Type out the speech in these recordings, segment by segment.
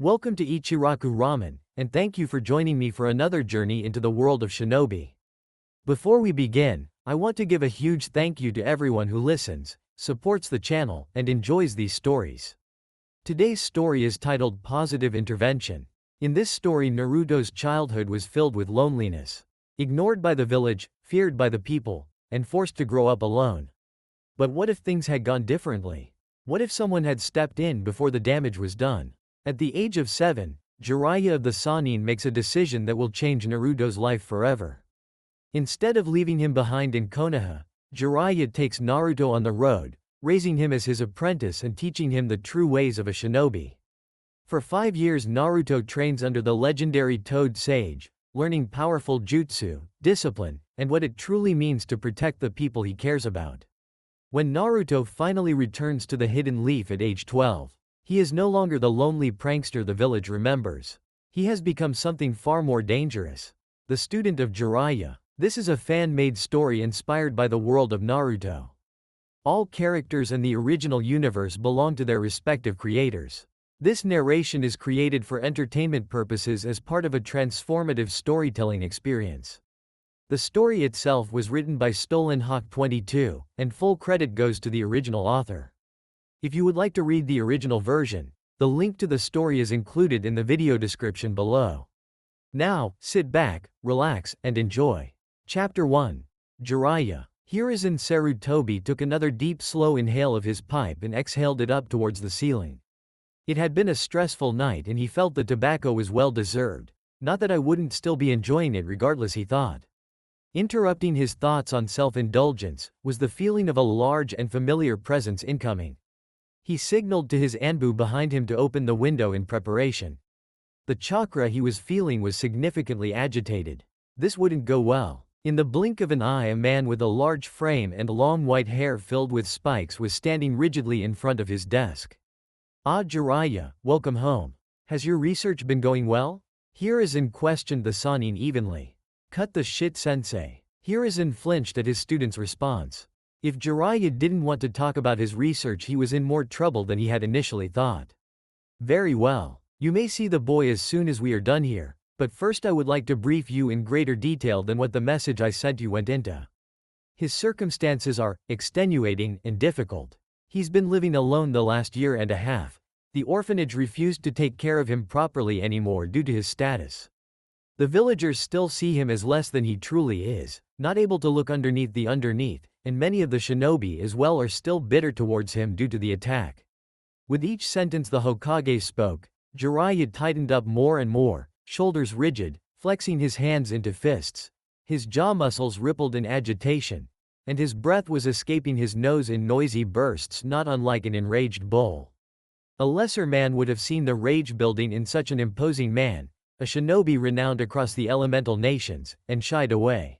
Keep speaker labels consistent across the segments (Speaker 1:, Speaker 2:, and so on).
Speaker 1: Welcome to Ichiraku Ramen, and thank you for joining me for another journey into the world of shinobi. Before we begin, I want to give a huge thank you to everyone who listens, supports the channel, and enjoys these stories. Today's story is titled Positive Intervention. In this story, Naruto's childhood was filled with loneliness. Ignored by the village, feared by the people, and forced to grow up alone. But what if things had gone differently? What if someone had stepped in before the damage was done? At the age of 7, Jiraiya of the Sannin makes a decision that will change Naruto's life forever. Instead of leaving him behind in Konoha, Jiraiya takes Naruto on the road, raising him as his apprentice and teaching him the true ways of a shinobi. For 5 years Naruto trains under the legendary Toad Sage, learning powerful jutsu, discipline, and what it truly means to protect the people he cares about. When Naruto finally returns to the Hidden Leaf at age 12, he is no longer the lonely prankster the village remembers. He has become something far more dangerous. The student of Jiraiya. This is a fan-made story inspired by the world of Naruto. All characters and the original universe belong to their respective creators. This narration is created for entertainment purposes as part of a transformative storytelling experience. The story itself was written by Stolen Hawk 22, and full credit goes to the original author. If you would like to read the original version, the link to the story is included in the video description below. Now, sit back, relax, and enjoy. Chapter 1. Jiraiya. Hiruzen Sarutobi took another deep slow inhale of his pipe and exhaled it up towards the ceiling. It had been a stressful night and he felt the tobacco was well deserved. Not that I wouldn't still be enjoying it regardless, he thought. Interrupting his thoughts on self-indulgence was the feeling of a large and familiar presence incoming. He signaled to his Anbu behind him to open the window in preparation. The chakra he was feeling was significantly agitated. This wouldn't go well. In the blink of an eye, a man with a large frame and long white hair filled with spikes was standing rigidly in front of his desk. "Ah, Jiraiya, welcome home. Has your research been going well?" Hiruzen questioned the Sannin evenly. "Cut the shit, sensei." Hiruzen flinched at his student's response. If Jiraiya didn't want to talk about his research, he was in more trouble than he had initially thought. "Very well. You may see the boy as soon as we are done here, but first I would like to brief you in greater detail than what the message I sent you went into. His circumstances are extenuating and difficult. He's been living alone the last year and a half. The orphanage refused to take care of him properly anymore due to his status. The villagers still see him as less than he truly is, not able to look underneath the underneath, and many of the shinobi as well are still bitter towards him due to the attack." With each sentence the Hokage spoke, Jiraiya tightened up more and more, shoulders rigid, flexing his hands into fists. His jaw muscles rippled in agitation, and his breath was escaping his nose in noisy bursts not unlike an enraged bull. A lesser man would have seen the rage building in such an imposing man, a shinobi renowned across the elemental nations, and shied away.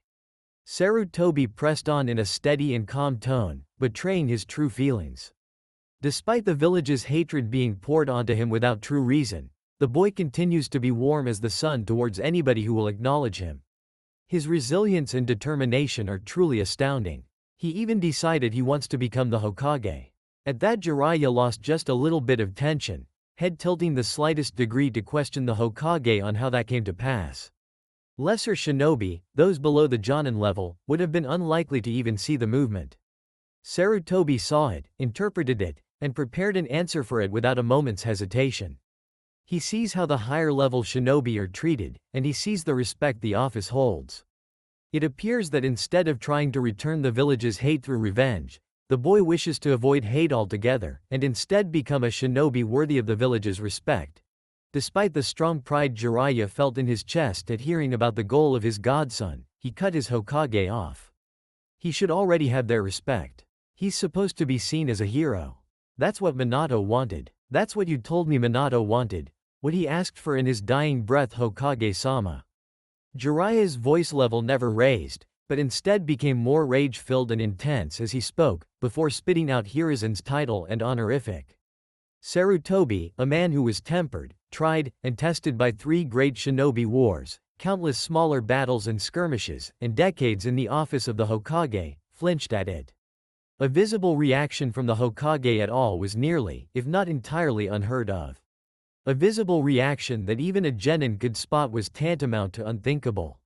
Speaker 1: Sarutobi pressed on in a steady and calm tone, betraying his true feelings. Despite the village's hatred being poured onto him without true reason, the boy continues to be warm as the sun towards anybody who will acknowledge him. His resilience and determination are truly astounding. He even decided he wants to become the Hokage. At that, Jiraiya lost just a little bit of tension, head tilting the slightest degree to question the Hokage on how that came to pass. Lesser shinobi, those below the Jonin level, would have been unlikely to even see the movement. Sarutobi saw it, interpreted it, and prepared an answer for it without a moment's hesitation. He sees how the higher-level shinobi are treated, and he sees the respect the office holds. It appears that instead of trying to return the village's hate through revenge, the boy wishes to avoid hate altogether, and instead become a shinobi worthy of the village's respect. Despite the strong pride Jiraiya felt in his chest at hearing about the goal of his godson, he cut his Hokage off. He should already have their respect. He's supposed to be seen as a hero. That's what Minato wanted. That's what you told me Minato wanted. What he asked for in his dying breath, Hokage-sama. Jiraiya's voice level never raised, but instead became more rage-filled and intense as he spoke, before spitting out Hiruzen's title and honorific. Sarutobi, a man who was tempered, tried, and tested by 3 great shinobi wars, countless smaller battles and skirmishes, and decades in the office of the Hokage, flinched at it. A visible reaction from the Hokage at all was nearly, if not entirely, unheard of. A visible reaction that even a genin could spot was tantamount to unthinkable.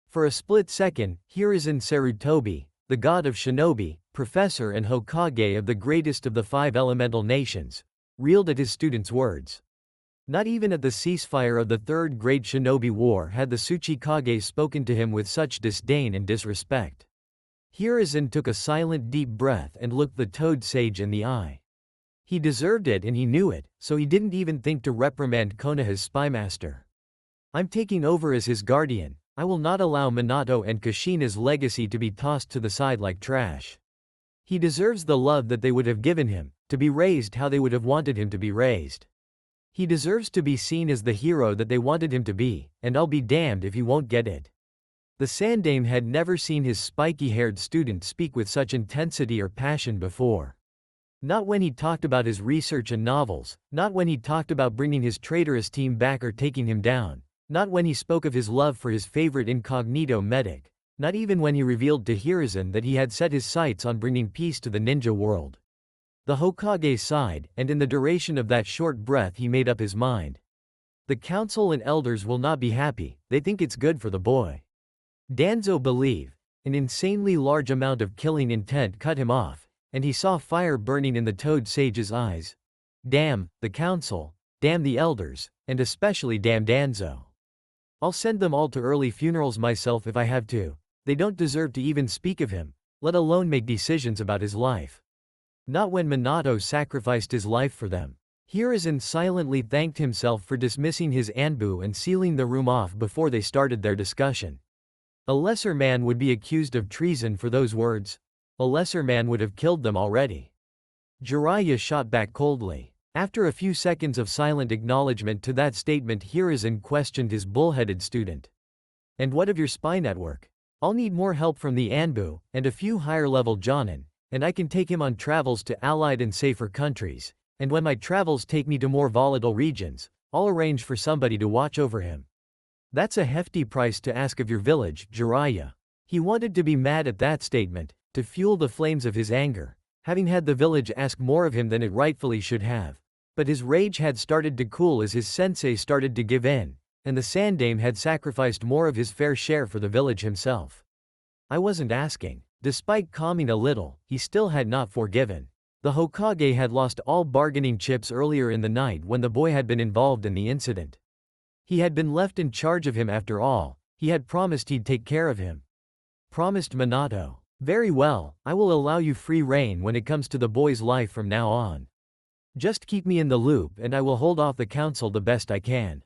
Speaker 1: For a split second, Hiruzen Sarutobi, the god of shinobi, professor and Hokage of the greatest of the 5 elemental nations, reeled at his students' words. Not even at the ceasefire of the Third Great Shinobi War had the Tsuchikage spoken to him with such disdain and disrespect. Hiruzen took a silent deep breath and looked the Toad Sage in the eye. He deserved it and he knew it, so he didn't even think to reprimand Konoha's spymaster. I'm taking over as his guardian. I will not allow Minato and Kushina's legacy to be tossed to the side like trash. He deserves the love that they would have given him, to be raised how they would have wanted him to be raised. He deserves to be seen as the hero that they wanted him to be, and I'll be damned if he won't get it. The Sandaime had never seen his spiky-haired student speak with such intensity or passion before. Not when he talked about his research and novels, not when he talked about bringing his traitorous team back or taking him down, not when he spoke of his love for his favorite incognito medic, not even when he revealed to Hiruzen that he had set his sights on bringing peace to the ninja world. The Hokage sighed, and in the duration of that short breath he made up his mind. The council and elders will not be happy, they think it's good for the boy. Danzo believed. An insanely large amount of killing intent cut him off, and he saw fire burning in the Toad Sage's eyes. Damn the council, damn the elders, and especially damn Danzo. I'll send them all to early funerals myself if I have to. They don't deserve to even speak of him, let alone make decisions about his life. Not when Minato sacrificed his life for them. Hiruzen silently thanked himself for dismissing his Anbu and sealing the room off before they started their discussion. A lesser man would be accused of treason for those words. A lesser man would have killed them already. Jiraiya shot back coldly. After a few seconds of silent acknowledgement to that statement, Hiruzen questioned his bullheaded student. And what of your spy network? I'll need more help from the Anbu, and a few higher-level jonin, and I can take him on travels to allied and safer countries, and when my travels take me to more volatile regions, I'll arrange for somebody to watch over him. That's a hefty price to ask of your village, Jiraiya. He wanted to be mad at that statement, to fuel the flames of his anger, having had the village ask more of him than it rightfully should have. But his rage had started to cool as his sensei started to give in, and the Sandaime had sacrificed more of his fair share for the village himself. I wasn't asking. Despite calming a little, he still had not forgiven. The Hokage had lost all bargaining chips earlier in the night when the boy had been involved in the incident. He had been left in charge of him after all. He had promised he'd take care of him. Promised Minato. Very well, I will allow you free rein when it comes to the boy's life from now on. Just keep me in the loop and I will hold off the council the best I can.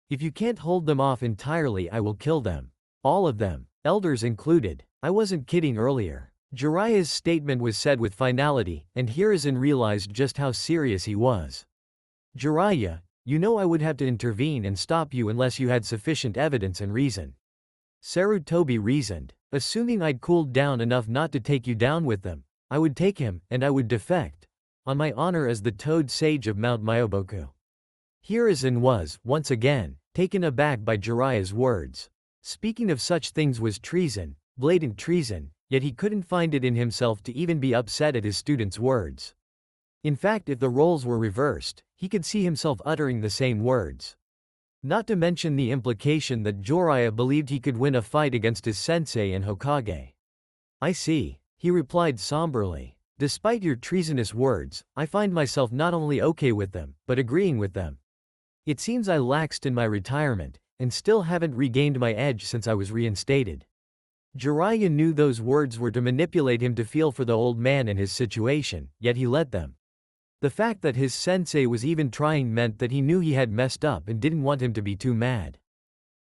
Speaker 1: If you can't hold them off entirely, I will kill them. All of them, elders included. I wasn't kidding earlier. Jiraiya's statement was said with finality, and Hiruzen realized just how serious he was. Jiraiya, you know I would have to intervene and stop you unless you had sufficient evidence and reason. Sarutobi reasoned. Assuming I'd cooled down enough not to take you down with them, I would take him, and I would defect. On my honor as the Toad Sage of Mount Myoboku. Hiruzen was, once again, taken aback by Jiraiya's words. Speaking of such things was treason, blatant treason, yet he couldn't find it in himself to even be upset at his student's words. In fact, if the roles were reversed, he could see himself uttering the same words. Not to mention the implication that Jiraiya believed he could win a fight against his sensei and Hokage. I see, he replied somberly. Despite your treasonous words, I find myself not only okay with them, but agreeing with them. It seems I laxed in my retirement, and still haven't regained my edge since I was reinstated. Jiraiya knew those words were to manipulate him to feel for the old man and his situation, yet he let them. The fact that his sensei was even trying meant that he knew he had messed up and didn't want him to be too mad.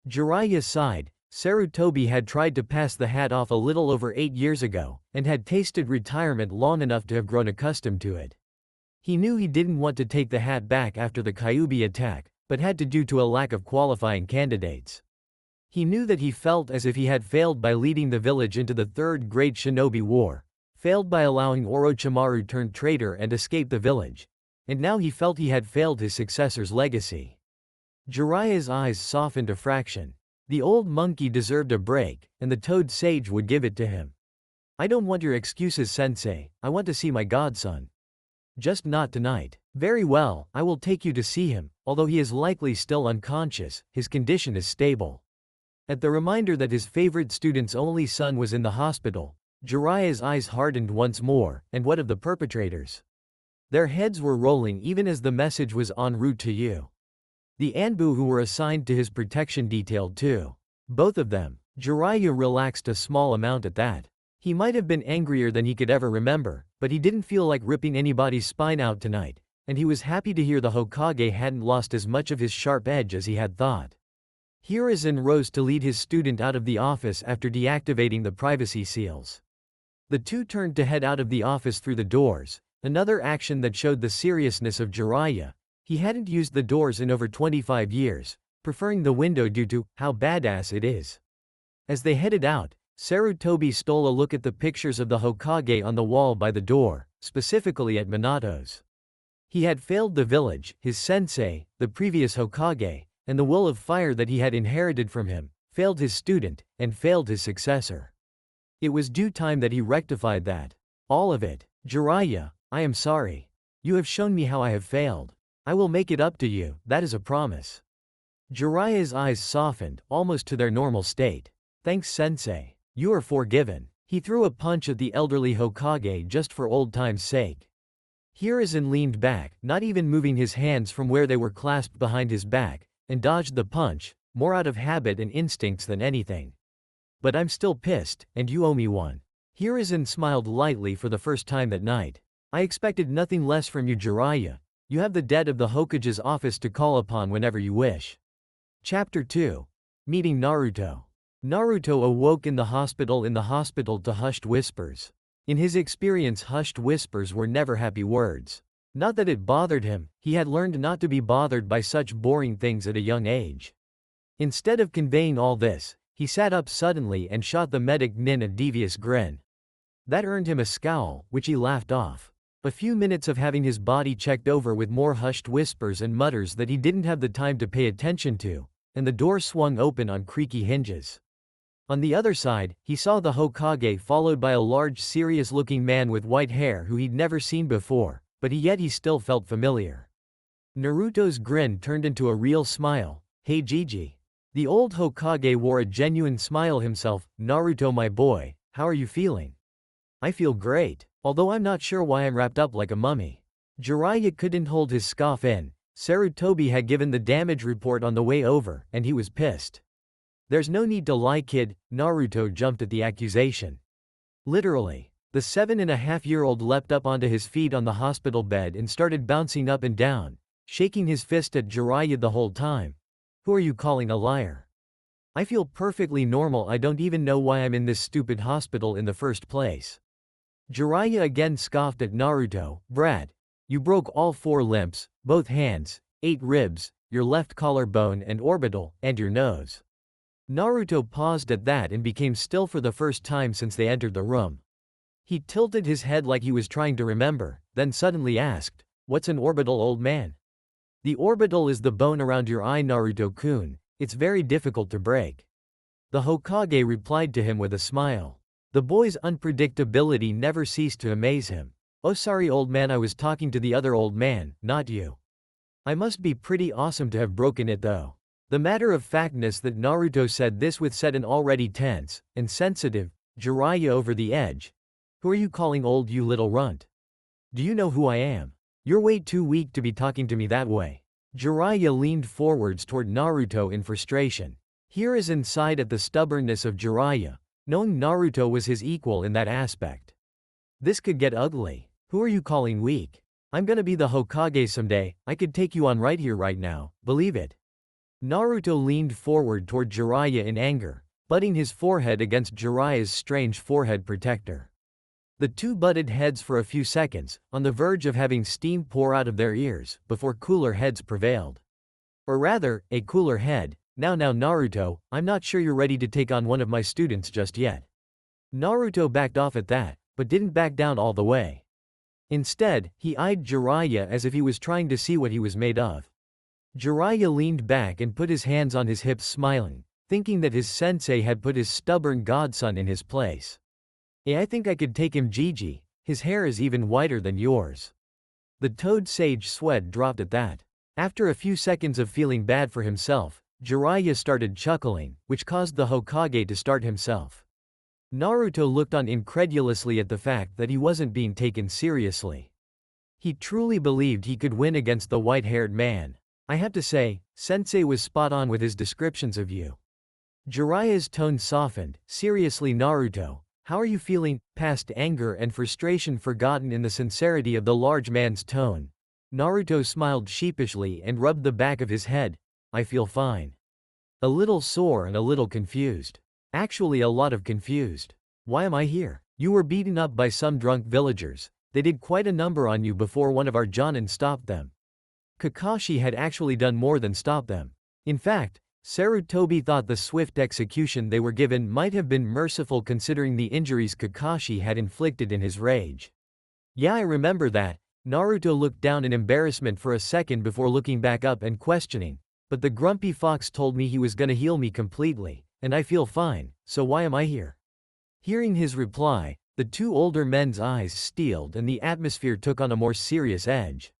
Speaker 1: Jiraiya sighed. Sarutobi had tried to pass the hat off a little over 8 years ago, and had tasted retirement long enough to have grown accustomed to it. He knew he didn't want to take the hat back after the Kyuubi attack, but had to due to a lack of qualifying candidates. He knew that he felt as if he had failed by leading the village into the Third Great Shinobi War, failed by allowing Orochimaru turned traitor and escape the village, and now he felt he had failed his successor's legacy. Jiraiya's eyes softened a fraction. The old monkey deserved a break, and the Toad Sage would give it to him. I don't want your excuses, sensei, I want to see my godson. Just not tonight. Very well, I will take you to see him, although he is likely still unconscious, his condition is stable. At the reminder that his favorite student's only son was in the hospital, Jiraiya's eyes hardened once more, and what of the perpetrators? Their heads were rolling even as the message was en route to you. The Anbu who were assigned to his protection detailed too. Both of them. Jiraiya relaxed a small amount at that. He might have been angrier than he could ever remember, but he didn't feel like ripping anybody's spine out tonight, and he was happy to hear the Hokage hadn't lost as much of his sharp edge as he had thought. Hiruzen rose to lead his student out of the office after deactivating the privacy seals. The two turned to head out of the office through the doors, another action that showed the seriousness of Jiraiya. He hadn't used the doors in over 25 years, preferring the window due to how badass it is. As they headed out, Sarutobi stole a look at the pictures of the Hokage on the wall by the door, specifically at Minato's. He had failed the village, his sensei, the previous Hokage, and the will of fire that he had inherited from him, failed his student, and failed his successor. It was due time that he rectified that. All of it. Jiraiya, I am sorry. You have shown me how I have failed. I will make it up to you, that is a promise. Jiraiya's eyes softened, almost to their normal state. Thanks, sensei. You are forgiven. He threw a punch at the elderly Hokage just for old time's sake. Hiruzen leaned back, not even moving his hands from where they were clasped behind his back, and dodged the punch, more out of habit and instincts than anything. But I'm still pissed, and you owe me one. Hiruzen smiled lightly for the first time that night. I expected nothing less from you, Jiraiya. You have the dead of the Hokage's office to call upon whenever you wish. Chapter 2. Meeting Naruto. Naruto awoke in the hospital to hushed whispers. In his experience, hushed whispers were never happy words. Not that it bothered him, he had learned not to be bothered by such boring things at a young age. Instead of conveying all this, he sat up suddenly and shot the medic Nin a devious grin. That earned him a scowl, which he laughed off. A few minutes of having his body checked over with more hushed whispers and mutters that he didn't have the time to pay attention to, and the door swung open on creaky hinges. On the other side, he saw the Hokage followed by a large serious-looking man with white hair who he'd never seen before, but yet he still felt familiar. Naruto's grin turned into a real smile. Hey Gigi. The old Hokage wore a genuine smile himself. Naruto, my boy, how are you feeling? I feel great, although I'm not sure why I'm wrapped up like a mummy. Jiraiya couldn't hold his scoff in. Sarutobi had given the damage report on the way over, and he was pissed. There's no need to lie, kid. Naruto jumped at the accusation. Literally. The 7.5-year-old leapt up onto his feet on the hospital bed and started bouncing up and down, shaking his fist at Jiraiya the whole time. Who are you calling a liar? I feel perfectly normal. I don't even know why I'm in this stupid hospital in the first place. Jiraiya again scoffed at Naruto. Brad, you broke all 4 limbs, both hands, 8 ribs, your left collarbone and orbital, and your nose. Naruto paused at that and became still for the first time since they entered the room. He tilted his head like he was trying to remember, then suddenly asked, "What's an orbital, old man?" The orbital is the bone around your eye, Naruto-kun. It's very difficult to break. The Hokage replied to him with a smile. The boy's unpredictability never ceased to amaze him. Oh, sorry, old man, I was talking to the other old man, not you. I must be pretty awesome to have broken it though. The matter-of-factness that Naruto said this with set an already tense and sensitive Jiraiya over the edge. Who are you calling old, you little runt? Do you know who I am? You're way too weak to be talking to me that way. Jiraiya leaned forwards toward Naruto in frustration. Hiruzen sighed at the stubbornness of Jiraiya, knowing Naruto was his equal in that aspect. This could get ugly. Who are you calling weak? I'm gonna be the Hokage someday. I could take you on right here right now, believe it. Naruto leaned forward toward Jiraiya in anger, butting his forehead against Jiraiya's strange forehead protector. The two butted heads for a few seconds, on the verge of having steam pour out of their ears, before cooler heads prevailed. Or rather, a cooler head. Now Naruto, I'm not sure you're ready to take on one of my students just yet. Naruto backed off at that, but didn't back down all the way. Instead, he eyed Jiraiya as if he was trying to see what he was made of. Jiraiya leaned back and put his hands on his hips, smiling, thinking that his sensei had put his stubborn godson in his place. I think I could take him, Gigi. His hair is even whiter than yours. The Toad Sage sweat dropped at that. After a few seconds of feeling bad for himself, Jiraiya started chuckling, which caused the Hokage to start himself. Naruto looked on incredulously at the fact that he wasn't being taken seriously. He truly believed he could win against the white-haired man. I have to say, Sensei was spot on with his descriptions of you. Jiraiya's tone softened. Seriously, Naruto, how are you feeling? Past anger and frustration forgotten in the sincerity of the large man's tone. Naruto smiled sheepishly and rubbed the back of his head. I feel fine. A little sore and a little confused. Actually, a lot of confused. Why am I here? You were beaten up by some drunk villagers. They did quite a number on you before one of our Jonin stopped them. Kakashi had actually done more than stop them. In fact, Sarutobi thought the swift execution they were given might have been merciful considering the injuries Kakashi had inflicted in his rage. Yeah, I remember that. Naruto looked down in embarrassment for a second before looking back up and questioning, but the grumpy fox told me he was gonna heal me completely, and I feel fine, so why am I here? Hearing his reply, the two older men's eyes steeled and the atmosphere took on a more serious edge.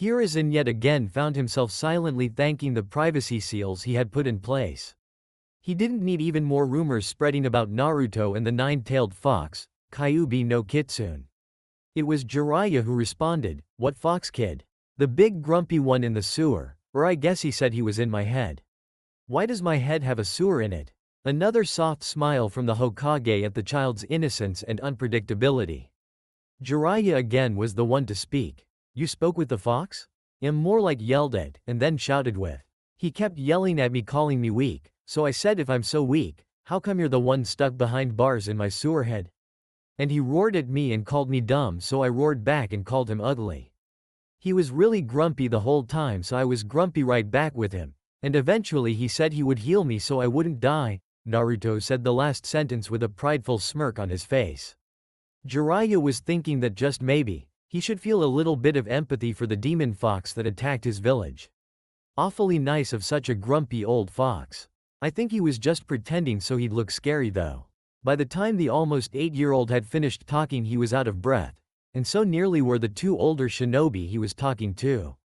Speaker 1: Hiruzen yet again found himself silently thanking the privacy seals he had put in place. He didn't need even more rumors spreading about Naruto and the nine-tailed fox, Kyuubi no Kitsune. It was Jiraiya who responded, "What fox, kid?" The big grumpy one in the sewer, or I guess he said he was in my head. Why does my head have a sewer in it? Another soft smile from the Hokage at the child's innocence and unpredictability. Jiraiya again was the one to speak. You spoke with the fox? More like yelled at, and then shouted with. He kept yelling at me calling me weak, so I said if I'm so weak, how come you're the one stuck behind bars in my sewer head? And he roared at me and called me dumb, so I roared back and called him ugly. He was really grumpy the whole time, so I was grumpy right back with him, and eventually he said he would heal me so I wouldn't die. Naruto said the last sentence with a prideful smirk on his face. Jiraiya was thinking that just maybe, he should feel a little bit of empathy for the demon fox that attacked his village. Awfully nice of such a grumpy old fox. I think he was just pretending so he'd look scary though. By the time the almost 8-year-old had finished talking he was out of breath, and so nearly were the two older shinobi he was talking to.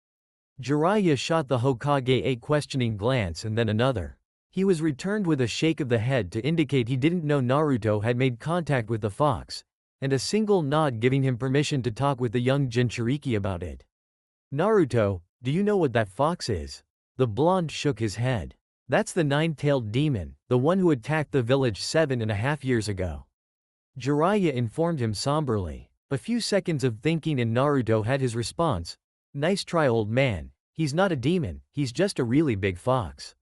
Speaker 1: Jiraiya shot the Hokage a questioning glance and then another. He was returned with a shake of the head to indicate he didn't know Naruto had made contact with the fox, and a single nod giving him permission to talk with the young Jinchuriki about it. Naruto, do you know what that fox is? The blonde shook his head. That's the nine-tailed demon, the one who attacked the village 7.5 years ago. Jiraiya informed him somberly. A few seconds of thinking and Naruto had his response. Nice try, old man. He's not a demon, he's just a really big fox.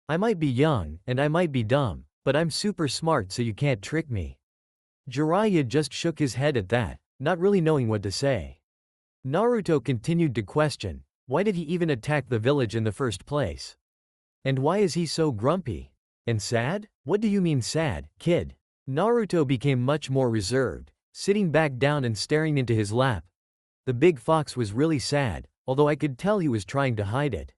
Speaker 1: I might be young, and I might be dumb, but I'm super smart so you can't trick me. Jiraiya just shook his head at that, not really knowing what to say. Naruto continued to question, why did he even attack the village in the first place? And why is he so grumpy? And sad? What do you mean sad, kid? Naruto became much more reserved, sitting back down and staring into his lap. The big fox was really sad, although I could tell he was trying to hide it.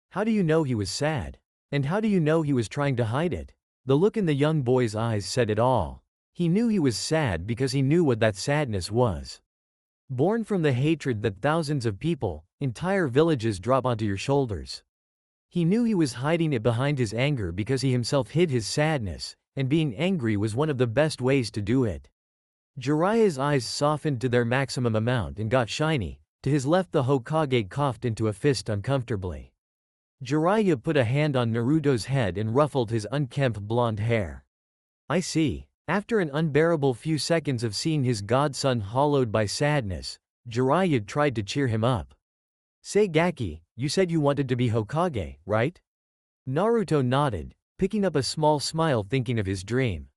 Speaker 1: How do you know he was sad? And how do you know he was trying to hide it? The look in the young boy's eyes said it all. He knew he was sad because he knew what that sadness was. Born from the hatred that thousands of people, entire villages drop onto your shoulders. He knew he was hiding it behind his anger because he himself hid his sadness, and being angry was one of the best ways to do it. Jiraiya's eyes softened to their maximum amount and got shiny. To his left the Hokage coughed into a fist uncomfortably. Jiraiya put a hand on Naruto's head and ruffled his unkempt blonde hair. I see. After an unbearable few seconds of seeing his godson hollowed by sadness, Jiraiya tried to cheer him up. Say Gaki, you said you wanted to be Hokage, right? Naruto nodded, picking up a small smile thinking of his dream.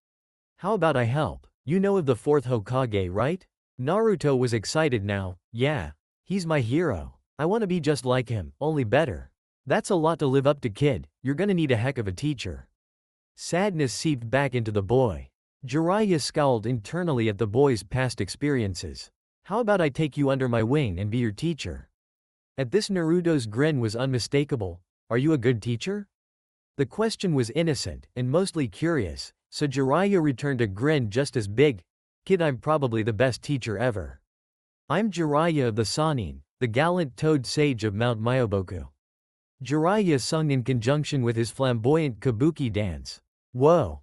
Speaker 1: How about I help? You know of the fourth Hokage, right? Naruto was excited now. Yeah. He's my hero. I want to be just like him, only better. That's a lot to live up to, kid. You're gonna need a heck of a teacher. Sadness seeped back into the boy. Jiraiya scowled internally at the boy's past experiences. How about I take you under my wing and be your teacher? At this Naruto's grin was unmistakable. Are you a good teacher? The question was innocent and mostly curious, so Jiraiya returned a grin just as big. Kid, I'm probably the best teacher ever. I'm Jiraiya of the Sannin, the gallant toad sage of Mount Myoboku. Jiraiya sung in conjunction with his flamboyant kabuki dance. Whoa.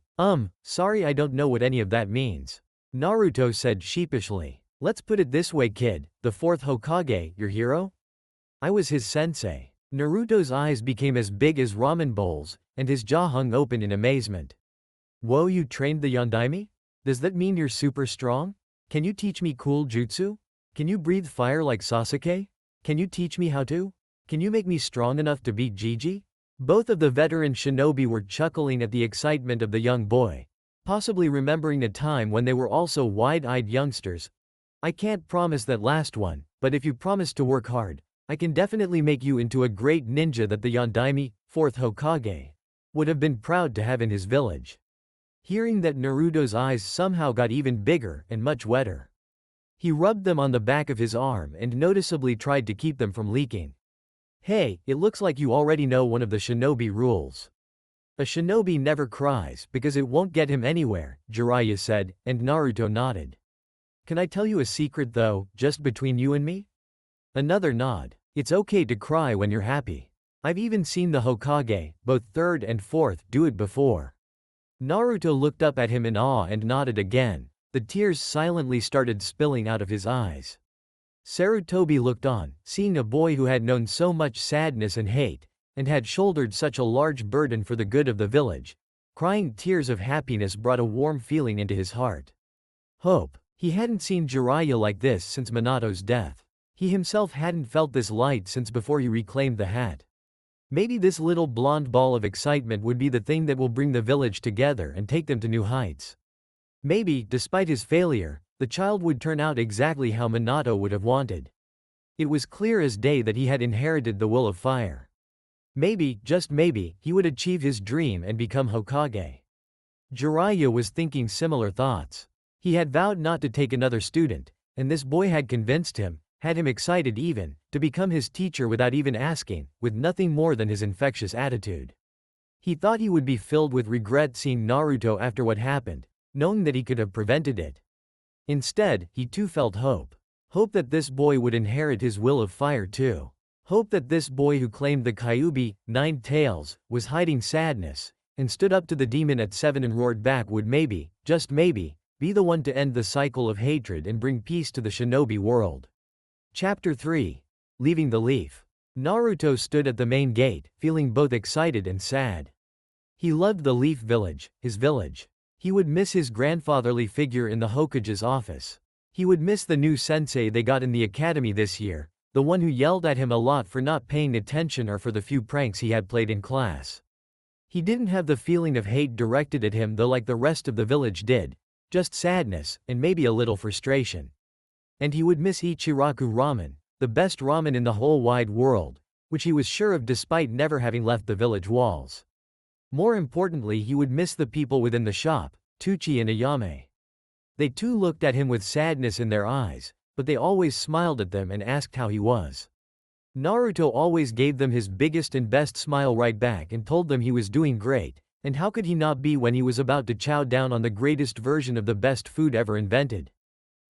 Speaker 1: Sorry I don't know what any of that means. Naruto said sheepishly. Let's put it this way kid, the fourth Hokage, your hero? I was his sensei. Naruto's eyes became as big as ramen bowls, and his jaw hung open in amazement. Whoa, you trained the Yondaime? Does that mean you're super strong? Can you teach me cool jutsu? Can you breathe fire like Sasuke? Can you teach me how to? Can you make me strong enough to beat Gigi? Both of the veteran shinobi were chuckling at the excitement of the young boy, possibly remembering a time when they were also wide-eyed youngsters. I can't promise that last one, but if you promise to work hard, I can definitely make you into a great ninja that the Yondaime, fourth Hokage, would have been proud to have in his village. Hearing that, Naruto's eyes somehow got even bigger and much wetter. He rubbed them on the back of his arm and noticeably tried to keep them from leaking. Hey, it looks like you already know one of the shinobi rules. A shinobi never cries because it won't get him anywhere, Jiraiya said, and Naruto nodded. Can I tell you a secret though, just between you and me? Another nod. It's okay to cry when you're happy. I've even seen the Hokage, both third and fourth, do it before. Naruto looked up at him in awe and nodded again. The tears silently started spilling out of his eyes. Sarutobi looked on, seeing a boy who had known so much sadness and hate, and had shouldered such a large burden for the good of the village. Crying tears of happiness brought a warm feeling into his heart. Hope. He hadn't seen Jiraiya like this since Minato's death. He himself hadn't felt this light since before he reclaimed the hat. Maybe this little blonde ball of excitement would be the thing that will bring the village together and take them to new heights. Maybe, despite his failure, the child would turn out exactly how Minato would have wanted. It was clear as day that he had inherited the will of fire. Maybe, just maybe, he would achieve his dream and become Hokage. Jiraiya was thinking similar thoughts. He had vowed not to take another student, and this boy had convinced him, had him excited even, to become his teacher without even asking, with nothing more than his infectious attitude. He thought he would be filled with regret seeing Naruto after what happened, knowing that he could have prevented it. Instead, he too felt hope. Hope that this boy would inherit his will of fire too. Hope that this boy who claimed the Kyuubi, 9 tails, was hiding sadness, and stood up to the demon at 7 and roared back would maybe, just maybe, be the one to end the cycle of hatred and bring peace to the shinobi world. Chapter 3. Leaving the Leaf. Naruto stood at the main gate, feeling both excited and sad. He loved the Leaf Village, his village. He would miss his grandfatherly figure in the Hokage's office. He would miss the new sensei they got in the academy this year, the one who yelled at him a lot for not paying attention or for the few pranks he had played in class. He didn't have the feeling of hate directed at him though like the rest of the village did, just sadness, and maybe a little frustration. And he would miss Ichiraku ramen, the best ramen in the whole wide world, which he was sure of despite never having left the village walls. More importantly, he would miss the people within the shop, Tuchi and Ayame. They too looked at him with sadness in their eyes, but they always smiled at them and asked how he was. Naruto always gave them his biggest and best smile right back and told them he was doing great, and how could he not be when he was about to chow down on the greatest version of the best food ever invented.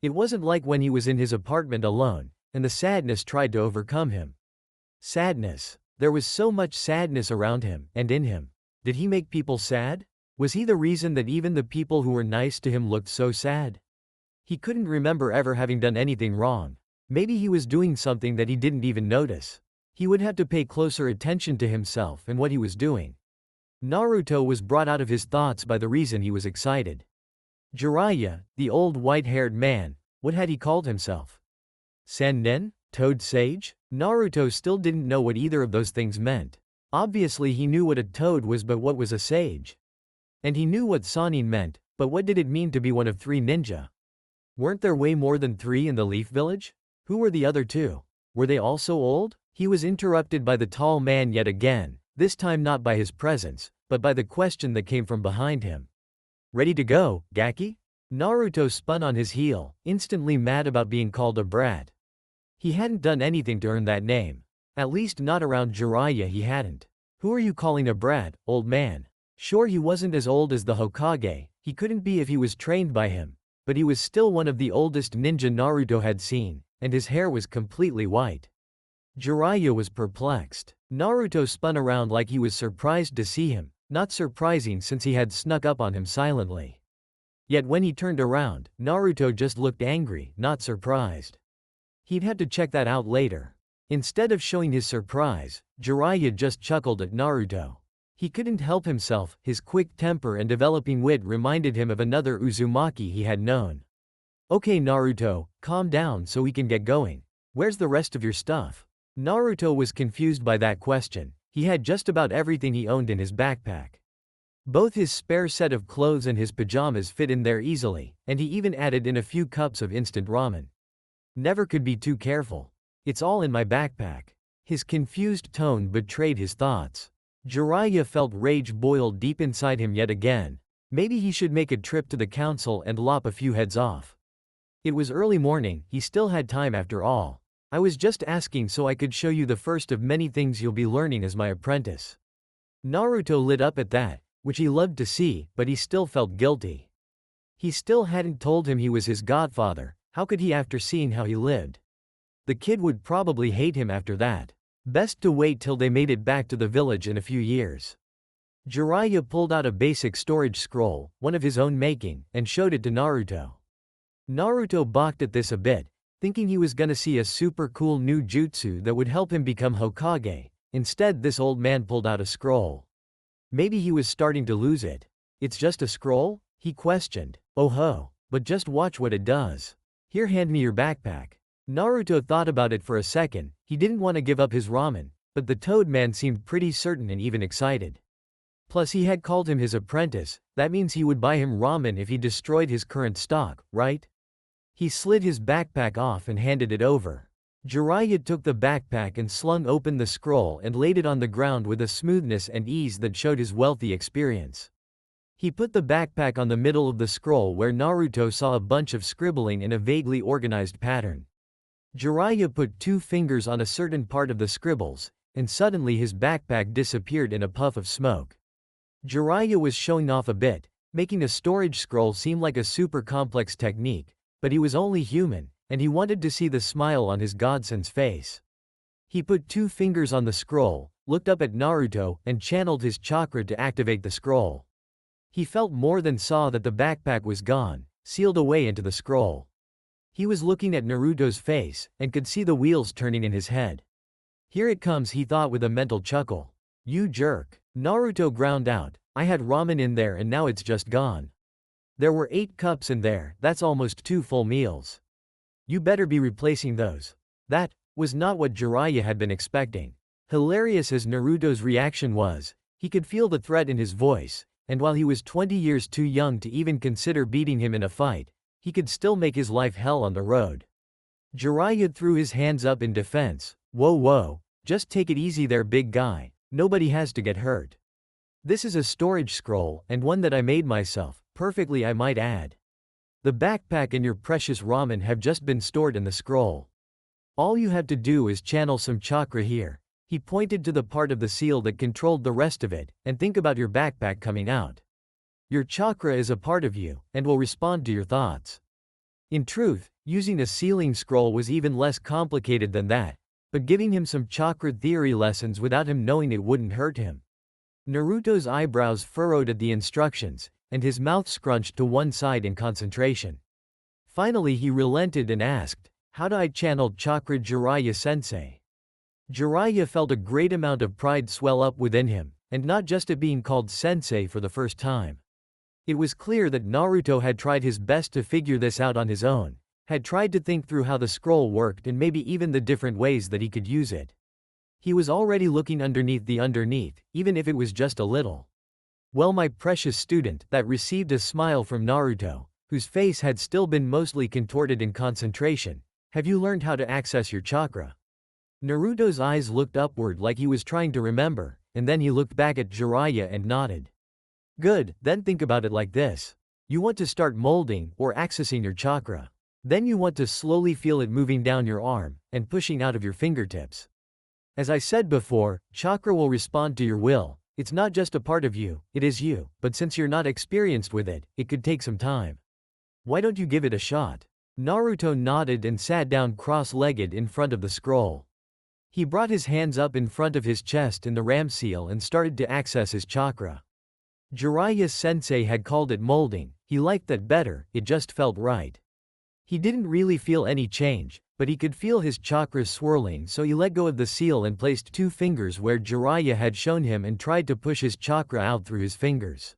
Speaker 1: It wasn't like when he was in his apartment alone, and the sadness tried to overcome him. Sadness. There was so much sadness around him, and in him. Did he make people sad? Was he the reason that even the people who were nice to him looked so sad? He couldn't remember ever having done anything wrong. Maybe he was doing something that he didn't even notice. He would have to pay closer attention to himself and what he was doing. Naruto was brought out of his thoughts by the reason he was excited. Jiraiya, the old white-haired man, what had he called himself? Sannin? Toad Sage? Naruto still didn't know what either of those things meant. Obviously he knew what a toad was, but what was a sage? And he knew what Sannin meant, but what did it mean to be one of 3 ninja? Weren't there way more than 3 in the Leaf Village? Who were the other 2? Were they also old? He was interrupted by the tall man yet again, this time not by his presence, but by the question that came from behind him. Ready to go, Gaki? Naruto spun on his heel, instantly mad about being called a brat. He hadn't done anything to earn that name. At least not around Jiraiya he hadn't. Who are you calling a brat, old man? Sure, he wasn't as old as the Hokage, he couldn't be if he was trained by him, but he was still one of the oldest ninja Naruto had seen, and his hair was completely white. Jiraiya was perplexed. Naruto spun around like he was surprised to see him, not surprising since he had snuck up on him silently. Yet when he turned around, Naruto just looked angry, not surprised. He'd had to check that out later. Instead of showing his surprise, Jiraiya just chuckled at Naruto. He couldn't help himself, his quick temper and developing wit reminded him of another Uzumaki he had known. "Okay Naruto, calm down so we can get going. Where's the rest of your stuff?" Naruto was confused by that question. He had just about everything he owned in his backpack. Both his spare set of clothes and his pajamas fit in there easily, and he even added in a few cups of instant ramen. Never could be too careful. "It's all in my backpack." His confused tone betrayed his thoughts. Jiraiya felt rage boil deep inside him yet again. Maybe he should make a trip to the council and lop a few heads off. It was early morning, he still had time after all. "I was just asking so I could show you the first of many things you'll be learning as my apprentice." Naruto lit up at that, which he loved to see, but he still felt guilty. He still hadn't told him he was his godfather. How could he after seeing how he lived? The kid would probably hate him after that. Best to wait till they made it back to the village in a few years. Jiraiya pulled out a basic storage scroll, one of his own making, and showed it to Naruto. Naruto balked at this a bit, thinking he was gonna see a super cool new jutsu that would help him become Hokage. Instead, this old man pulled out a scroll. Maybe he was starting to lose it. "It's just a scroll?" he questioned. "Oh ho, but just watch what it does. Here, hand me your backpack." Naruto thought about it for a second. He didn't want to give up his ramen, but the Toad Man seemed pretty certain and even excited. Plus he had called him his apprentice, that means he would buy him ramen if he destroyed his current stock, right? He slid his backpack off and handed it over. Jiraiya took the backpack and slung open the scroll and laid it on the ground with a smoothness and ease that showed his wealthy experience. He put the backpack on the middle of the scroll where Naruto saw a bunch of scribbling in a vaguely organized pattern. Jiraiya put 2 fingers on a certain part of the scribbles, and suddenly his backpack disappeared in a puff of smoke. Jiraiya was showing off a bit, making a storage scroll seem like a super complex technique, but he was only human, and he wanted to see the smile on his godson's face. He put 2 fingers on the scroll, looked up at Naruto, and channeled his chakra to activate the scroll. He felt more than saw that the backpack was gone, sealed away into the scroll. He was looking at Naruto's face, and could see the wheels turning in his head. "Here it comes," he thought with a mental chuckle. "You jerk." Naruto ground out, "I had ramen in there and now it's just gone. There were 8 cups in there, that's almost 2 full meals. You better be replacing those." That was not what Jiraiya had been expecting. Hilarious as Naruto's reaction was, he could feel the threat in his voice, and while he was 20 years too young to even consider beating him in a fight, he could still make his life hell on the road. Jiraiya threw his hands up in defense. Whoa, just take it easy there, big guy. Nobody has to get hurt. This is a storage scroll, and one that I made myself, perfectly I might add. The backpack and your precious ramen have just been stored in the scroll. All you have to do is channel some chakra here." He pointed to the part of the seal that controlled the rest of it, "and think about your backpack coming out. Your chakra is a part of you, and will respond to your thoughts." In truth, using a sealing scroll was even less complicated than that, but giving him some chakra theory lessons without him knowing it wouldn't hurt him. Naruto's eyebrows furrowed at the instructions, and his mouth scrunched to one side in concentration. Finally he relented and asked, "How do I channel chakra, Jiraiya-sensei?" Jiraiya felt a great amount of pride swell up within him, and not just at being called sensei for the first time. It was clear that Naruto had tried his best to figure this out on his own, had tried to think through how the scroll worked and maybe even the different ways that he could use it. He was already looking underneath the underneath, even if it was just a little. "Well, my precious student," that received a smile from Naruto, whose face had still been mostly contorted in concentration, "have you learned how to access your chakra?" Naruto's eyes looked upward like he was trying to remember, and then he looked back at Jiraiya and nodded. "Good, then think about it like this. You want to start molding, or accessing your chakra. Then you want to slowly feel it moving down your arm, and pushing out of your fingertips. As I said before, chakra will respond to your will. It's not just a part of you, it is you, but since you're not experienced with it, it could take some time. Why don't you give it a shot? Naruto nodded and sat down cross-legged in front of the scroll. He brought his hands up in front of his chest in the ram seal and started to access his chakra. Jiraiya sensei had called it molding, he liked that better, it just felt right. He didn't really feel any change, but he could feel his chakras swirling, so he let go of the seal and placed 2 fingers where Jiraiya had shown him and tried to push his chakra out through his fingers.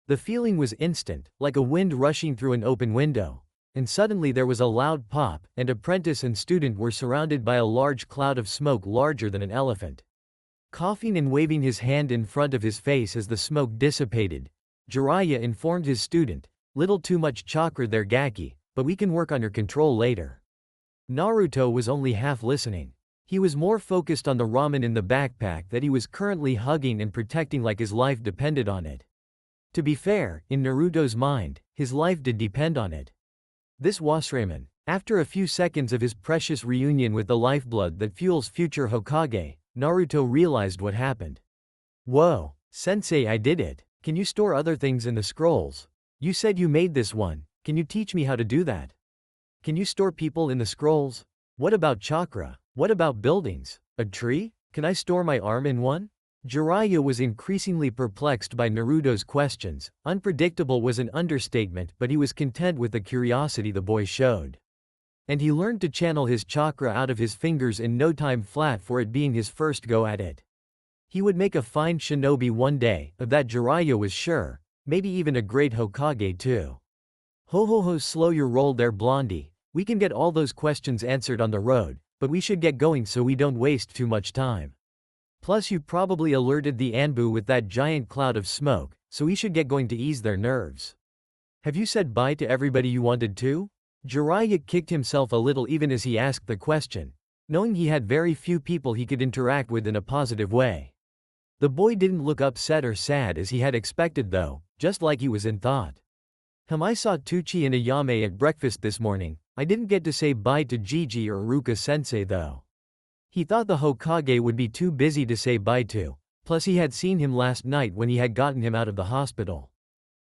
Speaker 1: The feeling was instant, like a wind rushing through an open window. And suddenly there was a loud pop, and apprentice and student were surrounded by a large cloud of smoke larger than an elephant. Coughing and waving his hand in front of his face as the smoke dissipated, Jiraiya informed his student, "Little too much chakra there, Gaki, but we can work on your control later." Naruto was only half listening. He was more focused on the ramen in the backpack that he was currently hugging and protecting like his life depended on it. To be fair, in Naruto's mind, his life did depend on it. This was Ramen. After a few seconds of his precious reunion with the lifeblood that fuels future Hokage, Naruto realized what happened. "Whoa, sensei, I did it. Can you store other things in the scrolls? You said you made this one, can you teach me how to do that? Can you store people in the scrolls? What about chakra? What about buildings? A tree? Can I store my arm in one?" Jiraiya was increasingly perplexed by Naruto's questions. Unpredictable was an understatement, but he was content with the curiosity the boy showed. And he learned to channel his chakra out of his fingers in no time flat, for it being his first go at it. He would make a fine shinobi one day, of that Jiraiya was sure, maybe even a great Hokage too. Ho ho ho, slow your roll there, Blondie. We can get all those questions answered on the road, but we should get going so we don't waste too much time. Plus you probably alerted the Anbu with that giant cloud of smoke, so we should get going to ease their nerves. Have you said bye to everybody you wanted to? Jiraiya kicked himself a little even as he asked the question, knowing he had very few people he could interact with in a positive way. The boy didn't look upset or sad as he had expected though, just like he was in thought. I saw Tucci and Ayame at breakfast this morning. I didn't get to say bye to Gigi or Iruka-sensei though. He thought the Hokage would be too busy to say bye to, plus he had seen him last night when he had gotten him out of the hospital.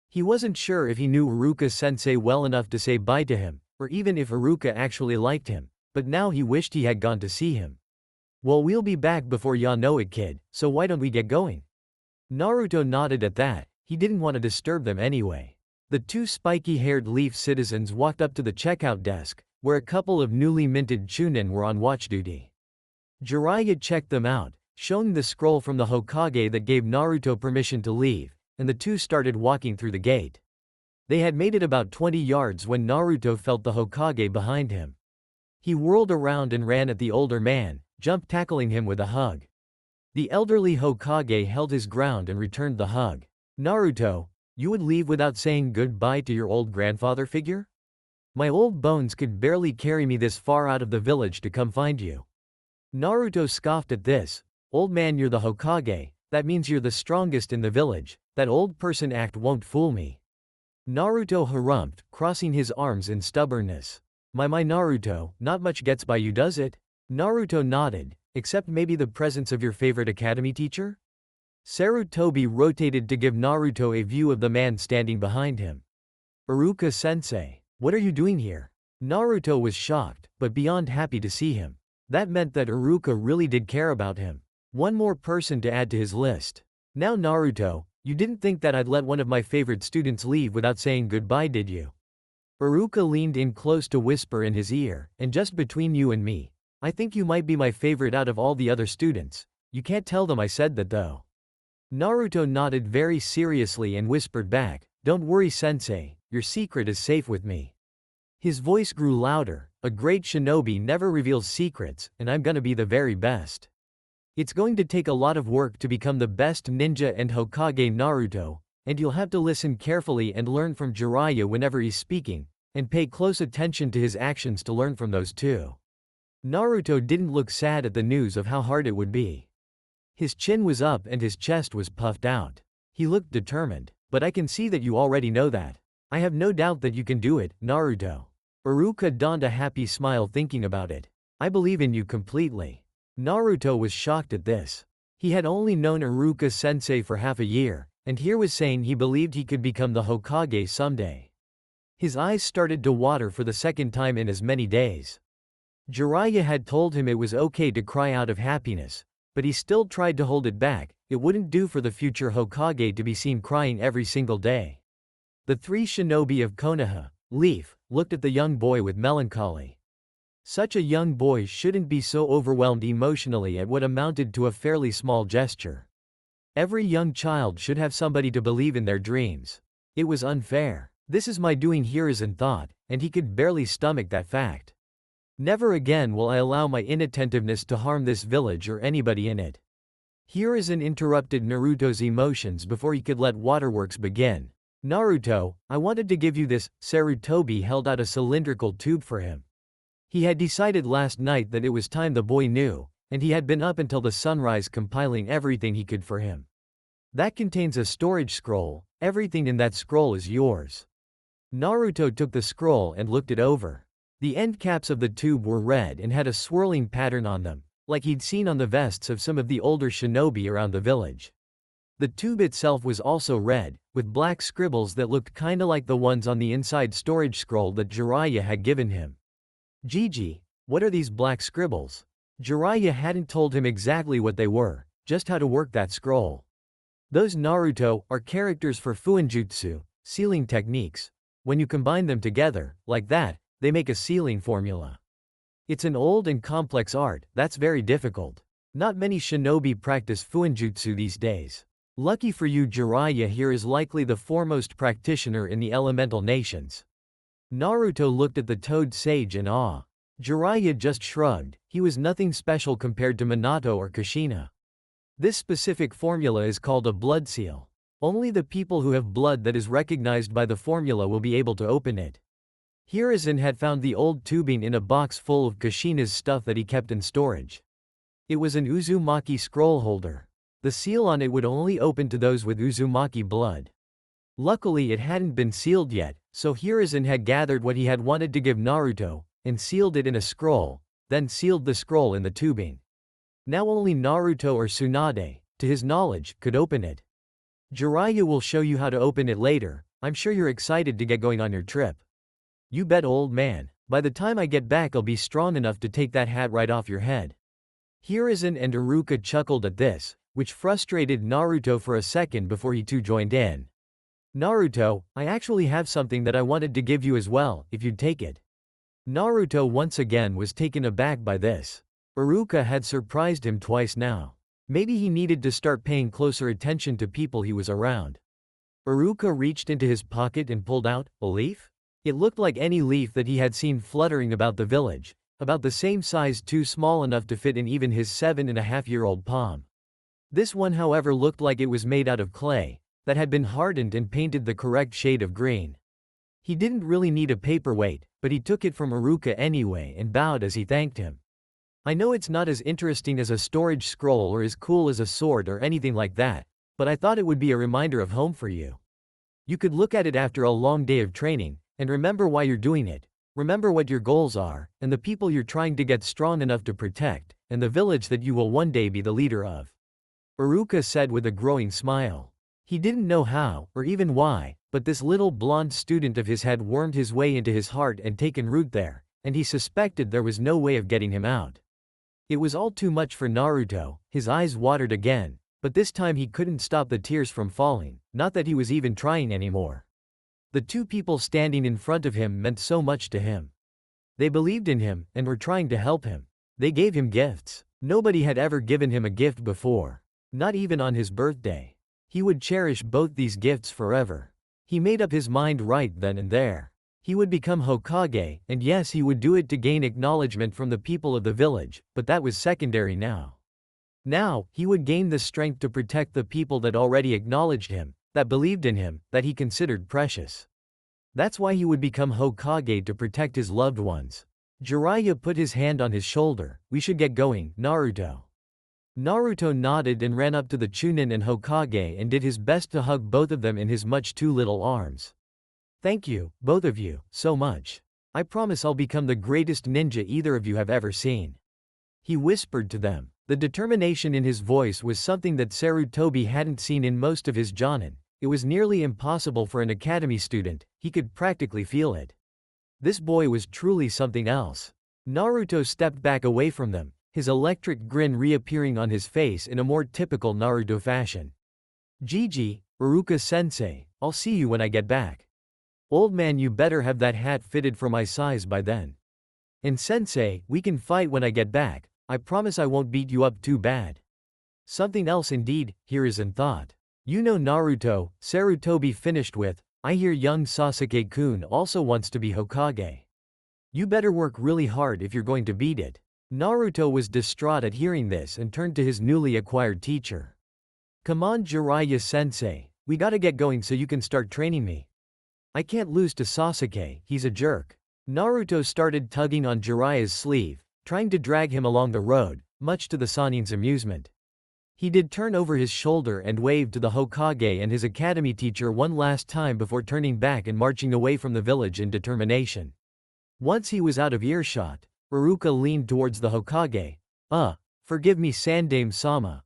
Speaker 1: He wasn't sure if he knew Iruka-sensei well enough to say bye to him, or even if Iruka actually liked him, but now he wished he had gone to see him. "Well, we'll be back before ya know it, kid, so why don't we get going?" Naruto nodded at that. He didn't want to disturb them anyway. The 2 spiky-haired leaf citizens walked up to the checkout desk, where a couple of newly minted chunin were on watch duty. Jiraiya checked them out, showing the scroll from the Hokage that gave Naruto permission to leave, and the 2 started walking through the gate. They had made it about 20 yards when Naruto felt the Hokage behind him. He whirled around and ran at the older man, tackling him with a hug. The elderly Hokage held his ground and returned the hug. "Naruto, you would leave without saying goodbye to your old grandfather figure? My old bones could barely carry me this far out of the village to come find you." Naruto scoffed at this. "Old man, you're the Hokage, that means you're the strongest in the village, that old person act won't fool me." Naruto harumphed, crossing his arms in stubbornness. My Naruto, not much gets by you, does it?" Naruto nodded, "Except maybe the presence of your favorite academy teacher?" Sarutobi rotated to give Naruto a view of the man standing behind him. "Iruka-sensei, what are you doing here?" Naruto was shocked, but beyond happy to see him. That meant that Iruka really did care about him. One more person to add to his list. "Now Naruto, you didn't think that I'd let one of my favorite students leave without saying goodbye, did you?" Iruka leaned in close to whisper in his ear, "And just between you and me, I think you might be my favorite out of all the other students. You can't tell them I said that though." Naruto nodded very seriously and whispered back, "Don't worry, sensei, your secret is safe with me." His voice grew louder. "A great shinobi never reveals secrets, and I'm gonna be the very best. It's going to take a lot of work to become the best ninja and Hokage, Naruto, and you'll have to listen carefully and learn from Jiraiya whenever he's speaking, and pay close attention to his actions to learn from those too." Naruto didn't look sad at the news of how hard it would be. His chin was up and his chest was puffed out. He looked determined. "But I can see that you already know that. I have no doubt that you can do it, Naruto." Iruka donned a happy smile thinking about it. "I believe in you completely." Naruto was shocked at this. He had only known Iruka-sensei for half a year, and here was saying he believed he could become the Hokage someday. His eyes started to water for the second time in as many days. Jiraiya had told him it was okay to cry out of happiness, but he still tried to hold it back. It wouldn't do for the future Hokage to be seen crying every single day. The three shinobi of Konoha, Leaf, looked at the young boy with melancholy. Such a young boy shouldn't be so overwhelmed emotionally at what amounted to a fairly small gesture. Every young child should have somebody to believe in their dreams. It was unfair. This is my doing, Hiruzen thought, and he could barely stomach that fact. Never again will I allow my inattentiveness to harm this village or anybody in it. Hiruzen interrupted Naruto's emotions before he could let waterworks begin. Naruto, I wanted to give you this. Sarutobi held out a cylindrical tube for him. He had decided last night that it was time the boy knew, and he had been up until the sunrise compiling everything he could for him. That contains a storage scroll. Everything in that scroll is yours. Naruto took the scroll and looked it over. The end caps of the tube were red and had a swirling pattern on them, like he'd seen on the vests of some of the older shinobi around the village. The tube itself was also red, with black scribbles that looked kinda like the ones on the inside storage scroll that Jiraiya had given him. Gigi, what are these black scribbles? Jiraiya hadn't told him exactly what they were, just how to work that scroll. Those, Naruto, are characters for fuinjutsu, sealing techniques. When you combine them together, like that, they make a sealing formula. It's an old and complex art, that's very difficult. Not many shinobi practice fuinjutsu these days. Lucky for you, Jiraiya here is likely the foremost practitioner in the elemental nations. Naruto looked at the toad sage in awe. Jiraiya just shrugged. He was nothing special compared to Minato or Kushina. This specific formula is called a blood seal. Only the people who have blood that is recognized by the formula will be able to open it. Hiruzen had found the old tubing in a box full of Kushina's stuff that he kept in storage. It was an Uzumaki scroll holder. The seal on it would only open to those with Uzumaki blood. Luckily it hadn't been sealed yet, so Hiruzen had gathered what he had wanted to give Naruto, and sealed it in a scroll, then sealed the scroll in the tubing. Now only Naruto or Tsunade, to his knowledge, could open it. Jiraiya will show you how to open it later. I'm sure you're excited to get going on your trip. You bet, old man. By the time I get back I'll be strong enough to take that hat right off your head. Hiruzen and Iruka chuckled at this, which frustrated Naruto for a second before he too joined in. Naruto, I actually have something that I wanted to give you as well, if you'd take it. Naruto once again was taken aback by this. Iruka had surprised him twice now. Maybe he needed to start paying closer attention to people he was around. Iruka reached into his pocket and pulled out a leaf? It looked like any leaf that he had seen fluttering about the village, about the same size, too small enough to fit in even his 7.5-year-old palm. This one, however, looked like it was made out of clay, that had been hardened and painted the correct shade of green. He didn't really need a paperweight, but he took it from Iruka anyway and bowed as he thanked him. I know it's not as interesting as a storage scroll or as cool as a sword or anything like that, but I thought it would be a reminder of home for you. You could look at it after a long day of training, and remember why you're doing it, remember what your goals are, and the people you're trying to get strong enough to protect, and the village that you will one day be the leader of. Iruka said with a growing smile. He didn't know how, or even why, but this little blonde student of his had wormed his way into his heart and taken root there, and he suspected there was no way of getting him out. It was all too much for Naruto. His eyes watered again, but this time he couldn't stop the tears from falling, not that he was even trying anymore. The two people standing in front of him meant so much to him. They believed in him, and were trying to help him. They gave him gifts. Nobody had ever given him a gift before. Not even on his birthday. He would cherish both these gifts forever. He made up his mind right then and there. He would become Hokage, and yes, he would do it to gain acknowledgement from the people of the village, but that was secondary now. Now, he would gain the strength to protect the people that already acknowledged him, that believed in him, that he considered precious. That's why he would become Hokage, to protect his loved ones. Jiraiya put his hand on his shoulder. We should get going, Naruto. Naruto nodded and ran up to the Chunin and Hokage and did his best to hug both of them in his much too little arms. Thank you, both of you, so much. I promise I'll become the greatest ninja either of you have ever seen. He whispered to them. The determination in his voice was something that Sarutobi hadn't seen in most of his jonin. It was nearly impossible for an academy student, he could practically feel it. This boy was truly something else. Naruto stepped back away from them, his electric grin reappearing on his face in a more typical Naruto fashion. Gigi, Iruka-sensei, I'll see you when I get back. Old man, you better have that hat fitted for my size by then. And sensei, we can fight when I get back, I promise I won't beat you up too bad. Something else indeed, here is in thought. You know Naruto, Sarutobi finished with, I hear young Sasuke-kun also wants to be Hokage. You better work really hard if you're going to beat it. Naruto was distraught at hearing this and turned to his newly acquired teacher. Come on Jiraiya-sensei, we gotta get going so you can start training me. I can't lose to Sasuke, he's a jerk. Naruto started tugging on Jiraiya's sleeve, trying to drag him along the road, much to the Sannin's amusement. He did turn over his shoulder and waved to the Hokage and his academy teacher one last time before turning back and marching away from the village in determination. Once he was out of earshot, Iruka leaned towards the Hokage. Forgive me Sandame-sama.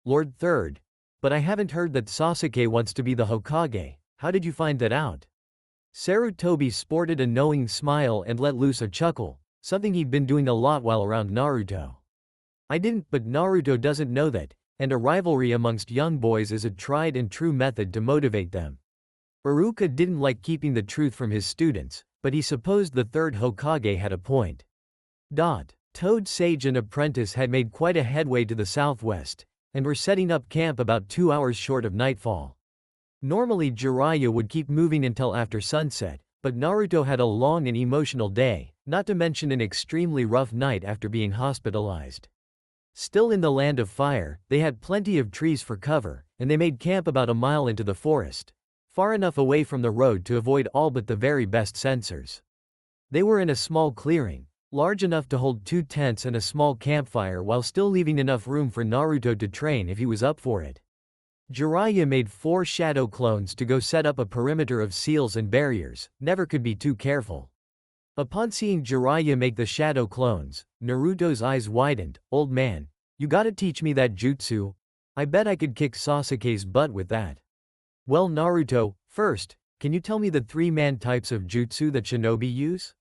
Speaker 1: Lord Third. But I haven't heard that Sasuke wants to be the Hokage, how did you find that out? Sarutobi sported a knowing smile and let loose a chuckle, something he'd been doing a lot while around Naruto. I didn't, but Naruto doesn't know that, and a rivalry amongst young boys is a tried and true method to motivate them. Iruka didn't like keeping the truth from his students, but he supposed the third Hokage had a point. Toad Sage and Apprentice had made quite a headway to the southwest, and were setting up camp about 2 hours short of nightfall. Normally Jiraiya would keep moving until after sunset, but Naruto had a long and emotional day, not to mention an extremely rough night after being hospitalized. Still in the land of fire, they had plenty of trees for cover, and they made camp about a mile into the forest, far enough away from the road to avoid all but the very best sensors. They were in a small clearing, large enough to hold 2 tents and a small campfire while still leaving enough room for Naruto to train if he was up for it. Jiraiya made 4 shadow clones to go set up a perimeter of seals and barriers, never could be too careful. Upon seeing Jiraiya make the shadow clones, Naruto's eyes widened. Old man, you gotta teach me that jutsu. I bet I could kick Sasuke's butt with that. Well Naruto, first, can you tell me the 3 main types of jutsu that shinobi use?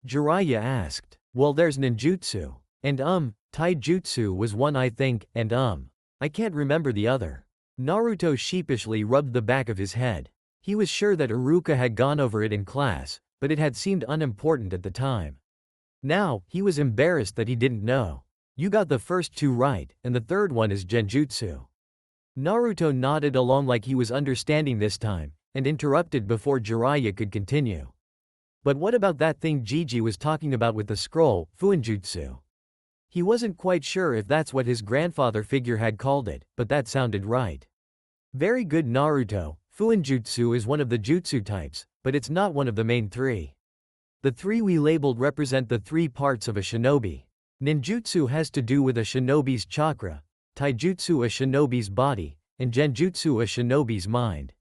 Speaker 1: Jiraiya asked. Well there's ninjutsu. And taijutsu was one I think, and I can't remember the other. Naruto sheepishly rubbed the back of his head. He was sure that Iruka had gone over it in class, but it had seemed unimportant at the time. Now, he was embarrassed that he didn't know. You got the first 2 right, and the third one is genjutsu. Naruto nodded along like he was understanding this time, and interrupted before Jiraiya could continue. But what about that thing Gigi was talking about with the scroll, fuinjutsu? He wasn't quite sure if that's what his grandfather figure had called it, but that sounded right. Very good Naruto, fuinjutsu is one of the jutsu types, but it's not one of the main 3. The 3 we labeled represent the 3 parts of a shinobi. Ninjutsu has to do with a shinobi's chakra, taijutsu a shinobi's body, and genjutsu a shinobi's mind.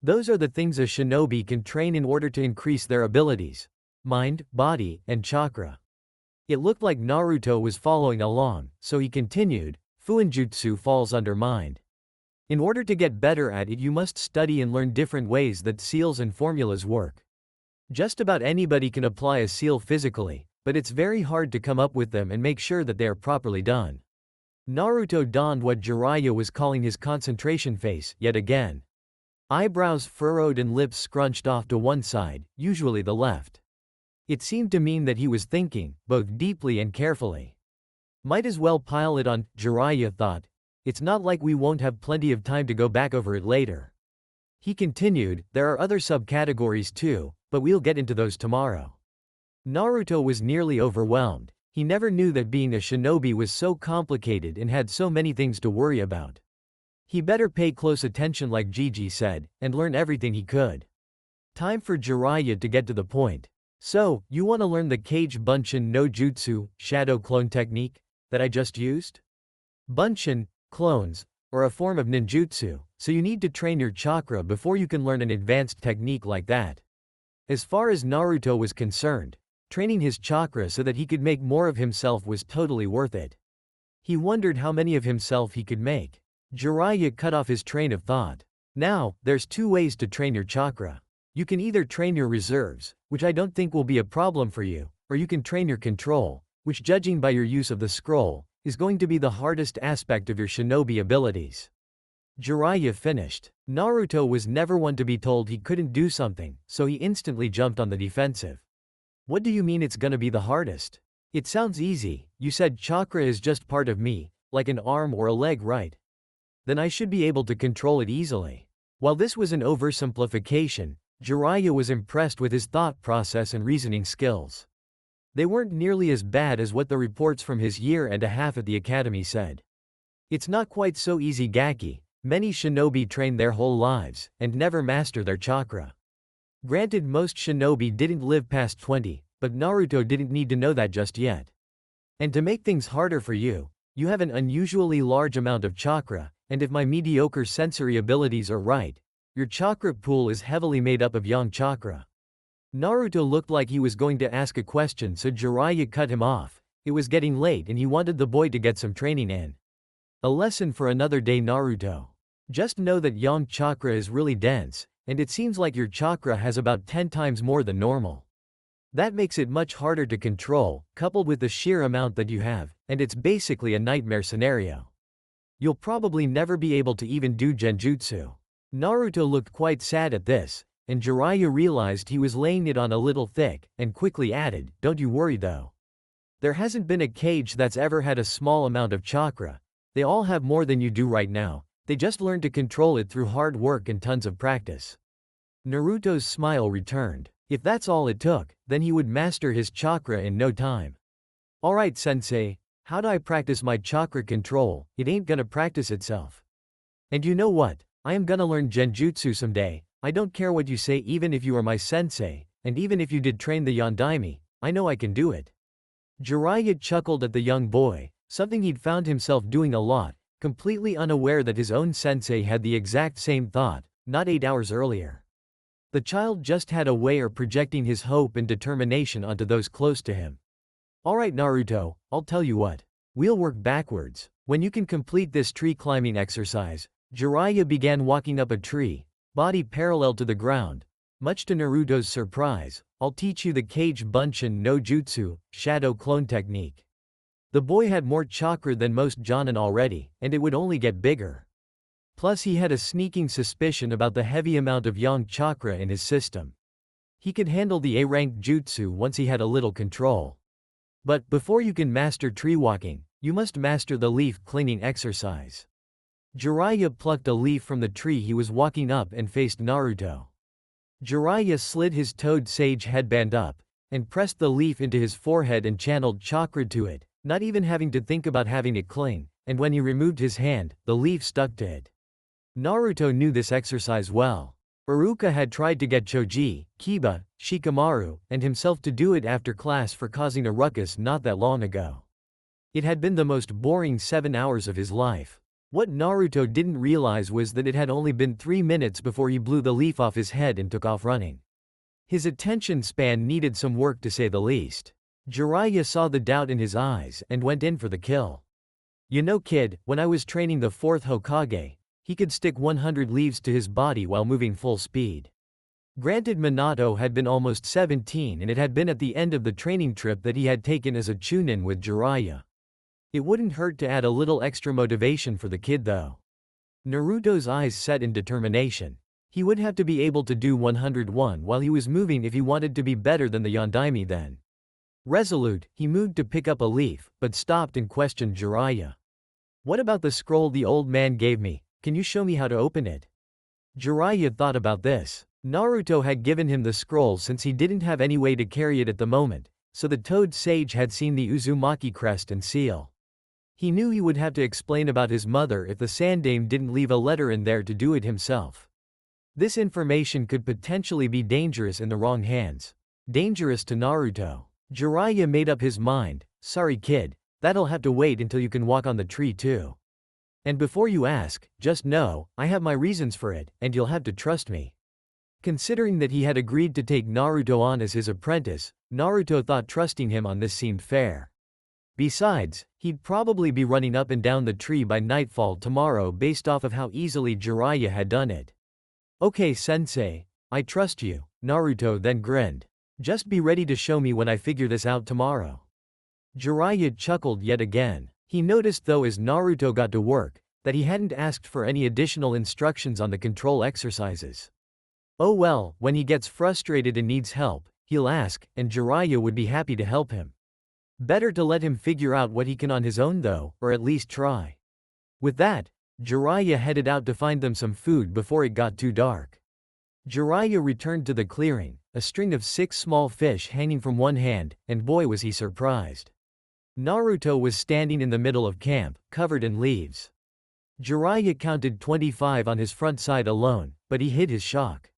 Speaker 1: Those are the things a shinobi can train in order to increase their abilities: mind, body, and chakra. It looked like Naruto was following along, so he continued, fuinjutsu falls under mind. In order to get better at it you must study and learn different ways that seals and formulas work. Just about anybody can apply a seal physically, but it's very hard to come up with them and make sure that they are properly done. Naruto donned what Jiraiya was calling his concentration face, yet again. Eyebrows furrowed and lips scrunched off to one side, usually the left. It seemed to mean that he was thinking, both deeply and carefully. Might as well pile it on, Jiraiya thought. It's not like we won't have plenty of time to go back over it later. He continued, there are other subcategories too, but we'll get into those tomorrow. Naruto was nearly overwhelmed. He never knew that being a shinobi was so complicated and had so many things to worry about. He better pay close attention like Gigi said, and learn everything he could. Time for Jiraiya to get to the point. So, you want to learn the Kage Bunshin no Jutsu, shadow clone technique, that I just used? Bunshin, clones, are a form of ninjutsu, so you need to train your chakra before you can learn an advanced technique like that. As far as Naruto was concerned, training his chakra so that he could make more of himself was totally worth it. He wondered how many of himself he could make. Jiraiya cut off his train of thought. Now, there's 2 ways to train your chakra. You can either train your reserves, which I don't think will be a problem for you, or you can train your control, which judging by your use of the scroll, is going to be the hardest aspect of your shinobi abilities. Jiraiya finished. Naruto was never one to be told he couldn't do something, so he instantly jumped on the defensive. What do you mean it's gonna be the hardest? It sounds easy, you said chakra is just part of me, like an arm or a leg, right? Then I should be able to control it easily. While this was an oversimplification, Jiraiya was impressed with his thought process and reasoning skills. They weren't nearly as bad as what the reports from his year and a half at the academy said. It's not quite so easy, Gaki. Many shinobi train their whole lives, and never master their chakra. Granted, most shinobi didn't live past 20, but Naruto didn't need to know that just yet. And to make things harder for you, you have an unusually large amount of chakra, and if my mediocre sensory abilities are right, your chakra pool is heavily made up of yang chakra. Naruto looked like he was going to ask a question, so Jiraiya cut him off. It was getting late and he wanted the boy to get some training in. A lesson for another day, Naruto. Just know that yang chakra is really dense, and it seems like your chakra has about 10 times more than normal. That makes it much harder to control, coupled with the sheer amount that you have, and it's basically a nightmare scenario. You'll probably never be able to even do genjutsu. Naruto looked quite sad at this, and Jiraiya realized he was laying it on a little thick, and quickly added, "Don't you worry though. There hasn't been a cage that's ever had a small amount of chakra. They all have more than you do right now, they just learned to control it through hard work and tons of practice." Naruto's smile returned. If that's all it took, then he would master his chakra in no time. Alright sensei, how do I practice my chakra control? It ain't gonna practice itself. And you know what? I am gonna learn genjutsu someday. I don't care what you say, even if you are my sensei, and even if you did train the Yondaime, I know I can do it. Jiraiya chuckled at the young boy, something he'd found himself doing a lot, completely unaware that his own sensei had the exact same thought, not 8 hours earlier. The child just had a way of projecting his hope and determination onto those close to him. Alright Naruto, I'll tell you what. We'll work backwards. When you can complete this tree climbing exercise, Jiraiya began walking up a tree, body parallel to the ground. Much to Naruto's surprise, I'll teach you the Kage Bunshin no Jutsu, shadow clone technique. The boy had more chakra than most Jonin already, and it would only get bigger. Plus he had a sneaking suspicion about the heavy amount of yang chakra in his system. He could handle the A-rank jutsu once he had a little control. But before you can master tree walking, you must master the leaf cleaning exercise. Jiraiya plucked a leaf from the tree he was walking up and faced Naruto. Jiraiya slid his toad sage headband up, and pressed the leaf into his forehead and channeled chakra to it, not even having to think about having it cling, and when he removed his hand, the leaf stuck to it. Naruto knew this exercise well. Iruka had tried to get Choji, Kiba, Shikamaru, and himself to do it after class for causing a ruckus not that long ago. It had been the most boring 7 hours of his life. What Naruto didn't realize was that it had only been 3 minutes before he blew the leaf off his head and took off running. His attention span needed some work to say the least. Jiraiya saw the doubt in his eyes and went in for the kill. You know kid, when I was training the 4th Hokage, he could stick 100 leaves to his body while moving full speed. Granted Minato had been almost 17 and it had been at the end of the training trip that he had taken as a chunin with Jiraiya. It wouldn't hurt to add a little extra motivation for the kid though. Naruto's eyes set in determination. He would have to be able to do 101 while he was moving if he wanted to be better than the Yondaime then. Resolute, he moved to pick up a leaf, but stopped and questioned Jiraiya. What about the scroll the old man gave me? Can you show me how to open it? Jiraiya thought about this. Naruto had given him the scroll since he didn't have any way to carry it at the moment, so the toad sage had seen the Uzumaki crest and seal. He knew he would have to explain about his mother if the Sandaime didn't leave a letter in there to do it himself. This information could potentially be dangerous in the wrong hands. Dangerous to Naruto. Jiraiya made up his mind, sorry kid, that'll have to wait until you can walk on the tree too. And before you ask, just know, I have my reasons for it, and you'll have to trust me. Considering that he had agreed to take Naruto on as his apprentice, Naruto thought trusting him on this seemed fair. Besides, he'd probably be running up and down the tree by nightfall tomorrow based off of how easily Jiraiya had done it. Okay sensei, I trust you, Naruto then grinned. Just be ready to show me when I figure this out tomorrow. Jiraiya chuckled yet again. He noticed though as Naruto got to work, that he hadn't asked for any additional instructions on the control exercises. Oh well, when he gets frustrated and needs help, he'll ask, and Jiraiya would be happy to help him. Better to let him figure out what he can on his own though, or at least try. With that, Jiraiya headed out to find them some food before it got too dark. Jiraiya returned to the clearing, a string of 6 small fish hanging from one hand, and boy was he surprised. Naruto was standing in the middle of camp, covered in leaves. Jiraiya counted 25 on his front side alone, but he hid his shock.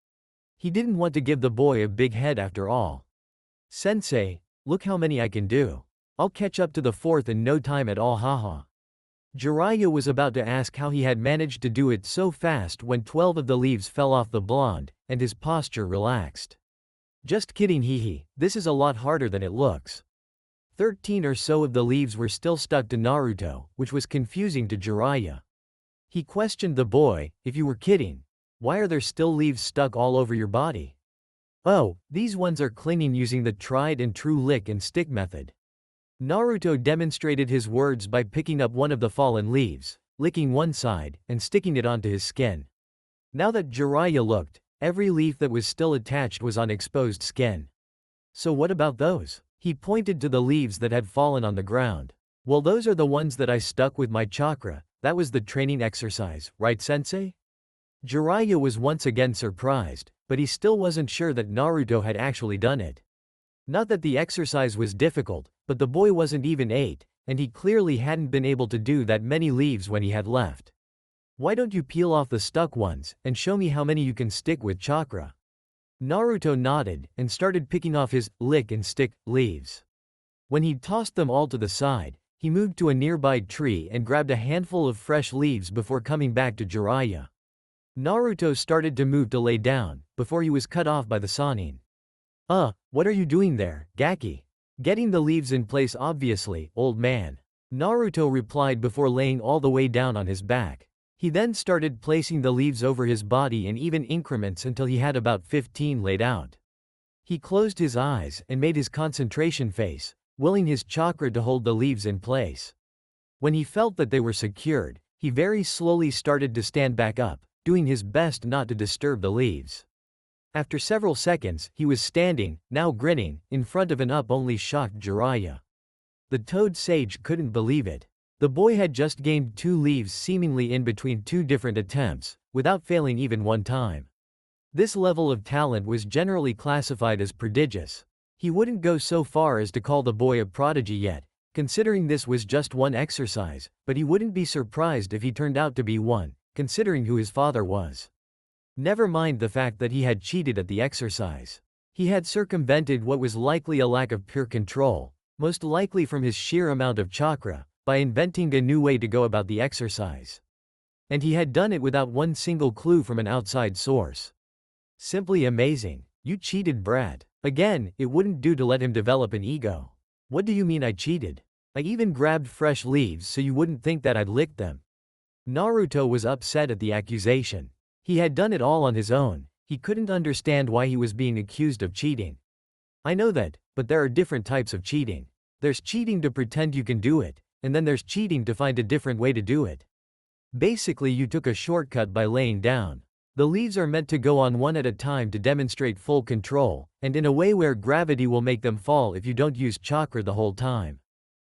Speaker 1: He didn't want to give the boy a big head after all. Sensei, look how many I can do. I'll catch up to the 4th in no time at all, haha. Jiraiya was about to ask how he had managed to do it so fast when 12 of the leaves fell off the blonde, and his posture relaxed. Just kidding, hehe, this is a lot harder than it looks. 13 or so of the leaves were still stuck to Naruto, which was confusing to Jiraiya. He questioned the boy, if you were kidding, why are there still leaves stuck all over your body? Oh, these ones are clinging using the tried and true lick and stick method. Naruto demonstrated his words by picking up one of the fallen leaves, licking one side, and sticking it onto his skin. Now that Jiraiya looked, every leaf that was still attached was on exposed skin. So what about those? He pointed to the leaves that had fallen on the ground. Well, those are the ones that I stuck with my chakra. That was the training exercise, right, sensei? Jiraiya was once again surprised, but he still wasn't sure that Naruto had actually done it. Not that the exercise was difficult, but the boy wasn't even 8, and he clearly hadn't been able to do that many leaves when he had left. Why don't you peel off the stuck ones, and show me how many you can stick with chakra? Naruto nodded, and started picking off his lick and stick leaves. When he'd tossed them all to the side, he moved to a nearby tree and grabbed a handful of fresh leaves before coming back to Jiraiya. Naruto started to move to lay down, before he was cut off by the Sannin. What are you doing there, Gaki? Getting the leaves in place obviously, old man. Naruto replied before laying all the way down on his back. He then started placing the leaves over his body in even increments until he had about 15 laid out. He closed his eyes and made his concentration face, willing his chakra to hold the leaves in place. When he felt that they were secured, he very slowly started to stand back up, doing his best not to disturb the leaves. After several seconds, he was standing, now grinning, in front of an only shocked Jiraiya. The Toad Sage couldn't believe it. The boy had just gained 2 leaves seemingly in between 2 different attempts, without failing even one time. This level of talent was generally classified as prodigious. He wouldn't go so far as to call the boy a prodigy yet, considering this was just one exercise, but he wouldn't be surprised if he turned out to be one, considering who his father was. Never mind the fact that he had cheated at the exercise. He had circumvented what was likely a lack of pure control, most likely from his sheer amount of chakra, by inventing a new way to go about the exercise. And he had done it without one single clue from an outside source. Simply amazing. You cheated, brat. Again, it wouldn't do to let him develop an ego. What do you mean I cheated? I even grabbed fresh leaves so you wouldn't think that I'd licked them. Naruto was upset at the accusation. He had done it all on his own. He couldn't understand why he was being accused of cheating. I know that, but there are different types of cheating. There's cheating to pretend you can do it, and then there's cheating to find a different way to do it. Basically, you took a shortcut by laying down. The leaves are meant to go on one at a time to demonstrate full control, and in a way where gravity will make them fall if you don't use chakra the whole time.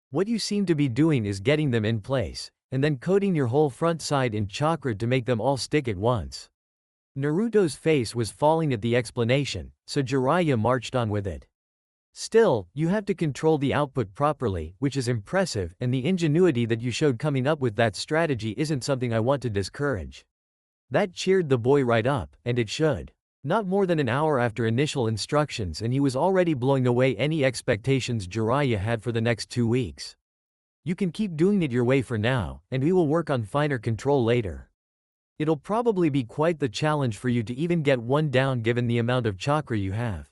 Speaker 1: What you seem to be doing is getting them in place, and then coating your whole front side in chakra to make them all stick at once. Naruto's face was falling at the explanation, so Jiraiya marched on with it. Still, you have to control the output properly, which is impressive, and the ingenuity that you showed coming up with that strategy isn't something I want to discourage. That cheered the boy right up, and it should. Not more than an hour after initial instructions and he was already blowing away any expectations Jiraiya had for the next 2 weeks. You can keep doing it your way for now, and we will work on finer control later. It'll probably be quite the challenge for you to even get one down given the amount of chakra you have.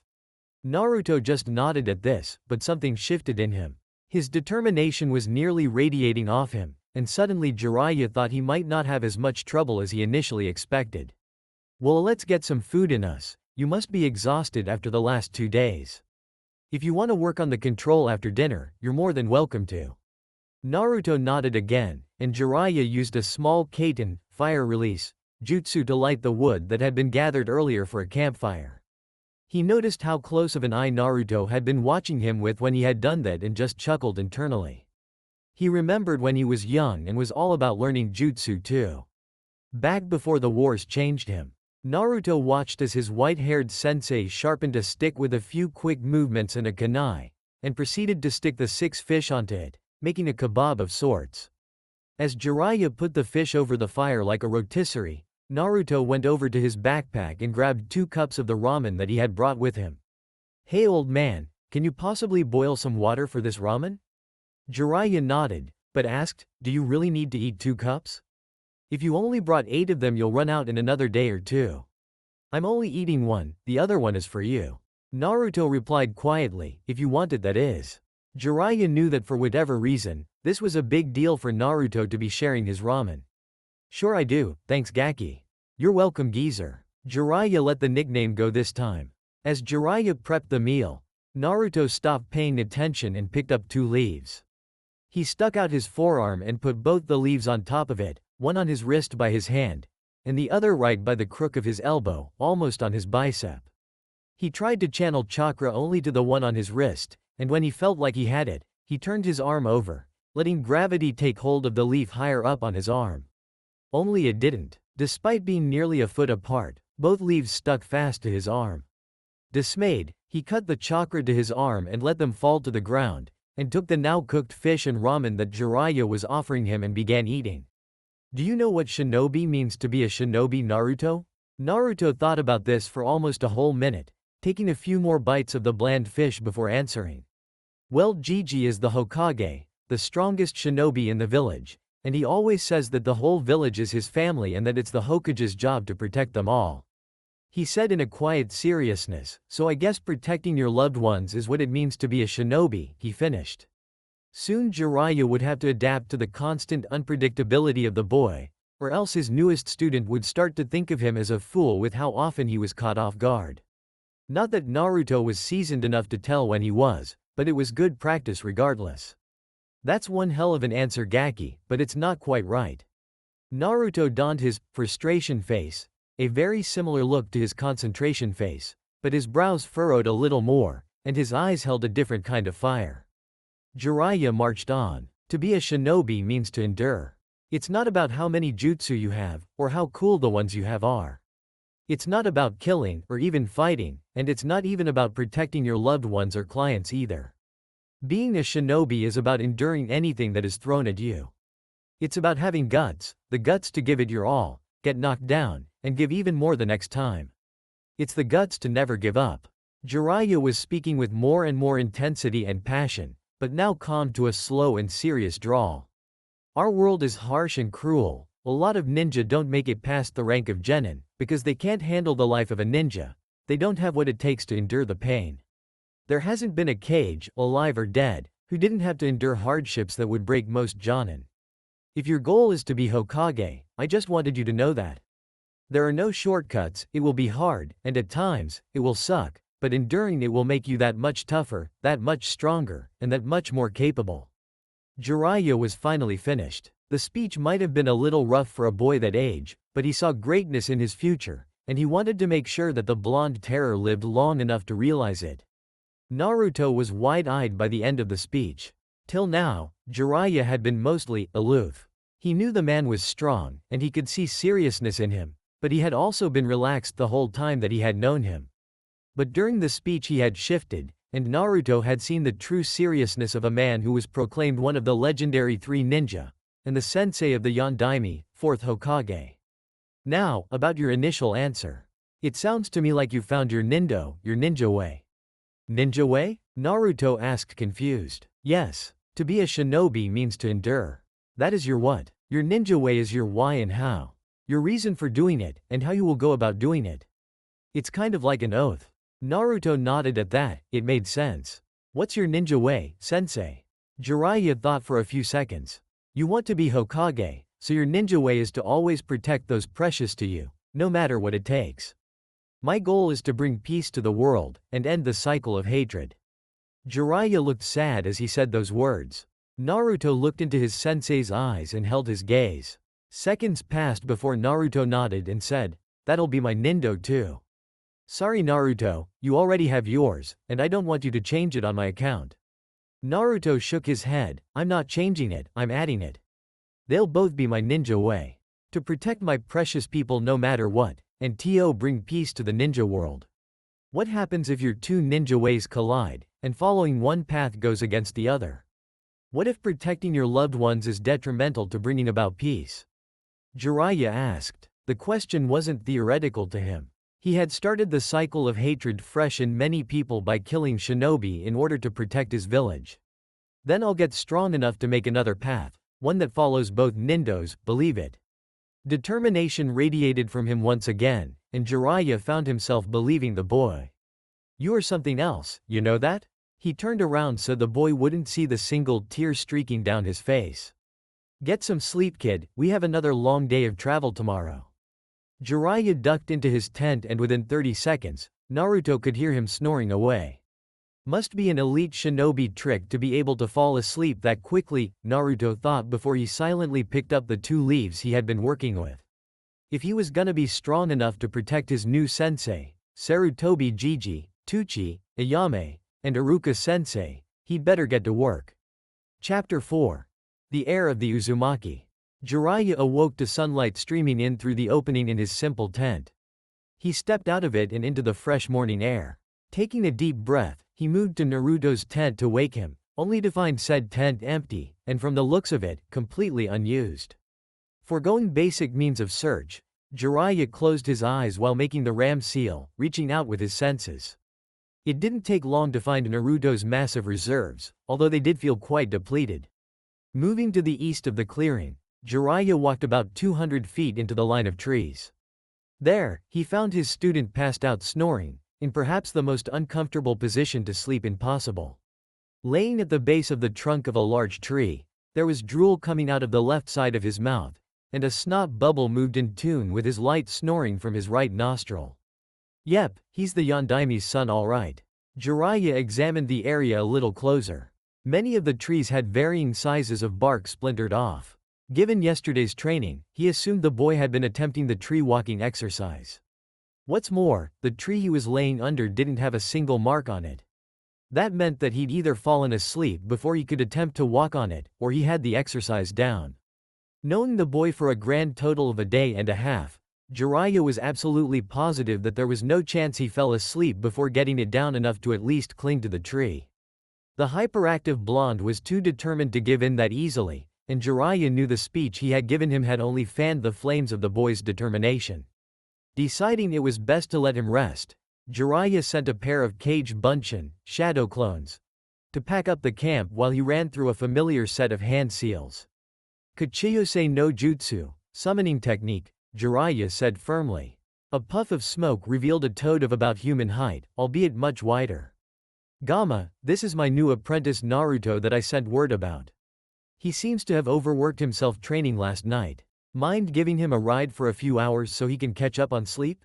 Speaker 1: Naruto just nodded at this, but something shifted in him. His determination was nearly radiating off him, and suddenly Jiraiya thought he might not have as much trouble as he initially expected. Well, let's get some food in us, You must be exhausted after the last 2 days. If you want to work on the control after dinner, you're more than welcome to. Naruto nodded again, and Jiraiya used a small kaiten, fire release, jutsu to light the wood that had been gathered earlier for a campfire. He noticed how close of an eye Naruto had been watching him with when he had done that and just chuckled internally. He remembered when he was young and was all about learning jutsu too. Back before the wars changed him. Naruto watched as his white-haired sensei sharpened a stick with a few quick movements and a kunai, and proceeded to stick the 6 fish onto it, making a kebab of sorts. As Jiraiya put the fish over the fire like a rotisserie, Naruto went over to his backpack and grabbed 2 cups of the ramen that he had brought with him. "Hey old man, can you possibly boil some water for this ramen?" Jiraiya nodded, but asked, "Do you really need to eat 2 cups? If you only brought 8 of them you'll run out in another day or 2. I'm only eating 1, the other one is for you." Naruto replied quietly, "If you want it, that is." Jiraiya knew that for whatever reason, this was a big deal for Naruto to be sharing his ramen. "Sure I do, thanks Gaki. You're welcome geezer." Jiraiya let the nickname go this time. As Jiraiya prepped the meal, Naruto stopped paying attention and picked up 2 leaves. He stuck out his forearm and put both the leaves on top of it, one on his wrist by his hand, and the other right by the crook of his elbow, almost on his bicep. He tried to channel chakra only to the one on his wrist, and when he felt like he had it, he turned his arm over, letting gravity take hold of the leaf higher up on his arm. Only it didn't. Despite being nearly a foot apart, both leaves stuck fast to his arm. Dismayed, he cut the chakra to his arm and let them fall to the ground, and took the now cooked fish and ramen that Jiraiya was offering him and began eating. "Do you know what shinobi means to be a shinobi, Naruto?" Naruto thought about this for almost a whole minute, taking a few more bites of the bland fish before answering. "Well, Jiji is the Hokage, the strongest shinobi in the village, and he always says that the whole village is his family and that it's the Hokage's job to protect them all," he said in a quiet seriousness, "so I guess protecting your loved ones is what it means to be a shinobi," he finished. Soon Jiraiya would have to adapt to the constant unpredictability of the boy, or else his newest student would start to think of him as a fool with how often he was caught off guard. Not that Naruto was seasoned enough to tell when he was, but it was good practice regardless. "That's one hell of an answer Gaki, but it's not quite right." Naruto donned his frustration face, a very similar look to his concentration face, but his brows furrowed a little more, and his eyes held a different kind of fire. Jiraiya marched on. "To be a shinobi means to endure. It's not about how many jutsu you have, or how cool the ones you have are. It's not about killing, or even fighting, and it's not even about protecting your loved ones or clients either. Being a shinobi is about enduring anything that is thrown at you. It's about having guts, the guts to give it your all, get knocked down, and give even more the next time. It's the guts to never give up." Jiraiya was speaking with more and more intensity and passion, but now calmed to a slow and serious drawl. "Our world is harsh and cruel. A lot of ninja don't make it past the rank of genin, because they can't handle the life of a ninja. They don't have what it takes to endure the pain. There hasn't been a Kage, alive or dead, who didn't have to endure hardships that would break most jonin. If your goal is to be Hokage, I just wanted you to know that. There are no shortcuts, it will be hard, and at times, it will suck, but enduring it will make you that much tougher, that much stronger, and that much more capable." Jiraiya was finally finished. The speech might have been a little rough for a boy that age, but he saw greatness in his future, and he wanted to make sure that the blonde terror lived long enough to realize it. Naruto was wide-eyed by the end of the speech. Till now, Jiraiya had been mostly aloof. He knew the man was strong, and he could see seriousness in him, but he had also been relaxed the whole time that he had known him. But during the speech he had shifted, and Naruto had seen the true seriousness of a man who was proclaimed one of the legendary 3 ninja, and the sensei of the Yondaime, 4th Hokage. "Now, about your initial answer. It sounds to me like you found your ninja way." "Ninja way?" Naruto asked confused. "Yes. To be a shinobi means to endure. That is your what. Your ninja way is your why and how. Your reason for doing it, and how you will go about doing it. It's kind of like an oath." Naruto nodded at that, it made sense. "What's your ninja way, sensei?" Jiraiya thought for a few seconds. "You want to be Hokage, so your ninja way is to always protect those precious to you, no matter what it takes." My goal is to bring peace to the world, and end the cycle of hatred. Jiraiya looked sad as he said those words. Naruto looked into his sensei's eyes and held his gaze. Seconds passed before Naruto nodded and said, "That'll be my Nindo too." "Sorry Naruto, you already have yours, and I don't want you to change it on my account." Naruto shook his head, "I'm not changing it, I'm adding it. They'll both be my ninja way. To protect my precious people no matter what, and bring peace to the ninja world. What happens if your two ninja ways collide, and following one path goes against the other? What if protecting your loved ones is detrimental to bringing about peace?" Jiraiya asked. The question wasn't theoretical to him. He had started the cycle of hatred fresh in many people by killing shinobi in order to protect his village. Then I'll get strong enough to make another path, one that follows both nindos, believe it. Determination radiated from him once again, and Jiraiya found himself believing the boy. "You are something else, you know that?" He turned around so the boy wouldn't see the single tear streaking down his face. "Get some sleep kid, we have another long day of travel tomorrow." Jiraiya ducked into his tent and within 30 seconds, Naruto could hear him snoring away. Must be an elite shinobi trick to be able to fall asleep that quickly, Naruto thought before he silently picked up the 2 leaves he had been working with. If he was gonna be strong enough to protect his new sensei, Sarutobi Jiji, Tuchi, Ayame, and Iruka sensei, he'd better get to work. Chapter 4. The Heir of the Uzumaki. Jiraiya awoke to sunlight streaming in through the opening in his simple tent. He stepped out of it and into the fresh morning air. Taking a deep breath, he moved to Naruto's tent to wake him, only to find said tent empty, and from the looks of it, completely unused. Foregoing basic means of search, Jiraiya closed his eyes while making the ram seal, reaching out with his senses. It didn't take long to find Naruto's massive reserves, although they did feel quite depleted. Moving to the east of the clearing, Jiraiya walked about 200 feet into the line of trees. There, he found his student passed out snoring, in perhaps the most uncomfortable position to sleep in possible. Laying at the base of the trunk of a large tree, there was drool coming out of the left side of his mouth, and a snot bubble moved in tune with his light snoring from his right nostril. Yep, he's the Yondaime's son all right. Jiraiya examined the area a little closer. Many of the trees had varying sizes of bark splintered off. Given yesterday's training, he assumed the boy had been attempting the tree walking exercise. What's more, the tree he was laying under didn't have a single mark on it. That meant that he'd either fallen asleep before he could attempt to walk on it, or he had the exercise down. Knowing the boy for a grand total of a day and a half, Jiraiya was absolutely positive that there was no chance he fell asleep before getting it down enough to at least cling to the tree. The hyperactive blonde was too determined to give in that easily, and Jiraiya knew the speech he had given him had only fanned the flames of the boy's determination. Deciding it was best to let him rest, Jiraiya sent a pair of cage bunshin, shadow clones, to pack up the camp while he ran through a familiar set of hand seals. "Kachiyose no jutsu, summoning technique," Jiraiya said firmly. A puff of smoke revealed a toad of about human height, albeit much wider. "Gamma, this is my new apprentice Naruto that I sent word about. He seems to have overworked himself training last night. Mind giving him a ride for a few hours so he can catch up on sleep?"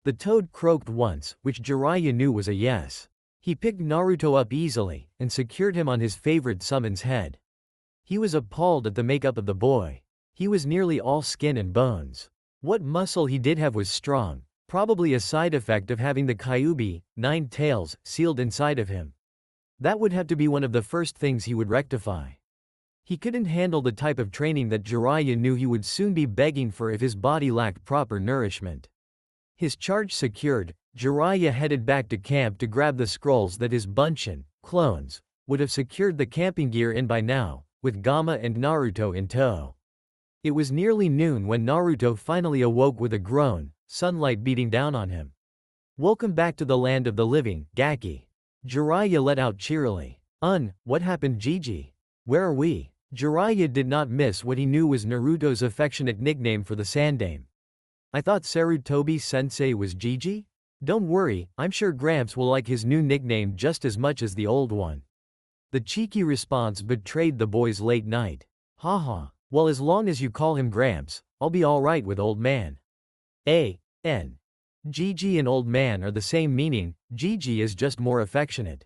Speaker 1: The toad croaked once, which Jiraiya knew was a yes. He picked Naruto up easily, and secured him on his favorite summon's head. He was appalled at the makeup of the boy. He was nearly all skin and bones. What muscle he did have was strong, probably a side effect of having the Kyuubi, 9 tails, sealed inside of him. That would have to be one of the first things he would rectify. He couldn't handle the type of training that Jiraiya knew he would soon be begging for if his body lacked proper nourishment. His charge secured, Jiraiya headed back to camp to grab the scrolls that his bunshin, clones, would have secured the camping gear in by now, with Gamma and Naruto in tow. It was nearly noon when Naruto finally awoke with a groan, sunlight beating down on him. "Welcome back to the land of the living, Gaki." Jiraiya let out cheerily. What happened Jiji? Where are we?" Jiraiya did not miss what he knew was Naruto's affectionate nickname for the Sandaime. "I thought Sarutobi-sensei was Jiji? Don't worry, I'm sure Gramps will like his new nickname just as much as the old one." The cheeky response betrayed the boy's late night. "Haha, well as long as you call him Gramps, I'll be alright with old man." Gigi and old man are the same meaning, Gigi is just more affectionate.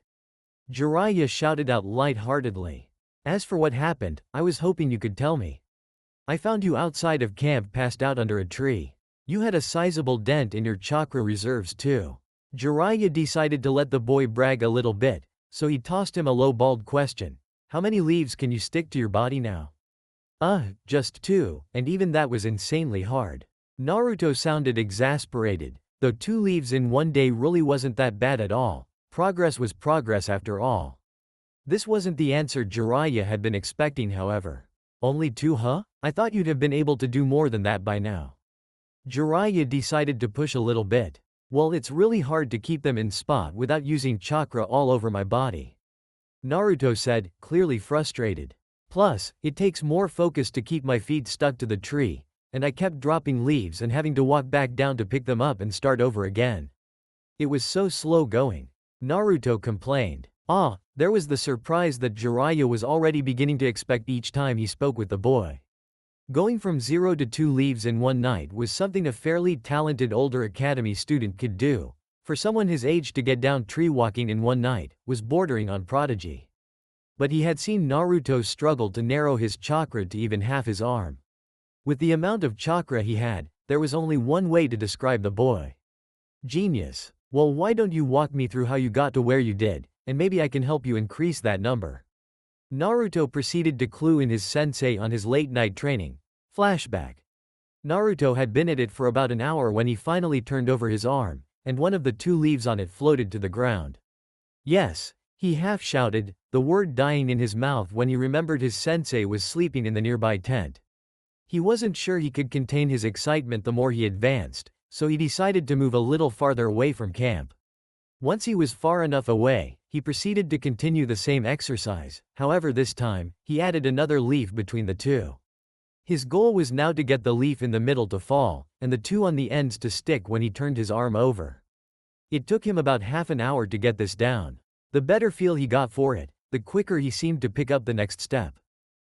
Speaker 1: Jiraiya shouted out light-heartedly. As for what happened, I was hoping you could tell me. I found you outside of camp passed out under a tree. You had a sizable dent in your chakra reserves too. Jiraiya decided to let the boy brag a little bit, so he tossed him a low-balled question. How many leaves can you stick to your body now? Just 2, and even that was insanely hard. Naruto sounded exasperated, though 2 leaves in one day really wasn't that bad at all. Progress was progress after all. This wasn't the answer Jiraiya had been expecting, however. Only 2, huh? I thought you'd have been able to do more than that by now. Jiraiya decided to push a little bit. Well, it's really hard to keep them in spot without using chakra all over my body. Naruto said, clearly frustrated. Plus, it takes more focus to keep my feet stuck to the tree, and I kept dropping leaves and having to walk back down to pick them up and start over again. It was so slow going. Naruto complained. There was the surprise that Jiraiya was already beginning to expect each time he spoke with the boy. Going from 0 to 2 leaves in one night was something a fairly talented older academy student could do. For someone his age to get down tree walking in one night was bordering on prodigy. But he had seen Naruto struggle to narrow his chakra to even half his arm. With the amount of chakra he had, there was only one way to describe the boy. Genius. Well, why don't you walk me through how you got to where you did, and maybe I can help you increase that number. Naruto proceeded to clue in his sensei on his late-night training. Flashback. Naruto had been at it for about an hour when he finally turned over his arm, and one of the 2 leaves on it floated to the ground. Yes, he half-shouted, the word dying in his mouth when he remembered his sensei was sleeping in the nearby tent. He wasn't sure he could contain his excitement the more he advanced, so he decided to move a little farther away from camp. Once he was far enough away, he proceeded to continue the same exercise, however this time, he added another leaf between the 2. His goal was now to get the leaf in the middle to fall, and the 2 on the ends to stick when he turned his arm over. It took him about half an hour to get this down. The better feel he got for it, the quicker he seemed to pick up the next step.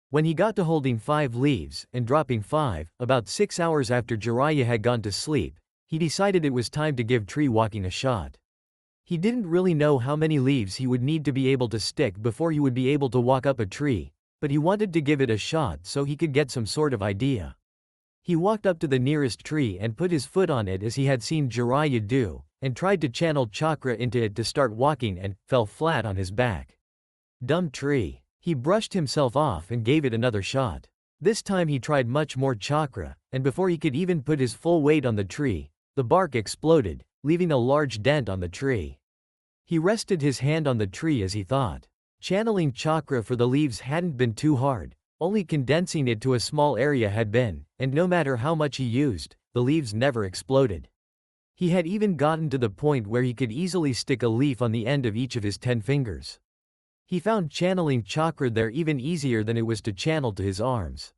Speaker 1: When he got to holding 5 leaves, and dropping 5, about 6 hours after Jiraiya had gone to sleep, he decided it was time to give tree walking a shot. He didn't really know how many leaves he would need to be able to stick before he would be able to walk up a tree, but he wanted to give it a shot so he could get some sort of idea. He walked up to the nearest tree and put his foot on it as he had seen Jiraiya do, and tried to channel chakra into it to start walking and fell flat on his back. Dumb tree. He brushed himself off and gave it another shot. This time he tried much more chakra, and before he could even put his full weight on the tree, the bark exploded, leaving a large dent on the tree. He rested his hand on the tree as he thought. Channeling chakra for the leaves hadn't been too hard, only condensing it to a small area had been, and no matter how much he used, the leaves never exploded. He had even gotten to the point where he could easily stick a leaf on the end of each of his 10 fingers. He found channeling chakra there even easier than it was to channel to his arms.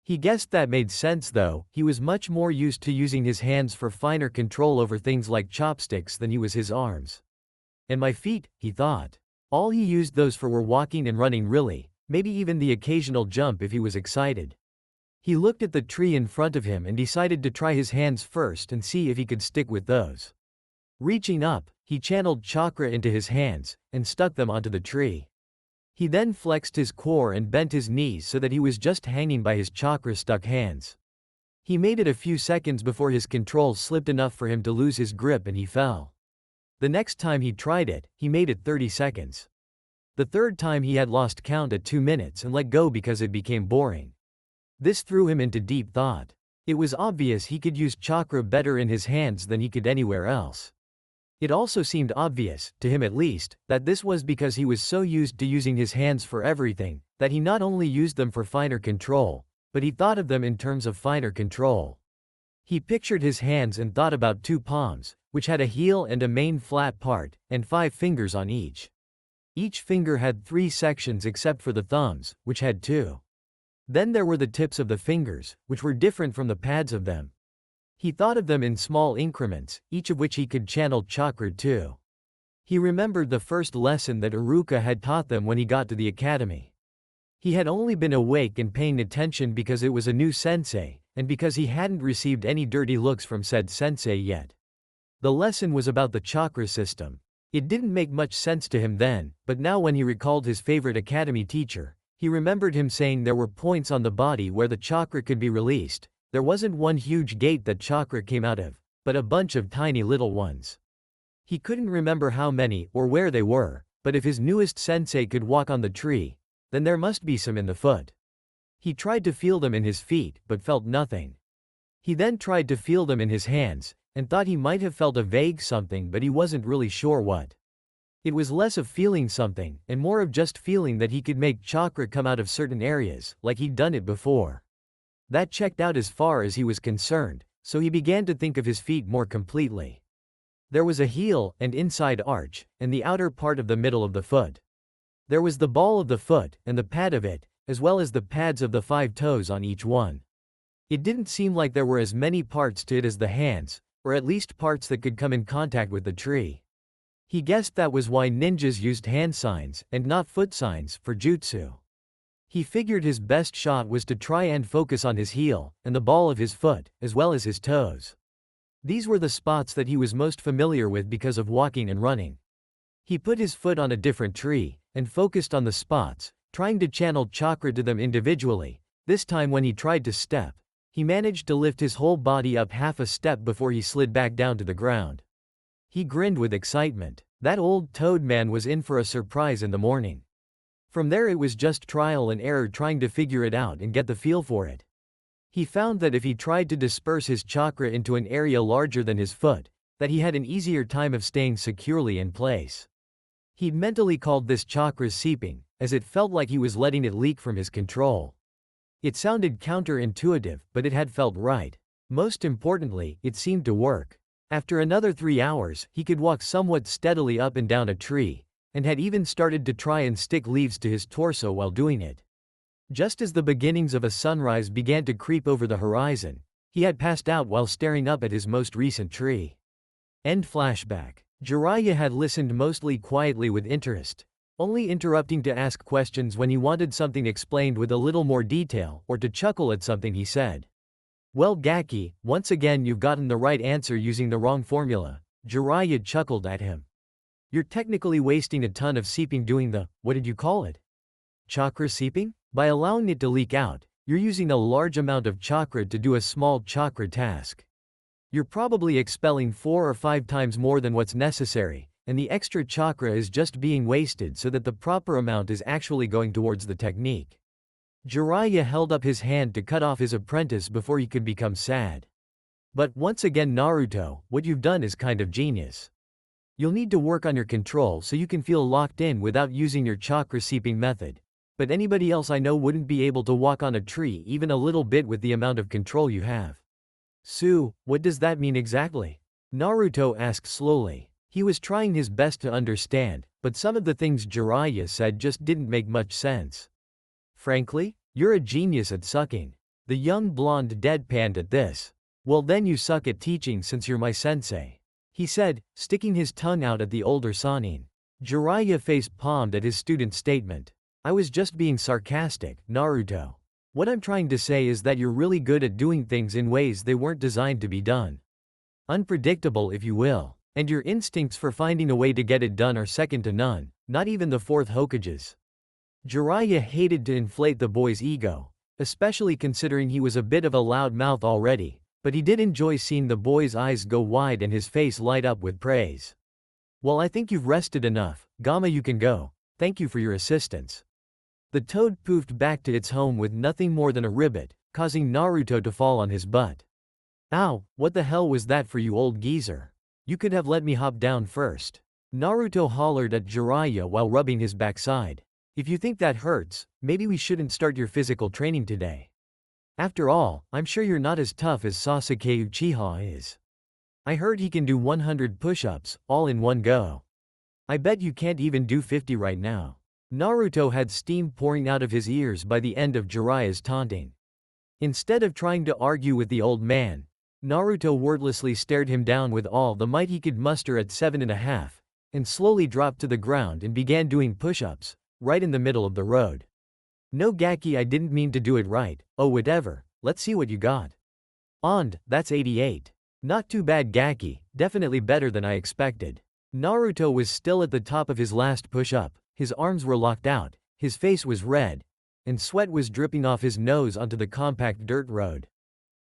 Speaker 1: He guessed that made sense though, he was much more used to using his hands for finer control over things like chopsticks than he was his arms. And my feet, he thought. All he used those for were walking and running really, maybe even the occasional jump if he was excited. He looked at the tree in front of him and decided to try his hands first and see if he could stick with those. Reaching up, he channeled chakra into his hands, and stuck them onto the tree. He then flexed his core and bent his knees so that he was just hanging by his chakra-stuck hands. He made it a few seconds before his control slipped enough for him to lose his grip and he fell. The next time he tried it, he made it 30 seconds. The third time he had lost count at 2 minutes and let go because it became boring. This threw him into deep thought. It was obvious he could use chakra better in his hands than he could anywhere else. It also seemed obvious, to him at least, that this was because he was so used to using his hands for everything, that he not only used them for finer control, but he thought of them in terms of finer control. He pictured his hands and thought about 2 palms, which had a heel and a main flat part, and 5 fingers on each. Each finger had 3 sections except for the thumbs, which had 2. Then there were the tips of the fingers, which were different from the pads of them. He thought of them in small increments, each of which he could channel chakra to. He remembered the first lesson that Iruka had taught them when he got to the academy. He had only been awake and paying attention because it was a new sensei, and because he hadn't received any dirty looks from said sensei yet. The lesson was about the chakra system. It didn't make much sense to him then, but now when he recalled his favorite academy teacher, he remembered him saying there were points on the body where the chakra could be released. There wasn't one huge gate that chakra came out of, but a bunch of tiny little ones. He couldn't remember how many or where they were, but if his newest sensei could walk on the tree, then there must be some in the foot. He tried to feel them in his feet, but felt nothing. He then tried to feel them in his hands, and thought he might have felt a vague something, but he wasn't really sure what. It was less of feeling something, and more of just feeling that he could make chakra come out of certain areas, like he'd done it before. That checked out as far as he was concerned, so he began to think of his feet more completely. There was a heel and inside arch, and the outer part of the middle of the foot. There was the ball of the foot, and the pad of it, as well as the pads of the 5 toes on each one. It didn't seem like there were as many parts to it as the hands, or at least parts that could come in contact with the tree. He guessed that was why ninjas used hand signs, and not foot signs, for jutsu. He figured his best shot was to try and focus on his heel, and the ball of his foot, as well as his toes. These were the spots that he was most familiar with because of walking and running. He put his foot on a different tree, and focused on the spots, trying to channel chakra to them individually. This time when he tried to step, he managed to lift his whole body up half a step before he slid back down to the ground. He grinned with excitement. That old toad man was in for a surprise in the morning. From there it was just trial and error trying to figure it out and get the feel for it. He found that if he tried to disperse his chakra into an area larger than his foot, that he had an easier time of staying securely in place. He'd mentally called this chakra seeping, as it felt like he was letting it leak from his control. It sounded counterintuitive, but it had felt right. Most importantly, it seemed to work. After another 3 hours, he could walk somewhat steadily up and down a tree, and had even started to try and stick leaves to his torso while doing it. Just as the beginnings of a sunrise began to creep over the horizon, he had passed out while staring up at his most recent tree. End flashback. Jiraiya had listened mostly quietly with interest, only interrupting to ask questions when he wanted something explained with a little more detail or to chuckle at something he said. Well Gaki, once again you've gotten the right answer using the wrong formula. Jiraiya chuckled at him. You're technically wasting a ton of seeping doing the, what did you call it? Chakra seeping? By allowing it to leak out, you're using a large amount of chakra to do a small chakra task. You're probably expelling 4 or 5 times more than what's necessary, and the extra chakra is just being wasted so that the proper amount is actually going towards the technique. Jiraiya held up his hand to cut off his apprentice before he could become sad. But once again Naruto, what you've done is kind of genius. You'll need to work on your control so you can feel locked in without using your chakra seeping method. But anybody else I know wouldn't be able to walk on a tree even a little bit with the amount of control you have. What does that mean exactly? Naruto asked slowly. He was trying his best to understand, but some of the things Jiraiya said just didn't make much sense. Frankly, you're a genius at sucking. The young blonde deadpanned at this. Well then you suck at teaching since you're my sensei, he said, sticking his tongue out at the older Sannin. Jiraiya face-palmed at his student's statement. I was just being sarcastic, Naruto. What I'm trying to say is that you're really good at doing things in ways they weren't designed to be done. Unpredictable if you will. And your instincts for finding a way to get it done are second to none, not even the 4th Hokage's. Jiraiya hated to inflate the boy's ego, especially considering he was a bit of a loud mouth already, but he did enjoy seeing the boy's eyes go wide and his face light up with praise. Well, I think you've rested enough, Gamma, you can go. Thank you for your assistance. The toad poofed back to its home with nothing more than a ribbit, causing Naruto to fall on his butt. Ow, what the hell was that for you old geezer? You could have let me hop down first. Naruto hollered at Jiraiya while rubbing his backside. If you think that hurts, maybe we shouldn't start your physical training today. After all, I'm sure you're not as tough as Sasuke Uchiha is. I heard he can do 100 push-ups, all in one go. I bet you can't even do 50 right now. Naruto had steam pouring out of his ears by the end of Jiraiya's taunting. Instead of trying to argue with the old man, Naruto wordlessly stared him down with all the might he could muster at 7.5, and slowly dropped to the ground and began doing push-ups, right in the middle of the road. No Gaki, I didn't mean to do it right, oh whatever, let's see what you got. And, that's 88. Not too bad Gaki, definitely better than I expected. Naruto was still at the top of his last push-up, his arms were locked out, his face was red, and sweat was dripping off his nose onto the compact dirt road.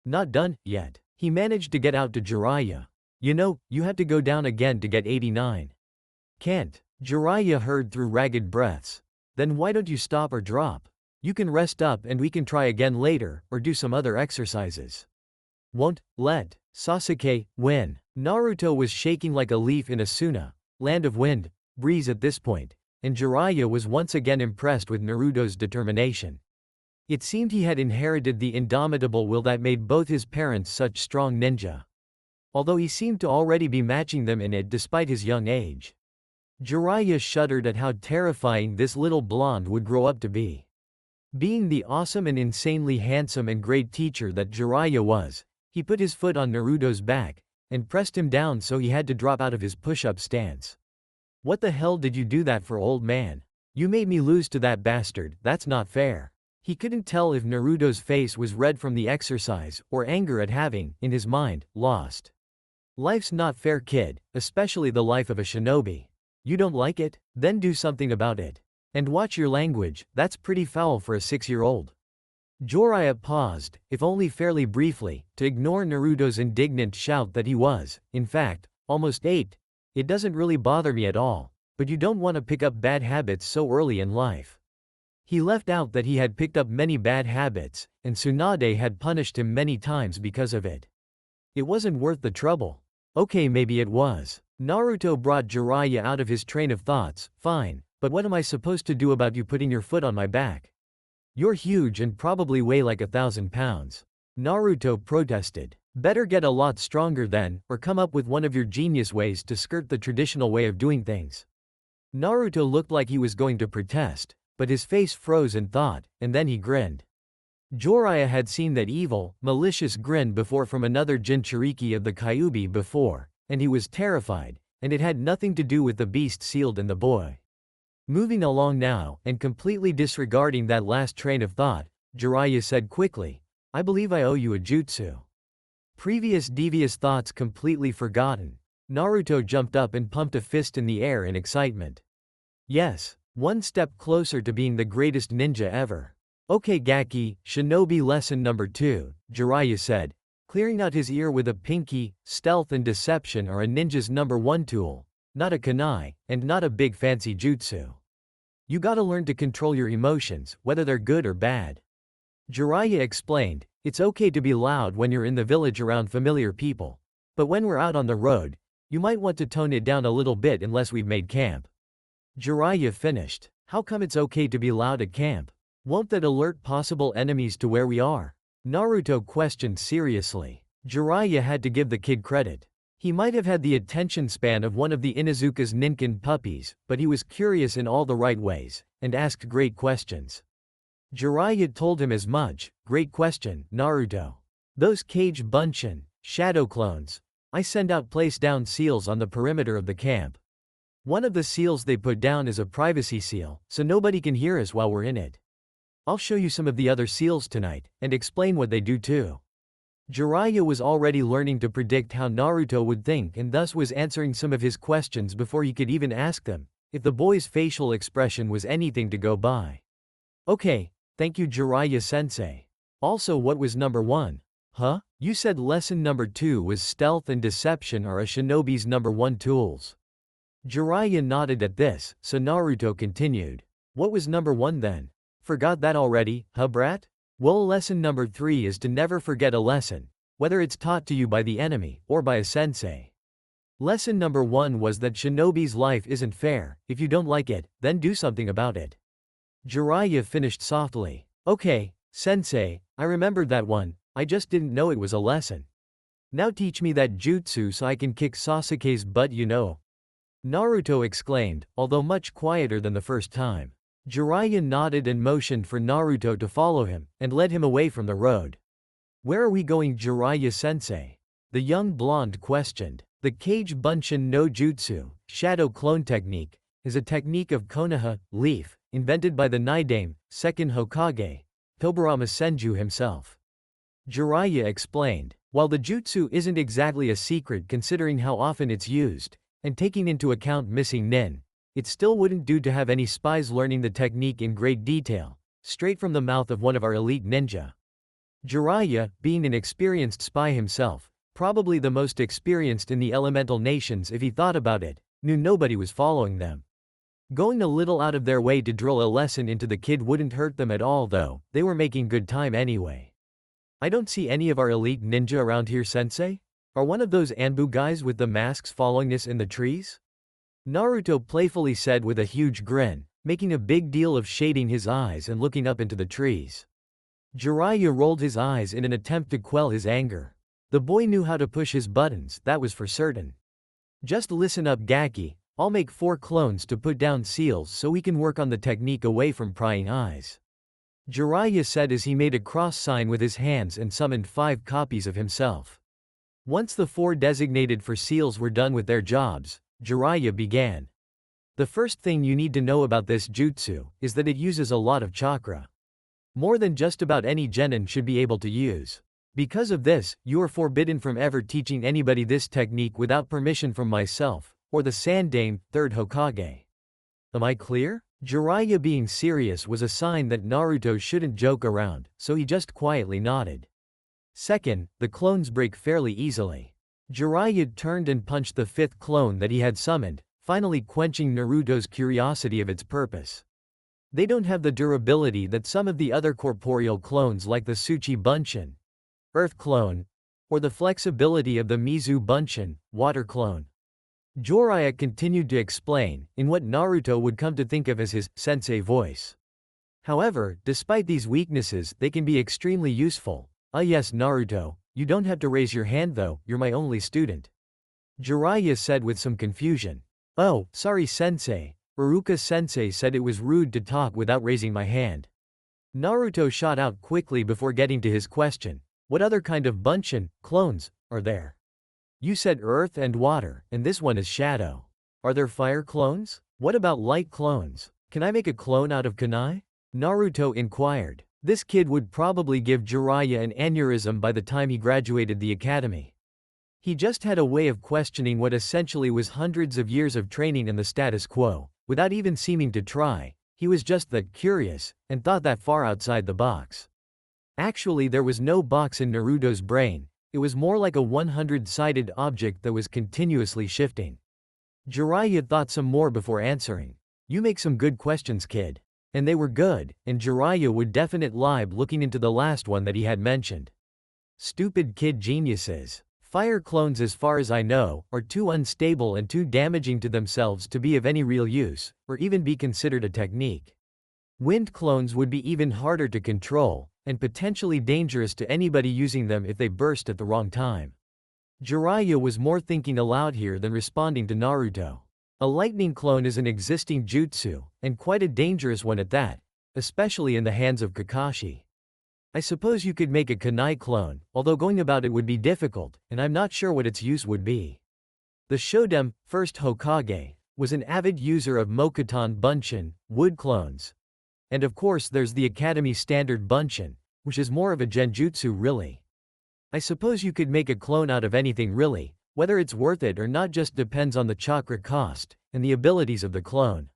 Speaker 1: Not done yet. He managed to get out to Jiraiya. You know, you had to go down again to get 89. Can't. Jiraiya heard through ragged breaths. Then why don't you stop or drop? You can rest up and we can try again later, or do some other exercises. Won't let Sasuke win. Naruto was shaking like a leaf in a Suna, land of wind, breeze at this point, and Jiraiya was once again impressed with Naruto's determination. It seemed he had inherited the indomitable will that made both his parents such strong ninja. Although he seemed to already be matching them in it despite his young age. Jiraiya shuddered at how terrifying this little blonde would grow up to be. Being the awesome and insanely handsome and great teacher that Jiraiya was, he put his foot on Naruto's back, and pressed him down so he had to drop out of his push-up stance. What the hell did you do that for, old man? You made me lose to that bastard, that's not fair. He couldn't tell if Naruto's face was red from the exercise, or anger at having, in his mind, lost. Life's not fair, kid, especially the life of a shinobi. You don't like it? Then do something about it. And watch your language, that's pretty foul for a 6-year-old. Jiraiya paused, if only fairly briefly, to ignore Naruto's indignant shout that he was, in fact, almost 8. It doesn't really bother me at all, but you don't want to pick up bad habits so early in life. He left out that he had picked up many bad habits, and Tsunade had punished him many times because of it. It wasn't worth the trouble. Okay, maybe it was. Naruto brought Jiraiya out of his train of thoughts. Fine, but what am I supposed to do about you putting your foot on my back? You're huge and probably weigh like 1,000 pounds. Naruto protested. Better get a lot stronger then, or come up with one of your genius ways to skirt the traditional way of doing things. Naruto looked like he was going to protest, but his face froze in thought, and then he grinned. Jiraiya had seen that evil, malicious grin before from another Jinchuriki of the Kyuubi before, and he was terrified, and it had nothing to do with the beast sealed in the boy. Moving along now, and completely disregarding that last train of thought, Jiraiya said quickly, I believe I owe you a jutsu. Previous devious thoughts completely forgotten, Naruto jumped up and pumped a fist in the air in excitement. Yes, one step closer to being the greatest ninja ever. Okay Gaki, shinobi lesson number 2, Jiraiya said, clearing out his ear with a pinky. Stealth and deception are a ninja's number 1 tool, not a kunai, and not a big fancy jutsu. You gotta learn to control your emotions, whether they're good or bad. Jiraiya explained, it's okay to be loud when you're in the village around familiar people. But when we're out on the road, you might want to tone it down a little bit unless we've made camp. Jiraiya finished. How come it's okay to be loud at camp? Won't that alert possible enemies to where we are? Naruto questioned seriously. Jiraiya had to give the kid credit. He might have had the attention span of one of the Inuzuka's Ninken puppies, but he was curious in all the right ways, and asked great questions. Jiraiya told him as much. Great question, Naruto. Those cage bunshin, shadow clones. I send out place down seals on the perimeter of the camp. One of the seals they put down is a privacy seal, so nobody can hear us while we're in it. I'll show you some of the other seals tonight, and explain what they do too. Jiraiya was already learning to predict how Naruto would think and thus was answering some of his questions before he could even ask them, if the boy's facial expression was anything to go by. Okay, thank you Jiraiya-sensei. Also, what was number 1? Huh? You said lesson number 2 was stealth and deception are a shinobi's number 1 tools. Jiraiya nodded at this, so Naruto continued. What was number 1 then? Forgot that already, huh brat? Well, lesson number 3 is to never forget a lesson, whether it's taught to you by the enemy, or by a sensei. Lesson number 1 was that shinobi's life isn't fair. If you don't like it, then do something about it. Jiraiya finished softly. Okay, sensei, I remembered that one, I just didn't know it was a lesson. Now teach me that jutsu so I can kick Sasuke's butt, you know. Naruto exclaimed, although much quieter than the first time. Jiraiya nodded and motioned for Naruto to follow him, and led him away from the road. Where are we going, Jiraiya-sensei? The young blonde questioned. The Kage Bunshin no Jutsu, shadow clone technique, is a technique of Konoha, leaf, invented by the Naidame, second Hokage, Tobirama Senju himself. Jiraiya explained. While the jutsu isn't exactly a secret considering how often it's used, and taking into account missing nin, it still wouldn't do to have any spies learning the technique in great detail, straight from the mouth of one of our elite ninja. Jiraiya, being an experienced spy himself, probably the most experienced in the elemental nations if he thought about it, knew nobody was following them. Going a little out of their way to drill a lesson into the kid wouldn't hurt them at all though, they were making good time anyway. I don't see any of our elite ninja around here, sensei? Are one of those Anbu guys with the masks following us in the trees? Naruto playfully said with a huge grin, making a big deal of shading his eyes and looking up into the trees. Jiraiya rolled his eyes in an attempt to quell his anger. The boy knew how to push his buttons, that was for certain. Just listen up, Gaki. I'll make 4 clones to put down seals so we can work on the technique away from prying eyes. Jiraiya said as he made a cross sign with his hands and summoned 5 copies of himself. Once the 4 designated for seals were done with their jobs, Jiraiya began. The first thing you need to know about this jutsu is that it uses a lot of chakra. More than just about any genin should be able to use. Because of this, you are forbidden from ever teaching anybody this technique without permission from myself, or the Sannin, 3rd Hokage. Am I clear? Jiraiya being serious was a sign that Naruto shouldn't joke around, so he just quietly nodded. Second, the clones break fairly easily. Jiraiya turned and punched the 5th clone that he had summoned, finally quenching Naruto's curiosity of its purpose. They don't have the durability that some of the other corporeal clones like the Tsuchi Bunshin, Earth clone, or the flexibility of the Mizu Bunshin, Water clone. Jiraiya continued to explain, in what Naruto would come to think of as his sensei voice. However, despite these weaknesses, they can be extremely useful. Yes, Naruto, you don't have to raise your hand though, you're my only student. Jiraiya said with some confusion. Oh, sorry sensei. Iruka sensei said it was rude to talk without raising my hand. Naruto shot out quickly before getting to his question. What other kind of Bunshin, clones, are there? You said earth and water, and this one is shadow. Are there fire clones? What about light clones? Can I make a clone out of kunai? Naruto inquired. This kid would probably give Jiraiya an aneurysm by the time he graduated the academy. He just had a way of questioning what essentially was hundreds of years of training in the status quo, without even seeming to try. He was just that curious, and thought that far outside the box. Actually, there was no box in Naruto's brain. It was more like a 100-sided object that was continuously shifting. Jiraiya thought some more before answering. You make some good questions, kid. And they were good, and Jiraiya would definitely lie looking into the last one that he had mentioned. Stupid kid geniuses. Fire clones, as far as I know, are too unstable and too damaging to themselves to be of any real use, or even be considered a technique. Wind clones would be even harder to control, and potentially dangerous to anybody using them if they burst at the wrong time. Jiraiya was more thinking aloud here than responding to Naruto. A lightning clone is an existing jutsu, and quite a dangerous one at that, especially in the hands of Kakashi. I suppose you could make a kunai clone, although going about it would be difficult, and I'm not sure what its use would be. The Shodem, 1st Hokage, was an avid user of Mokuton Bunshin, wood clones. And of course there's the Academy Standard Bunshin, which is more of a genjutsu really. I suppose you could make a clone out of anything really, whether it's worth it or not just depends on the chakra cost, and the abilities of the clone.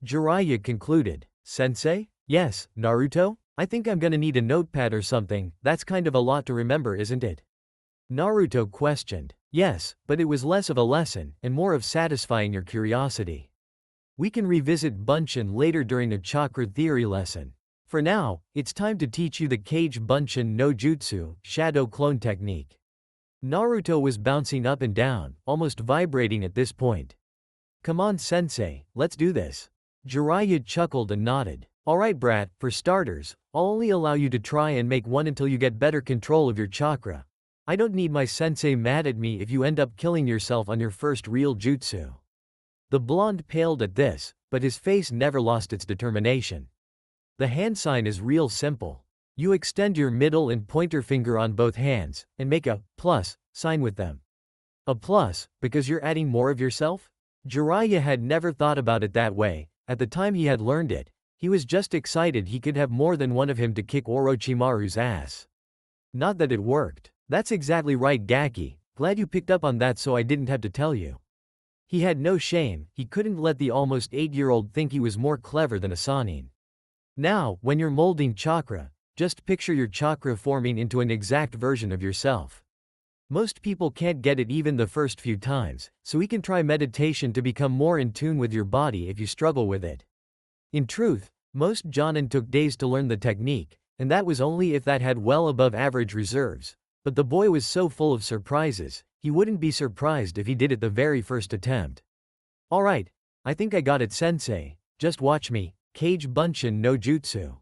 Speaker 1: Jiraiya concluded. Sensei? Yes, Naruto? I think I'm gonna need a notepad or something, that's kind of a lot to remember, isn't it? Naruto questioned. Yes, but it was less of a lesson, and more of satisfying your curiosity. We can revisit Bunshin later during a chakra theory lesson. For now, it's time to teach you the Kage Bunshin no Jutsu, shadow clone technique. Naruto was bouncing up and down, almost vibrating at this point. Come on sensei, let's do this. Jiraiya chuckled and nodded. Alright brat, for starters, I'll only allow you to try and make one until you get better control of your chakra. I don't need my sensei mad at me if you end up killing yourself on your first real jutsu. The blonde paled at this, but his face never lost its determination. The hand sign is real simple. You extend your middle and pointer finger on both hands, and make a plus sign with them. A plus, because you're adding more of yourself? Jiraiya had never thought about it that way. At the time he had learned it, he was just excited he could have more than one of him to kick Orochimaru's ass. Not that it worked. That's exactly right, Gaki. Glad you picked up on that so I didn't have to tell you. He had no shame, he couldn't let the almost 8-year-old think he was more clever than a Sannin. Now, when you're molding chakra, just picture your chakra forming into an exact version of yourself. Most people can't get it even the first few times, so we can try meditation to become more in tune with your body if you struggle with it. In truth, most Jonin took days to learn the technique, and that was only if that had well above average reserves. But the boy was so full of surprises, he wouldn't be surprised if he did it the very first attempt. Alright, I think I got it, sensei. Just watch me. Kage Bunshin no Jutsu.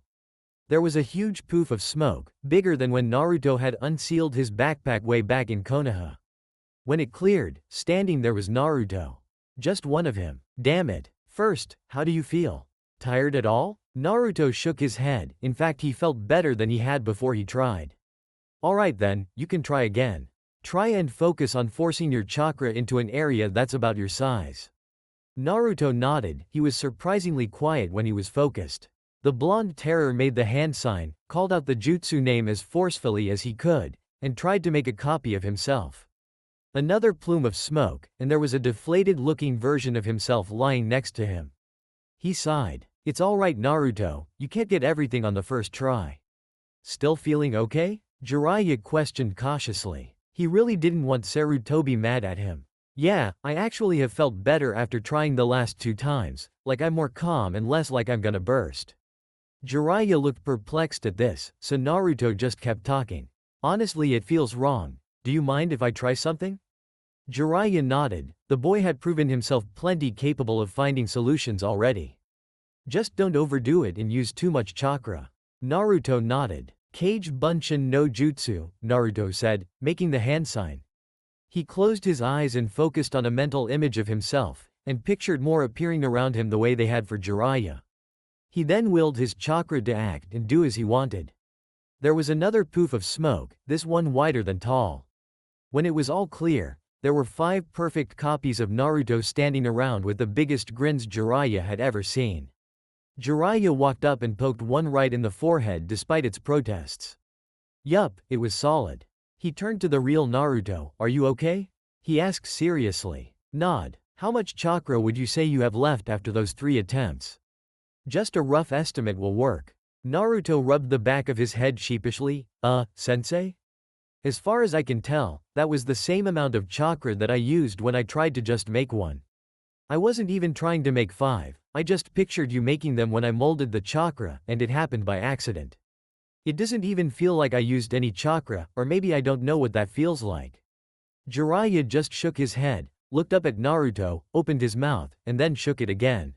Speaker 1: There was a huge poof of smoke, bigger than when Naruto had unsealed his backpack way back in Konoha. When it cleared, standing there was Naruto. Just one of him. Damn it. First, how do you feel? Tired at all? Naruto shook his head, in fact he felt better than he had before he tried. Alright then, you can try again. Try and focus on forcing your chakra into an area that's about your size. Naruto nodded, he was surprisingly quiet when he was focused. The blonde terror made the hand sign, called out the jutsu name as forcefully as he could, and tried to make a copy of himself. Another plume of smoke, and there was a deflated-looking version of himself lying next to him. He sighed. It's alright, Naruto, you can't get everything on the first try. Still feeling okay? Jiraiya questioned cautiously. He really didn't want Sarutobi mad at him. Yeah, I actually have felt better after trying the last 2 times, like I'm more calm and less like I'm gonna burst. Jiraiya looked perplexed at this, so Naruto just kept talking. Honestly, it feels wrong. Do you mind if I try something? Jiraiya nodded. The boy had proven himself plenty capable of finding solutions already. Just don't overdo it and use too much chakra. Naruto nodded. Kage Bunshin no Jutsu, Naruto said, making the hand sign. He closed his eyes and focused on a mental image of himself, and pictured more appearing around him the way they had for Jiraiya. He then willed his chakra to act and do as he wanted. There was another poof of smoke, this one wider than tall. When it was all clear, there were 5 perfect copies of Naruto standing around with the biggest grins Jiraiya had ever seen. Jiraiya walked up and poked one right in the forehead despite its protests. Yup, it was solid. He turned to the real Naruto. Are you okay? He asked seriously. Nod. How much chakra would you say you have left after those 3 attempts? Just a rough estimate will work. Naruto rubbed the back of his head sheepishly. Sensei? As far as I can tell, that was the same amount of chakra that I used when I tried to just make one. I wasn't even trying to make 5, I just pictured you making them when I molded the chakra, and it happened by accident. It doesn't even feel like I used any chakra, or maybe I don't know what that feels like. Jiraiya just shook his head, looked up at Naruto, opened his mouth, and then shook it again.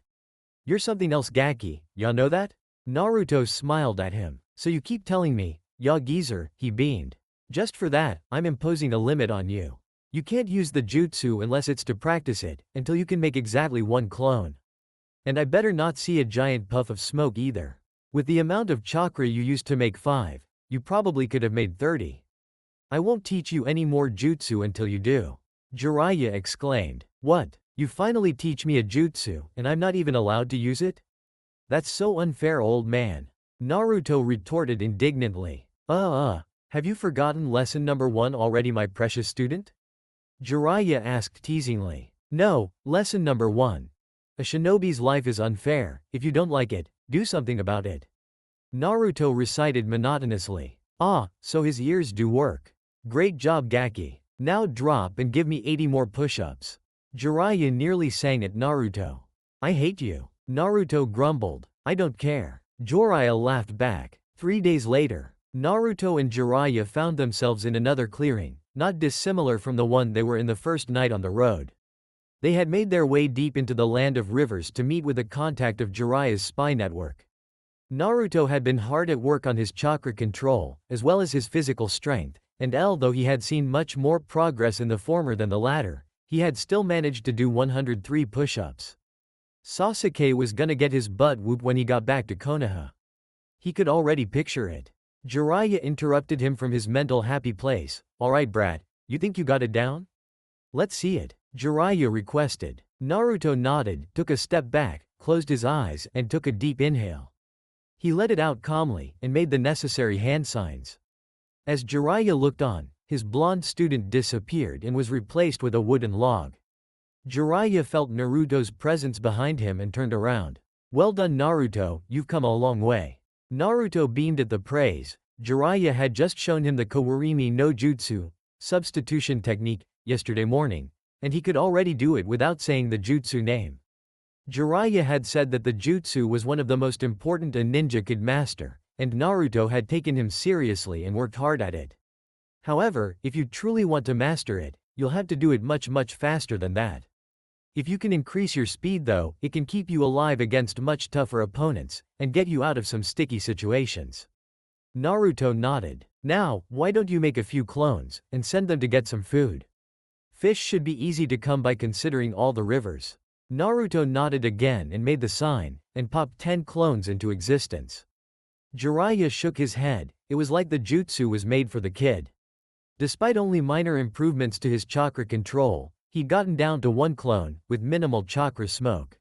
Speaker 1: You're something else, Gaki, ya know that? Naruto smiled at him. So you keep telling me, ya geezer, he beamed. Just for that, I'm imposing a limit on you. You can't use the jutsu unless it's to practice it, until you can make exactly 1 clone. And I better not see a giant puff of smoke either. With the amount of chakra you used to make 5, you probably could have made 30. I won't teach you any more jutsu until you do. Jiraiya exclaimed. What? You finally teach me a jutsu, and I'm not even allowed to use it? That's so unfair, old man. Naruto retorted indignantly. Have you forgotten lesson number 1 already, my precious student? Jiraiya asked teasingly. No, lesson number 1. A shinobi's life is unfair. If you don't like it, do something about it. Naruto recited monotonously. So his ears do work. Great job, Gaki. Now drop and give me 80 more push-ups. Jiraiya nearly sang at Naruto. I hate you. Naruto grumbled. I don't care. Jiraiya laughed back. 3 days later, Naruto and Jiraiya found themselves in another clearing, not dissimilar from the one they were in the first night on the road. They had made their way deep into the land of rivers to meet with a contact of Jiraiya's spy network. Naruto had been hard at work on his chakra control, as well as his physical strength, and though he had seen much more progress in the former than the latter, he had still managed to do 103 push-ups. Sasuke was gonna get his butt whooped when he got back to Konoha. He could already picture it. Jiraiya interrupted him from his mental happy place. Alright, brat, you think you got it down? Let's see it, Jiraiya requested. Naruto nodded, took a step back, closed his eyes, and took a deep inhale. He let it out calmly, and made the necessary hand signs. As Jiraiya looked on, his blonde student disappeared and was replaced with a wooden log. Jiraiya felt Naruto's presence behind him and turned around. "Well done, Naruto, you've come a long way." Naruto beamed at the praise. Jiraiya had just shown him the Kawarimi no Jutsu, substitution technique, yesterday morning, and he could already do it without saying the jutsu name. Jiraiya had said that the jutsu was one of the most important a ninja could master, and Naruto had taken him seriously and worked hard at it. However, if you truly want to master it, you'll have to do it much faster than that. If you can increase your speed though, it can keep you alive against much tougher opponents, and get you out of some sticky situations. Naruto nodded. Now, why don't you make a few clones, and send them to get some food? Fish should be easy to come by considering all the rivers. Naruto nodded again and made the sign, and popped 10 clones into existence. Jiraiya shook his head. It was like the jutsu was made for the kid. Despite only minor improvements to his chakra control, he'd gotten down to 1 clone, with minimal chakra smoke.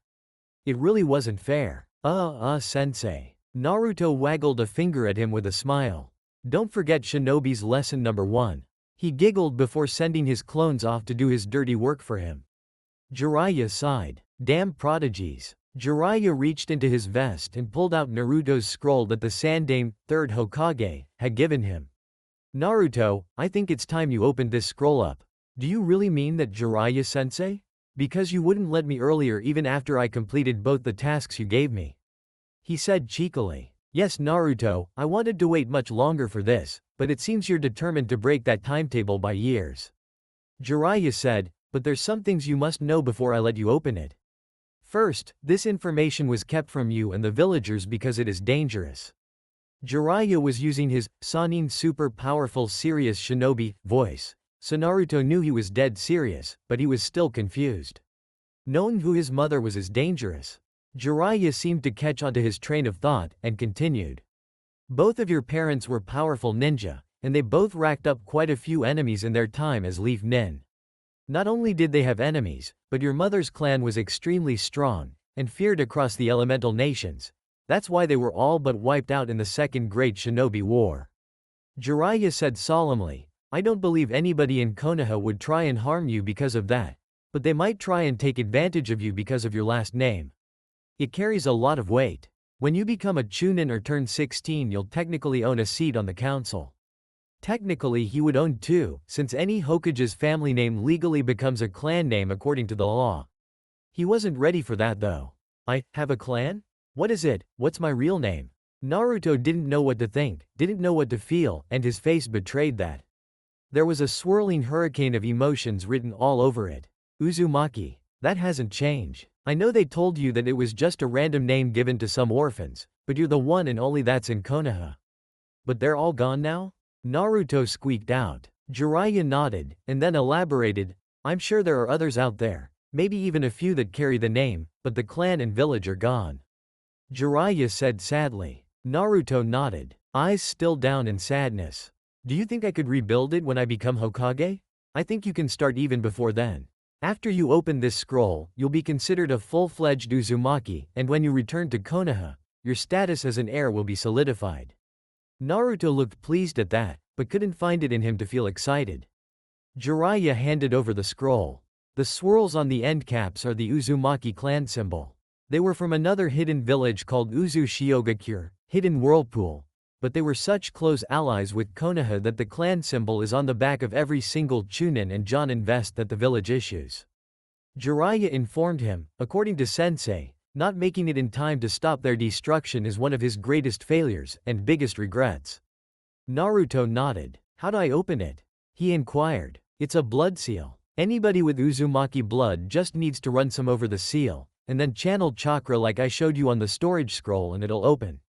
Speaker 1: It really wasn't fair. Sensei. Naruto waggled a finger at him with a smile. Don't forget Shinobi's lesson number 1. He giggled before sending his clones off to do his dirty work for him. Jiraiya sighed. Damn prodigies. Jiraiya reached into his vest and pulled out Naruto's scroll that the Sannin, 3rd Hokage, had given him. Naruto, I think it's time you opened this scroll up. Do you really mean that, Jiraiya-sensei? Because you wouldn't let me earlier even after I completed both the tasks you gave me. He said cheekily. Yes, Naruto, I wanted to wait much longer for this, but it seems you're determined to break that timetable by years. Jiraiya said, but there's some things you must know before I let you open it. First, this information was kept from you and the villagers because it is dangerous. Jiraiya was using his Sannin super powerful serious shinobi voice, so Naruto knew he was dead serious, but he was still confused. Knowing who his mother was is dangerous. Jiraiya seemed to catch onto his train of thought, and continued. Both of your parents were powerful ninja, and they both racked up quite a few enemies in their time as Leaf Nin. Not only did they have enemies, but your mother's clan was extremely strong, and feared across the elemental nations. That's why they were all but wiped out in the Second Great Shinobi War. Jiraiya said solemnly, I don't believe anybody in Konoha would try and harm you because of that, but they might try and take advantage of you because of your last name. It carries a lot of weight. When you become a Chunin or turn 16, you'll technically own a seat on the council. Technically he would own 2, since any Hokage's family name legally becomes a clan name according to the law. He wasn't ready for that though. I have a clan? What is it? What's my real name? Naruto didn't know what to think, didn't know what to feel, and his face betrayed that. There was a swirling hurricane of emotions written all over it. Uzumaki. That hasn't changed. I know they told you that it was just a random name given to some orphans, but you're the one and only that's in Konoha. But they're all gone now? Naruto squeaked out. Jiraiya nodded, and then elaborated, I'm sure there are others out there, maybe even a few that carry the name, but the clan and village are gone. Jiraiya said sadly. Naruto nodded, eyes still down in sadness. Do you think I could rebuild it when I become Hokage? I think you can start even before then. After you open this scroll, you'll be considered a full-fledged Uzumaki, and when you return to Konoha, your status as an heir will be solidified. Naruto looked pleased at that, but couldn't find it in him to feel excited. Jiraiya handed over the scroll. The swirls on the end caps are the Uzumaki clan symbol. They were from another hidden village called Uzu-Shiogakure, Hidden Whirlpool, but they were such close allies with Konoha that the clan symbol is on the back of every single Chunin and Jonin vest that the village issues. Jiraiya informed him, according to Sensei, not making it in time to stop their destruction is one of his greatest failures and biggest regrets. Naruto nodded. How do I open it? He inquired. It's a blood seal. Anybody with Uzumaki blood just needs to run some over the seal, and then channel chakra like I showed you on the storage scroll and it'll open.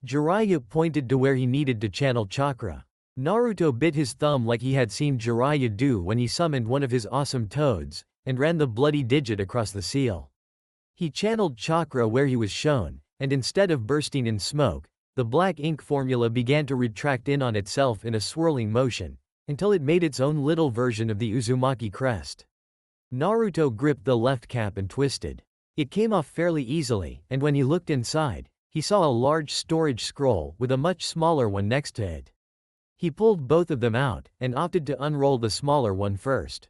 Speaker 1: Jiraiya pointed to where he needed to channel chakra. Naruto bit his thumb like he had seen Jiraiya do when he summoned one of his awesome toads, and ran the bloody digit across the seal. He channeled chakra where he was shown, and instead of bursting in smoke, the black ink formula began to retract in on itself in a swirling motion, until it made its own little version of the Uzumaki crest. Naruto gripped the left cap and twisted. It came off fairly easily, and when he looked inside, he saw a large storage scroll with a much smaller one next to it. He pulled both of them out, and opted to unroll the smaller one first.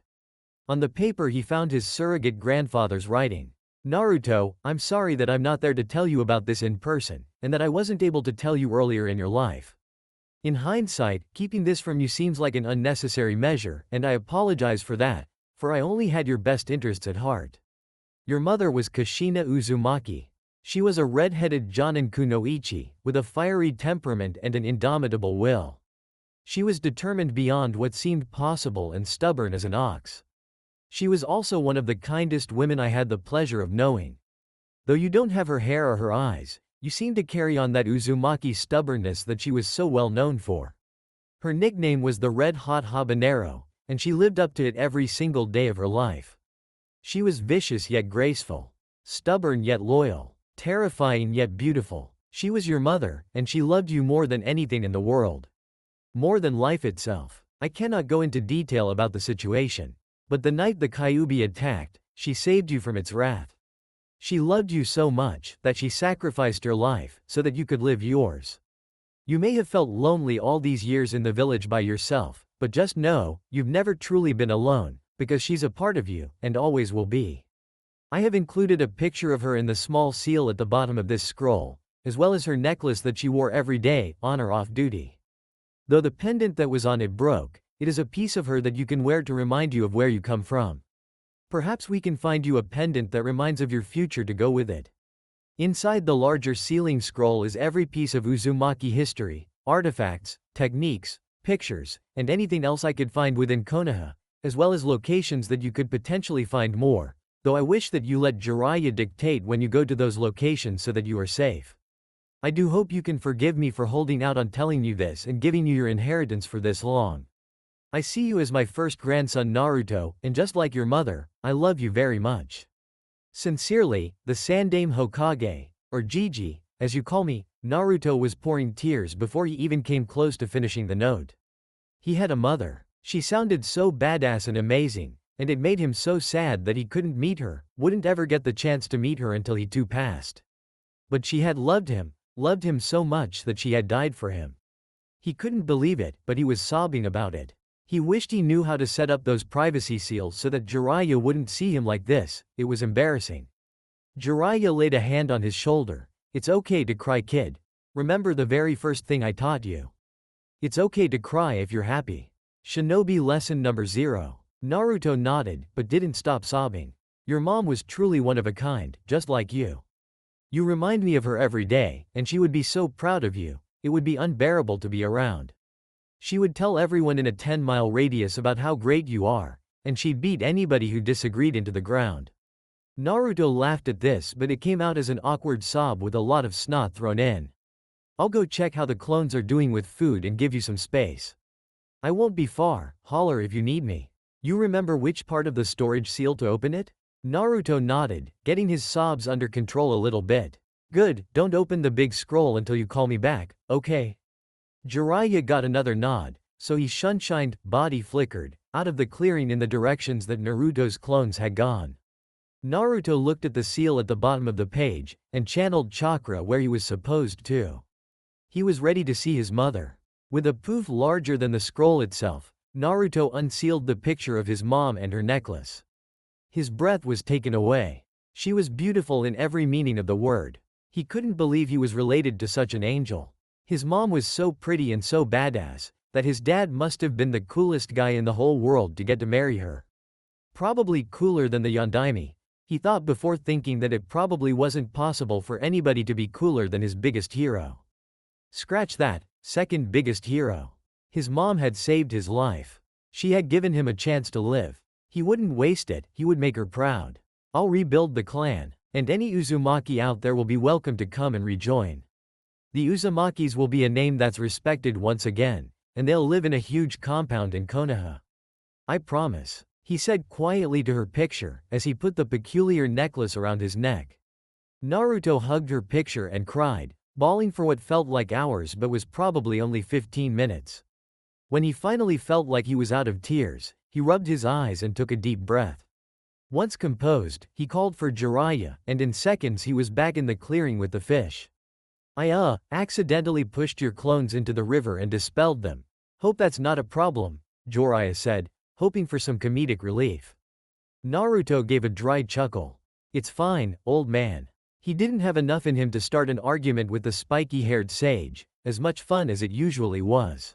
Speaker 1: On the paper he found his surrogate grandfather's writing. Naruto, I'm sorry that I'm not there to tell you about this in person, and that I wasn't able to tell you earlier in your life. In hindsight, keeping this from you seems like an unnecessary measure, and I apologize for that, for I only had your best interests at heart. Your mother was Kushina Uzumaki. She was a red-headed Jonin kunoichi, with a fiery temperament and an indomitable will. She was determined beyond what seemed possible and stubborn as an ox. She was also one of the kindest women I had the pleasure of knowing. Though you don't have her hair or her eyes, you seem to carry on that Uzumaki stubbornness that she was so well known for. Her nickname was the Red Hot Habanero, and she lived up to it every single day of her life. She was vicious yet graceful, stubborn yet loyal, terrifying yet beautiful. She was your mother, and she loved you more than anything in the world. More than life itself. I cannot go into detail about the situation, but the night the Kyuubi attacked, she saved you from its wrath. She loved you so much that she sacrificed her life so that you could live yours. You may have felt lonely all these years in the village by yourself, but just know, you've never truly been alone, because she's a part of you, and always will be. I have included a picture of her in the small seal at the bottom of this scroll, as well as her necklace that she wore every day, on or off duty. Though the pendant that was on it broke, it is a piece of her that you can wear to remind you of where you come from. Perhaps we can find you a pendant that reminds of your future to go with it. Inside the larger sealing scroll is every piece of Uzumaki history, artifacts, techniques, pictures, and anything else I could find within Konoha, as well as locations that you could potentially find more, though I wish that you let Jiraiya dictate when you go to those locations so that you are safe. I do hope you can forgive me for holding out on telling you this and giving you your inheritance for this long. I see you as my first grandson Naruto, and just like your mother, I love you very much. Sincerely, the Sandaime Hokage, or Gigi, as you call me. Naruto was pouring tears before he even came close to finishing the note. He had a mother. She sounded so badass and amazing, and it made him so sad that he couldn't meet her, wouldn't ever get the chance to meet her until he too passed. But she had loved him so much that she had died for him. He couldn't believe it, but he was sobbing about it. He wished he knew how to set up those privacy seals so that Jiraiya wouldn't see him like this. It was embarrassing. Jiraiya laid a hand on his shoulder. It's okay to cry, kid. Remember the very first thing I taught you. It's okay to cry if you're happy. Shinobi lesson number 0. Naruto nodded, but didn't stop sobbing. Your mom was truly one of a kind, just like you. You remind me of her every day, and she would be so proud of you. It would be unbearable to be around. She would tell everyone in a 10-mile radius about how great you are, and she'd beat anybody who disagreed into the ground. Naruto laughed at this, but it came out as an awkward sob with a lot of snot thrown in. I'll go check how the clones are doing with food and give you some space. I won't be far, holler if you need me. You remember which part of the storage seal to open it? Naruto nodded, getting his sobs under control a little bit. Good, don't open the big scroll until you call me back, okay? Jiraiya got another nod, so he shunshined, body flickered, out of the clearing in the directions that Naruto's clones had gone. Naruto looked at the seal at the bottom of the page, and channeled chakra where he was supposed to. He was ready to see his mother. With a poof larger than the scroll itself, Naruto unsealed the picture of his mom and her necklace. His breath was taken away. She was beautiful in every meaning of the word. He couldn't believe he was related to such an angel. His mom was so pretty and so badass, that his dad must have been the coolest guy in the whole world to get to marry her. Probably cooler than the Yondaime, he thought before thinking that it probably wasn't possible for anybody to be cooler than his biggest hero. Scratch that, second biggest hero. His mom had saved his life. She had given him a chance to live. He wouldn't waste it, he would make her proud. I'll rebuild the clan, and any Uzumaki out there will be welcome to come and rejoin. The Uzumakis will be a name that's respected once again, and they'll live in a huge compound in Konoha. I promise, he said quietly to her picture, as he put the peculiar necklace around his neck. Naruto hugged her picture and cried, bawling for what felt like hours but was probably only 15 minutes. When he finally felt like he was out of tears, he rubbed his eyes and took a deep breath. Once composed, he called for Jiraiya, and in seconds he was back in the clearing with the fish. I accidentally pushed your clones into the river and dispelled them. Hope that's not a problem, Jiraiya said, hoping for some comedic relief. Naruto gave a dry chuckle. It's fine, old man. He didn't have enough in him to start an argument with the spiky-haired sage, as much fun as it usually was.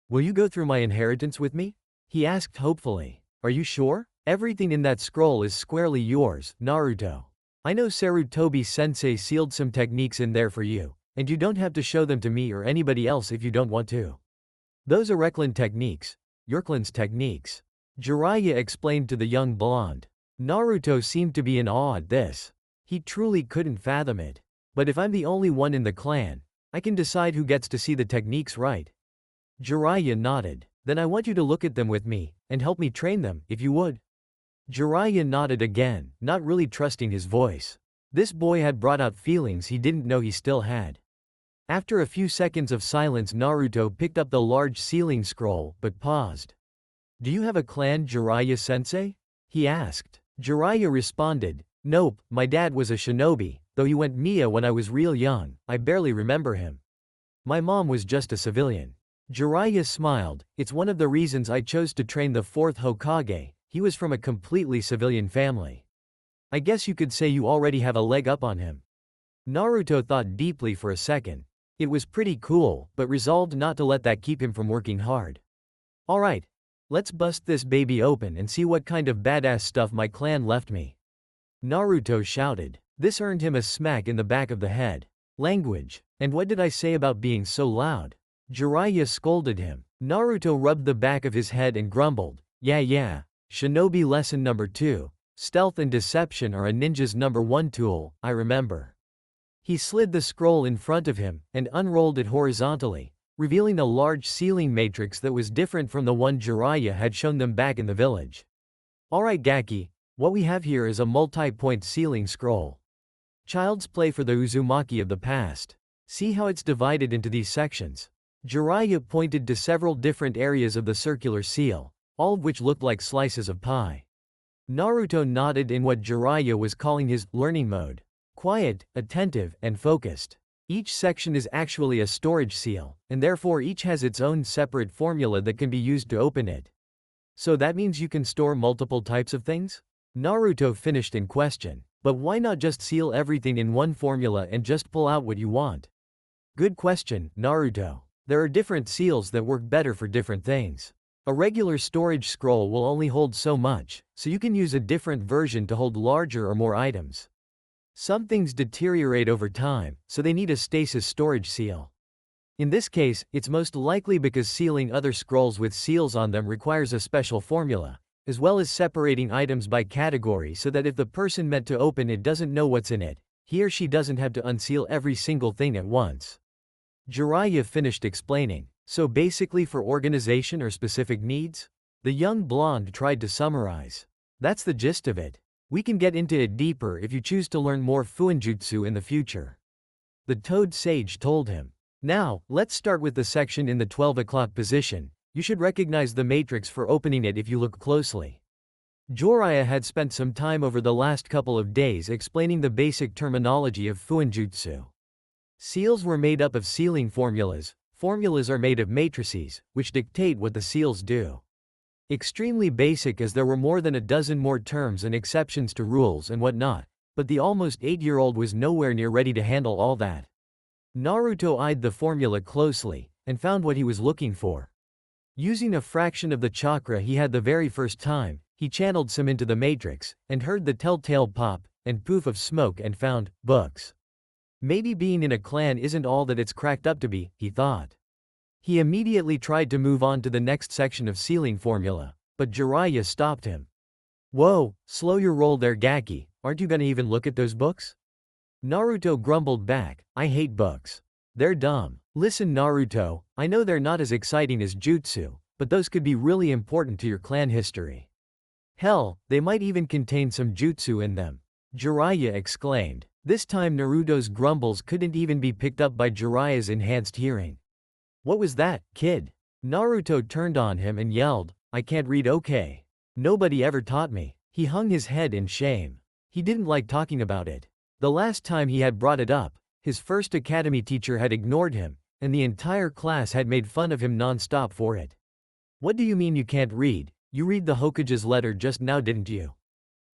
Speaker 1: Will you go through my inheritance with me? He asked hopefully. Are you sure? Everything in that scroll is squarely yours, Naruto. I know Sarutobi-sensei sealed some techniques in there for you, and you don't have to show them to me or anybody else if you don't want to. Those are Recklin's techniques. Yerklin's techniques. Jiraiya explained to the young blonde. Naruto seemed to be in awe at this. He truly couldn't fathom it. But if I'm the only one in the clan, I can decide who gets to see the techniques, right? Jiraiya nodded. Then I want you to look at them with me, and help me train them, if you would. Jiraiya nodded again, not really trusting his voice. This boy had brought out feelings he didn't know he still had. After a few seconds of silence, Naruto picked up the large sealing scroll, but paused. Do you have a clan, Jiraiya-sensei? He asked. Jiraiya responded, Nope, my dad was a shinobi, though he went Mia when I was real young, I barely remember him. My mom was just a civilian. Jiraiya smiled. It's one of the reasons I chose to train the 4th Hokage, he was from a completely civilian family. I guess you could say you already have a leg up on him. Naruto thought deeply for a second. It was pretty cool, but resolved not to let that keep him from working hard. Alright. Let's bust this baby open and see what kind of badass stuff my clan left me. Naruto shouted. This earned him a smack in the back of the head. Language. And what did I say about being so loud? Jiraiya scolded him. Naruto rubbed the back of his head and grumbled. Yeah. Shinobi lesson number 2. Stealth and deception are a ninja's number 1 tool, I remember. He slid the scroll in front of him, and unrolled it horizontally, revealing a large sealing matrix that was different from the one Jiraiya had shown them back in the village. Alright Gaki, what we have here is a multi-point sealing scroll. Child's play for the Uzumaki of the past. See how it's divided into these sections. Jiraiya pointed to several different areas of the circular seal, all of which looked like slices of pie. Naruto nodded in what Jiraiya was calling his learning mode. Quiet, attentive, and focused. Each section is actually a storage seal, and therefore each has its own separate formula that can be used to open it. So that means you can store multiple types of things? Naruto finished in question. But why not just seal everything in one formula and just pull out what you want? Good question, Naruto. There are different seals that work better for different things. A regular storage scroll will only hold so much, so you can use a different version to hold larger or more items. Some things deteriorate over time, so they need a stasis storage seal. In this case, it's most likely because sealing other scrolls with seals on them requires a special formula, as well as separating items by category so that if the person meant to open it doesn't know what's in it, he or she doesn't have to unseal every single thing at once. Jiraiya finished explaining. So basically for organization or specific needs? The young blonde tried to summarize. That's the gist of it. We can get into it deeper if you choose to learn more fuinjutsu in the future. The toad sage told him. Now, let's start with the section in the 12 o'clock position. You should recognize the matrix for opening it if you look closely. Jiraiya had spent some time over the last couple of days explaining the basic terminology of fuinjutsu. Seals were made up of sealing formulas. Formulas are made of matrices, which dictate what the seals do. Extremely basic as there were more than a dozen more terms and exceptions to rules and whatnot, but the almost 8-year-old was nowhere near ready to handle all that. Naruto eyed the formula closely, and found what he was looking for. Using a fraction of the chakra he had the very first time, he channeled some into the matrix, and heard the telltale pop and poof of smoke and found books. Maybe being in a clan isn't all that it's cracked up to be, he thought. He immediately tried to move on to the next section of sealing formula, but Jiraiya stopped him. Whoa, slow your roll there Gaki, aren't you gonna even look at those books? Naruto grumbled back, I hate books. They're dumb. Listen Naruto, I know they're not as exciting as jutsu, but those could be really important to your clan history. Hell, they might even contain some jutsu in them. Jiraiya exclaimed. This time Naruto's grumbles couldn't even be picked up by Jiraiya's enhanced hearing. What was that, kid? Naruto turned on him and yelled, I can't read okay. Nobody ever taught me. He hung his head in shame. He didn't like talking about it. The last time he had brought it up, his first academy teacher had ignored him, and the entire class had made fun of him non-stop for it. What do you mean you can't read? You read the Hokage's letter just now, didn't you?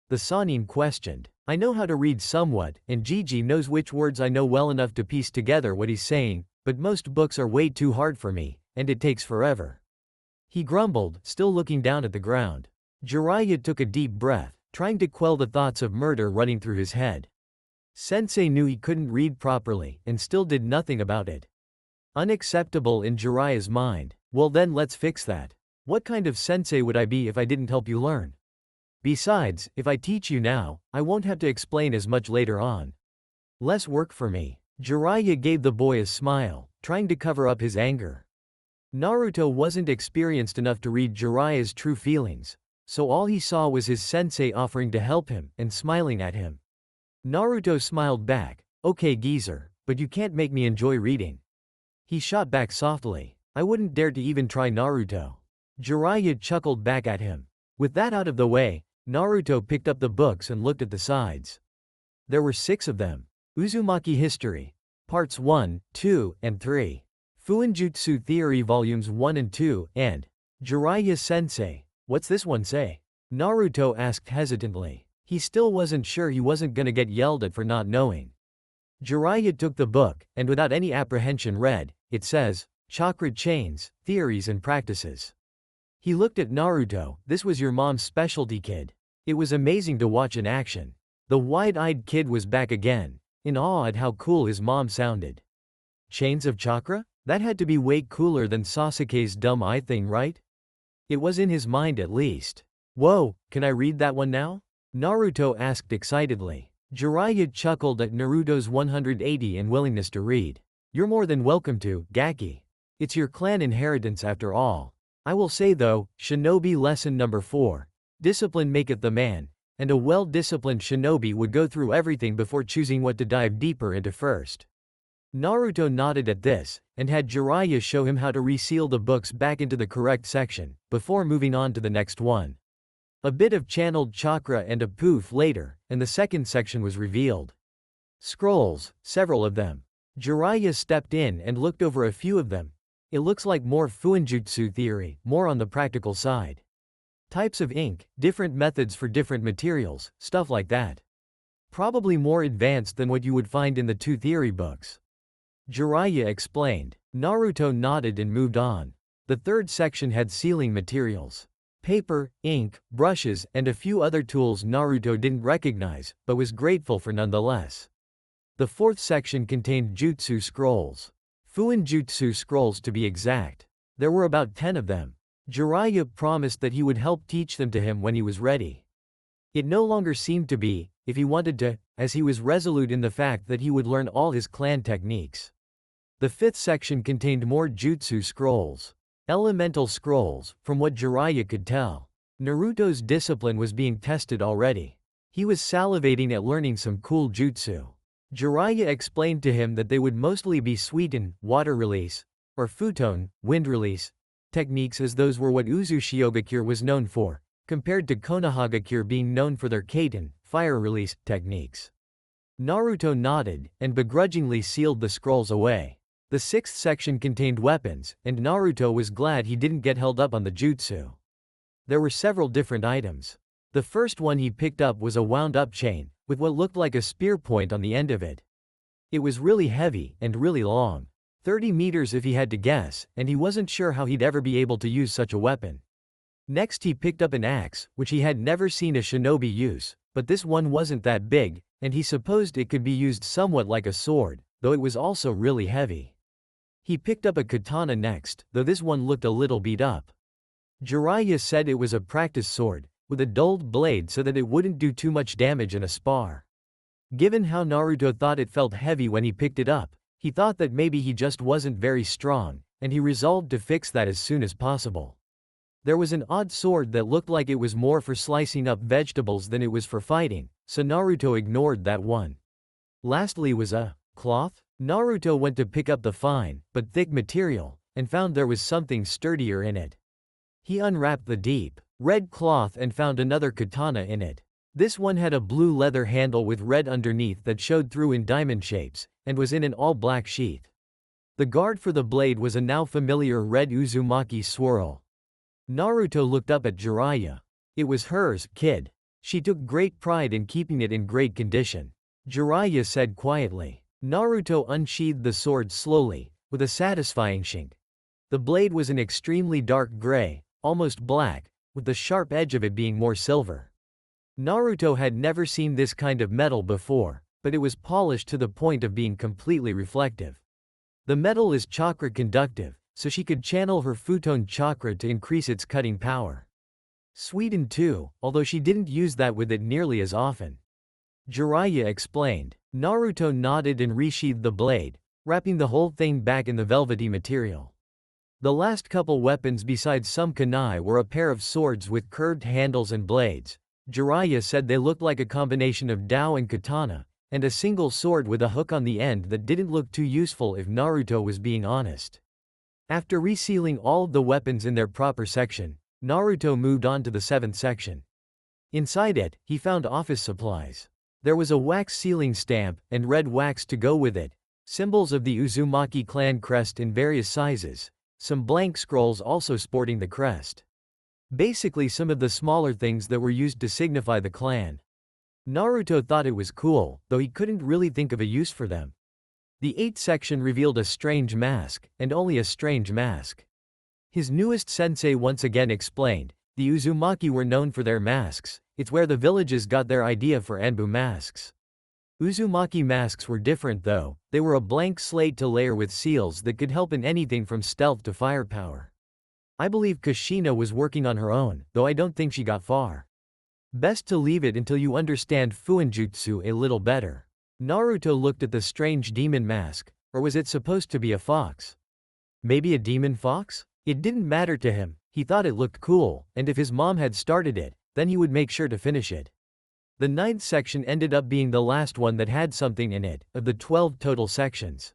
Speaker 1: The Sannin questioned. I know how to read somewhat, and Gigi knows which words I know well enough to piece together what he's saying, but most books are way too hard for me, and it takes forever. He grumbled, still looking down at the ground. Jiraiya took a deep breath, trying to quell the thoughts of murder running through his head. Sensei knew he couldn't read properly, and still did nothing about it. Unacceptable in Jiraiya's mind. Well then let's fix that. What kind of sensei would I be if I didn't help you learn? Besides, if I teach you now, I won't have to explain as much later on. Less work for me. Jiraiya gave the boy a smile, trying to cover up his anger. Naruto wasn't experienced enough to read Jiraiya's true feelings, so all he saw was his sensei offering to help him and smiling at him. Naruto smiled back, okay geezer, but you can't make me enjoy reading. He shot back softly, I wouldn't dare to even try Naruto. Jiraiya chuckled back at him. With that out of the way, Naruto picked up the books and looked at the sides. There were 6 of them. Uzumaki History. Parts 1, 2, and 3. Fuinjutsu Theory Volumes 1 and 2, and Jiraiya Sensei. What's this one say? Naruto asked hesitantly. He still wasn't sure he wasn't gonna get yelled at for not knowing. Jiraiya took the book, and without any apprehension read, it says, Chakra Chains, Theories and Practices. He looked at Naruto, this was your mom's specialty, kid. It was amazing to watch in action. The wide-eyed kid was back again, in awe at how cool his mom sounded. Chains of chakra? That had to be way cooler than Sasuke's dumb eye thing, right? It was in his mind at least. Whoa, can I read that one now? Naruto asked excitedly. Jiraiya chuckled at Naruto's 180 and willingness to read. You're more than welcome to, Gaki. It's your clan inheritance after all. I will say though, Shinobi Lesson Number 4. Discipline maketh the man, and a well-disciplined shinobi would go through everything before choosing what to dive deeper into first. Naruto nodded at this, and had Jiraiya show him how to reseal the books back into the correct section, before moving on to the next one. A bit of channeled chakra and a poof later, and the second section was revealed. Scrolls, several of them. Jiraiya stepped in and looked over a few of them. It looks like more Fuinjutsu theory, more on the practical side. Types of ink, different methods for different materials, stuff like that. Probably more advanced than what you would find in the 2 theory books. Jiraiya explained. Naruto nodded and moved on. The third section had sealing materials. Paper, ink, brushes, and a few other tools Naruto didn't recognize, but was grateful for nonetheless. The fourth section contained jutsu scrolls. Fuinjutsu scrolls to be exact. There were about 10 of them. Jiraiya promised that he would help teach them to him when he was ready. It no longer seemed to be, if he wanted to, as he was resolute in the fact that he would learn all his clan techniques. The fifth section contained more jutsu scrolls. Elemental scrolls, from what Jiraiya could tell. Naruto's discipline was being tested already. He was salivating at learning some cool jutsu. Jiraiya explained to him that they would mostly be Suiten, water release, or Futon, wind release, techniques, as those were what Uzushiogakure was known for, compared to Konohagakure being known for their Kaiten, fire release, techniques. Naruto nodded, and begrudgingly sealed the scrolls away. The sixth section contained weapons, and Naruto was glad he didn't get held up on the jutsu. There were several different items. The first one he picked up was a wound-up chain, with what looked like a spear point on the end of it. It was really heavy, and really long. 30 meters if he had to guess, and he wasn't sure how he'd ever be able to use such a weapon. Next he picked up an axe, which he had never seen a shinobi use, but this one wasn't that big, and he supposed it could be used somewhat like a sword, though it was also really heavy. He picked up a katana next, though this one looked a little beat up. Jiraiya said it was a practice sword, with a dulled blade so that it wouldn't do too much damage in a spar. Given how Naruto thought it felt heavy when he picked it up, he thought that maybe he just wasn't very strong, and he resolved to fix that as soon as possible. There was an odd sword that looked like it was more for slicing up vegetables than it was for fighting, so Naruto ignored that one. Lastly was a cloth? Naruto went to pick up the fine, but thick material, and found there was something sturdier in it. He unwrapped the deep, red cloth and found another katana in it. This one had a blue leather handle with red underneath that showed through in diamond shapes, and was in an all-black sheath. The guard for the blade was a now familiar red Uzumaki swirl. Naruto looked up at Jiraiya. It was hers, kid. She took great pride in keeping it in great condition. Jiraiya said quietly. Naruto unsheathed the sword slowly, with a satisfying shink. The blade was an extremely dark gray, almost black, with the sharp edge of it being more silver. Naruto had never seen this kind of metal before, but it was polished to the point of being completely reflective. The metal is chakra conductive, so she could channel her futon chakra to increase its cutting power. Sweetened too, although she didn't use that with it nearly as often. Jiraiya explained. Naruto nodded and resheathed the blade, wrapping the whole thing back in the velvety material. The last couple weapons besides some kunai were a pair of swords with curved handles and blades. Jiraiya said they looked like a combination of dao and katana, and a single sword with a hook on the end that didn't look too useful if Naruto was being honest. After resealing all of the weapons in their proper section, Naruto moved on to the 7th section. Inside it, he found office supplies. There was a wax sealing stamp, and red wax to go with it, symbols of the Uzumaki clan crest in various sizes, some blank scrolls also sporting the crest. Basically some of the smaller things that were used to signify the clan. Naruto thought it was cool, though he couldn't really think of a use for them. The 8th section revealed a strange mask, and only a strange mask. His newest sensei once again explained, the Uzumaki were known for their masks, it's where the villages got their idea for Anbu masks. Uzumaki masks were different though, they were a blank slate to layer with seals that could help in anything from stealth to firepower. I believe Kushina was working on her own, though I don't think she got far. Best to leave it until you understand Fuinjutsu a little better. Naruto looked at the strange demon mask, or was it supposed to be a fox? Maybe a demon fox? It didn't matter to him, he thought it looked cool, and if his mom had started it, then he would make sure to finish it. The 9th section ended up being the last one that had something in it, of the 12 total sections.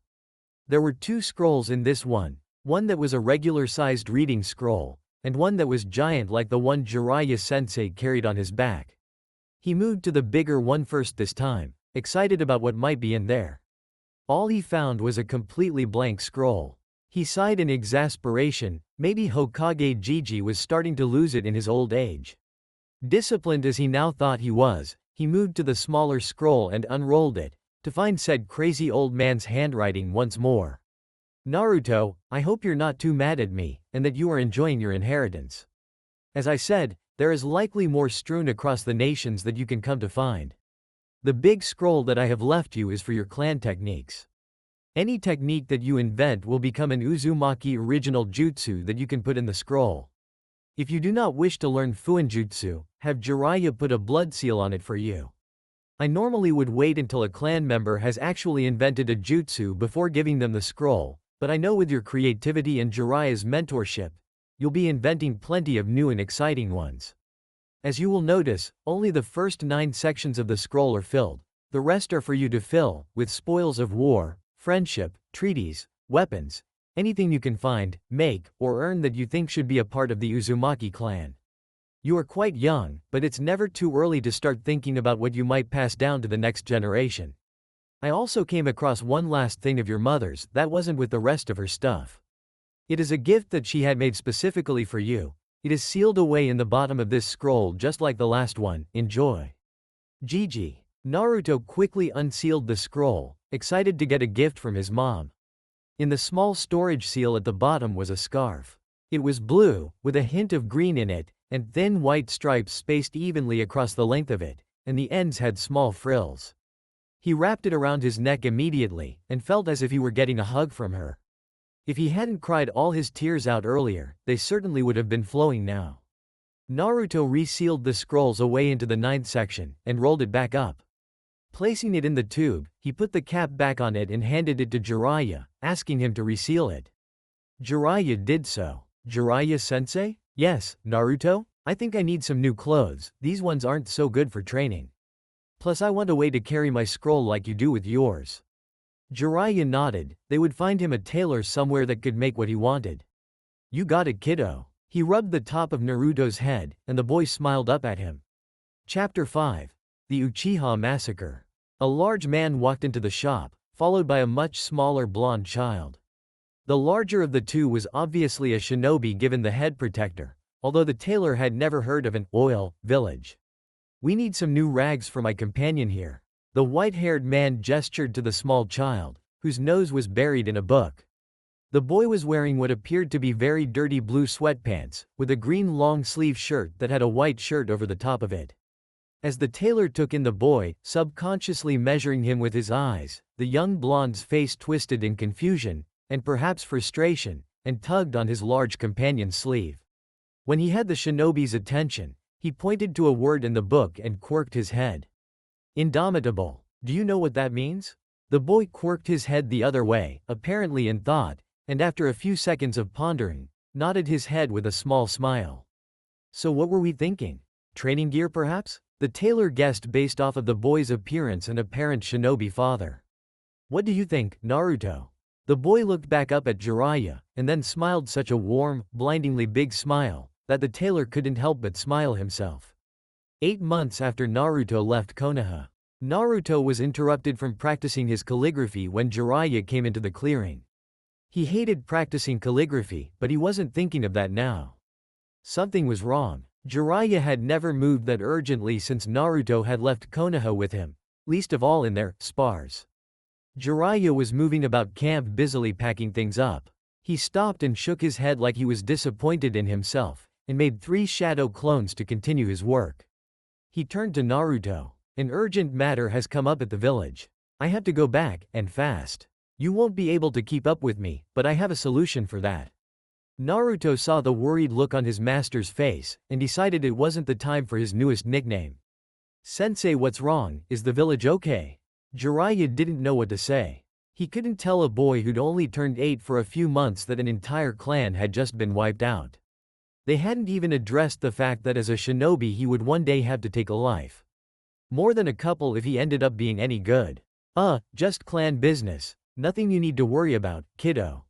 Speaker 1: There were 2 scrolls in this one that was a regular-sized reading scroll, and one that was giant like the one Jiraiya-sensei carried on his back. He moved to the bigger one first this time, excited about what might be in there. All he found was a completely blank scroll. He sighed in exasperation, maybe Hokage Gigi was starting to lose it in his old age. Disciplined as he now thought he was, he moved to the smaller scroll and unrolled it, to find said crazy old man's handwriting once more. Naruto, I hope you're not too mad at me, and that you are enjoying your inheritance. As I said, there is likely more strewn across the nations that you can come to find. The big scroll that I have left you is for your clan techniques. Any technique that you invent will become an Uzumaki original jutsu that you can put in the scroll. If you do not wish to learn Fuinjutsu, have Jiraiya put a blood seal on it for you. I normally would wait until a clan member has actually invented a jutsu before giving them the scroll, but I know with your creativity and Jiraiya's mentorship, you'll be inventing plenty of new and exciting ones. As you will notice, only the first 9 sections of the scroll are filled, the rest are for you to fill, with spoils of war, friendship, treaties, weapons, anything you can find, make, or earn that you think should be a part of the Uzumaki clan. You are quite young, but it's never too early to start thinking about what you might pass down to the next generation. I also came across one last thing of your mother's that wasn't with the rest of her stuff. It is a gift that she had made specifically for you. It is sealed away in the bottom of this scroll just like the last one. Enjoy. Gigi. Naruto quickly unsealed the scroll, excited to get a gift from his mom. In the small storage seal at the bottom was a scarf. It was blue, with a hint of green in it, and thin white stripes spaced evenly across the length of it, and the ends had small frills. He wrapped it around his neck immediately, and felt as if he were getting a hug from her. If he hadn't cried all his tears out earlier, they certainly would have been flowing now. Naruto resealed the scrolls away into the 9th section, and rolled it back up. Placing it in the tube, he put the cap back on it and handed it to Jiraiya, asking him to reseal it. Jiraiya did so. Jiraiya-sensei? Yes, Naruto? I think I need some new clothes, these ones aren't so good for training. Plus I want a way to carry my scroll like you do with yours. Jiraiya nodded, they would find him a tailor somewhere that could make what he wanted. You got it, kiddo. He rubbed the top of Naruto's head, and the boy smiled up at him. Chapter 5. The Uchiha Massacre. A large man walked into the shop, followed by a much smaller blonde child. The larger of the two was obviously a shinobi given the head protector, although the tailor had never heard of an oil village. We need some new rags for my companion here. The white-haired man gestured to the small child, whose nose was buried in a book. The boy was wearing what appeared to be very dirty blue sweatpants, with a green long-sleeve shirt that had a white shirt over the top of it. As the tailor took in the boy, subconsciously measuring him with his eyes, the young blonde's face twisted in confusion, and perhaps frustration, and tugged on his large companion's sleeve. When he had the shinobi's attention, he pointed to a word in the book and quirked his head. Indomitable. Do you know what that means? The boy quirked his head the other way, apparently in thought, and after a few seconds of pondering, nodded his head with a small smile. So what were we thinking? Training gear perhaps? The tailor guessed based off of the boy's appearance and apparent shinobi father. What do you think, Naruto? The boy looked back up at Jiraiya, and then smiled such a warm, blindingly big smile, that the tailor couldn't help but smile himself. 8 months after Naruto left Konoha, Naruto was interrupted from practicing his calligraphy when Jiraiya came into the clearing. He hated practicing calligraphy, but he wasn't thinking of that now. Something was wrong. Jiraiya had never moved that urgently since Naruto had left Konoha with him, least of all in their spars. Jiraiya was moving about camp busily packing things up. He stopped and shook his head like he was disappointed in himself, and made 3 shadow clones to continue his work. He turned to Naruto. An urgent matter has come up at the village. I have to go back, and fast. You won't be able to keep up with me, but I have a solution for that. Naruto saw the worried look on his master's face, and decided it wasn't the time for his newest nickname. Sensei, what's wrong? Is the village okay? Jiraiya didn't know what to say. He couldn't tell a boy who'd only turned 8 for a few months that an entire clan had just been wiped out. They hadn't even addressed the fact that as a shinobi he would one day have to take a life. More than a couple if he ended up being any good. Just clan business. Nothing you need to worry about, kiddo.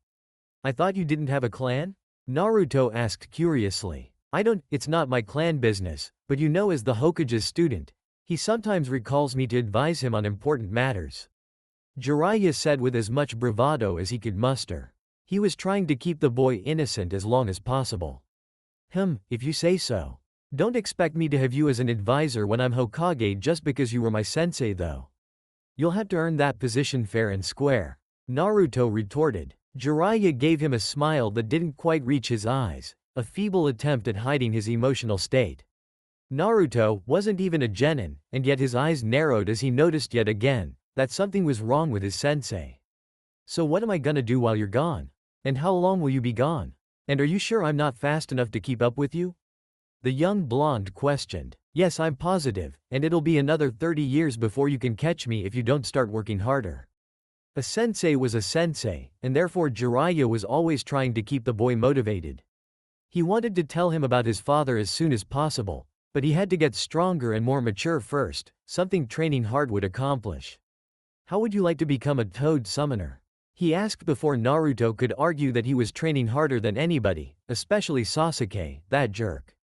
Speaker 1: I thought you didn't have a clan? Naruto asked curiously. It's not my clan business, but you know, as the Hokage's student, he sometimes recalls me to advise him on important matters. Jiraiya said with as much bravado as he could muster. He was trying to keep the boy innocent as long as possible. If you say so. Don't expect me to have you as an advisor when I'm Hokage just because you were my sensei though. You'll have to earn that position fair and square, Naruto retorted. Jiraiya gave him a smile that didn't quite reach his eyes, a feeble attempt at hiding his emotional state. Naruto wasn't even a genin, and yet his eyes narrowed as he noticed yet again that something was wrong with his sensei. So what am I gonna do while you're gone? And how long will you be gone? And are you sure I'm not fast enough to keep up with you? The young blonde questioned. Yes, I'm positive, and it'll be another 30 years before you can catch me if you don't start working harder. A sensei was a sensei, and therefore Jiraiya was always trying to keep the boy motivated. He wanted to tell him about his father as soon as possible, but he had to get stronger and more mature first, something training hard would accomplish. How would you like to become a toad summoner? He asked before Naruto could argue that he was training harder than anybody, especially Sasuke, that jerk.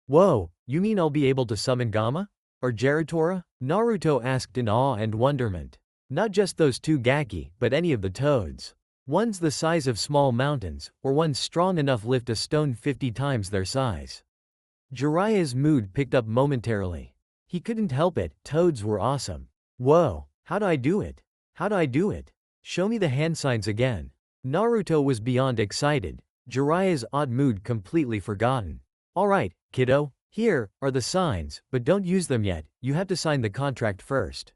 Speaker 1: Whoa, you mean I'll be able to summon Gamma? Or Geratora? Naruto asked in awe and wonderment. Not just those 2 gaki, but any of the toads. One's the size of small mountains, or one's strong enough lift a stone 50 times their size. Jiraiya's mood picked up momentarily. He couldn't help it, toads were awesome. Whoa, how do I do it? How do I do it? Show me the hand signs again. Naruto was beyond excited, Jiraiya's odd mood completely forgotten. Alright, kiddo, here are the signs, but don't use them yet, you have to sign the contract first.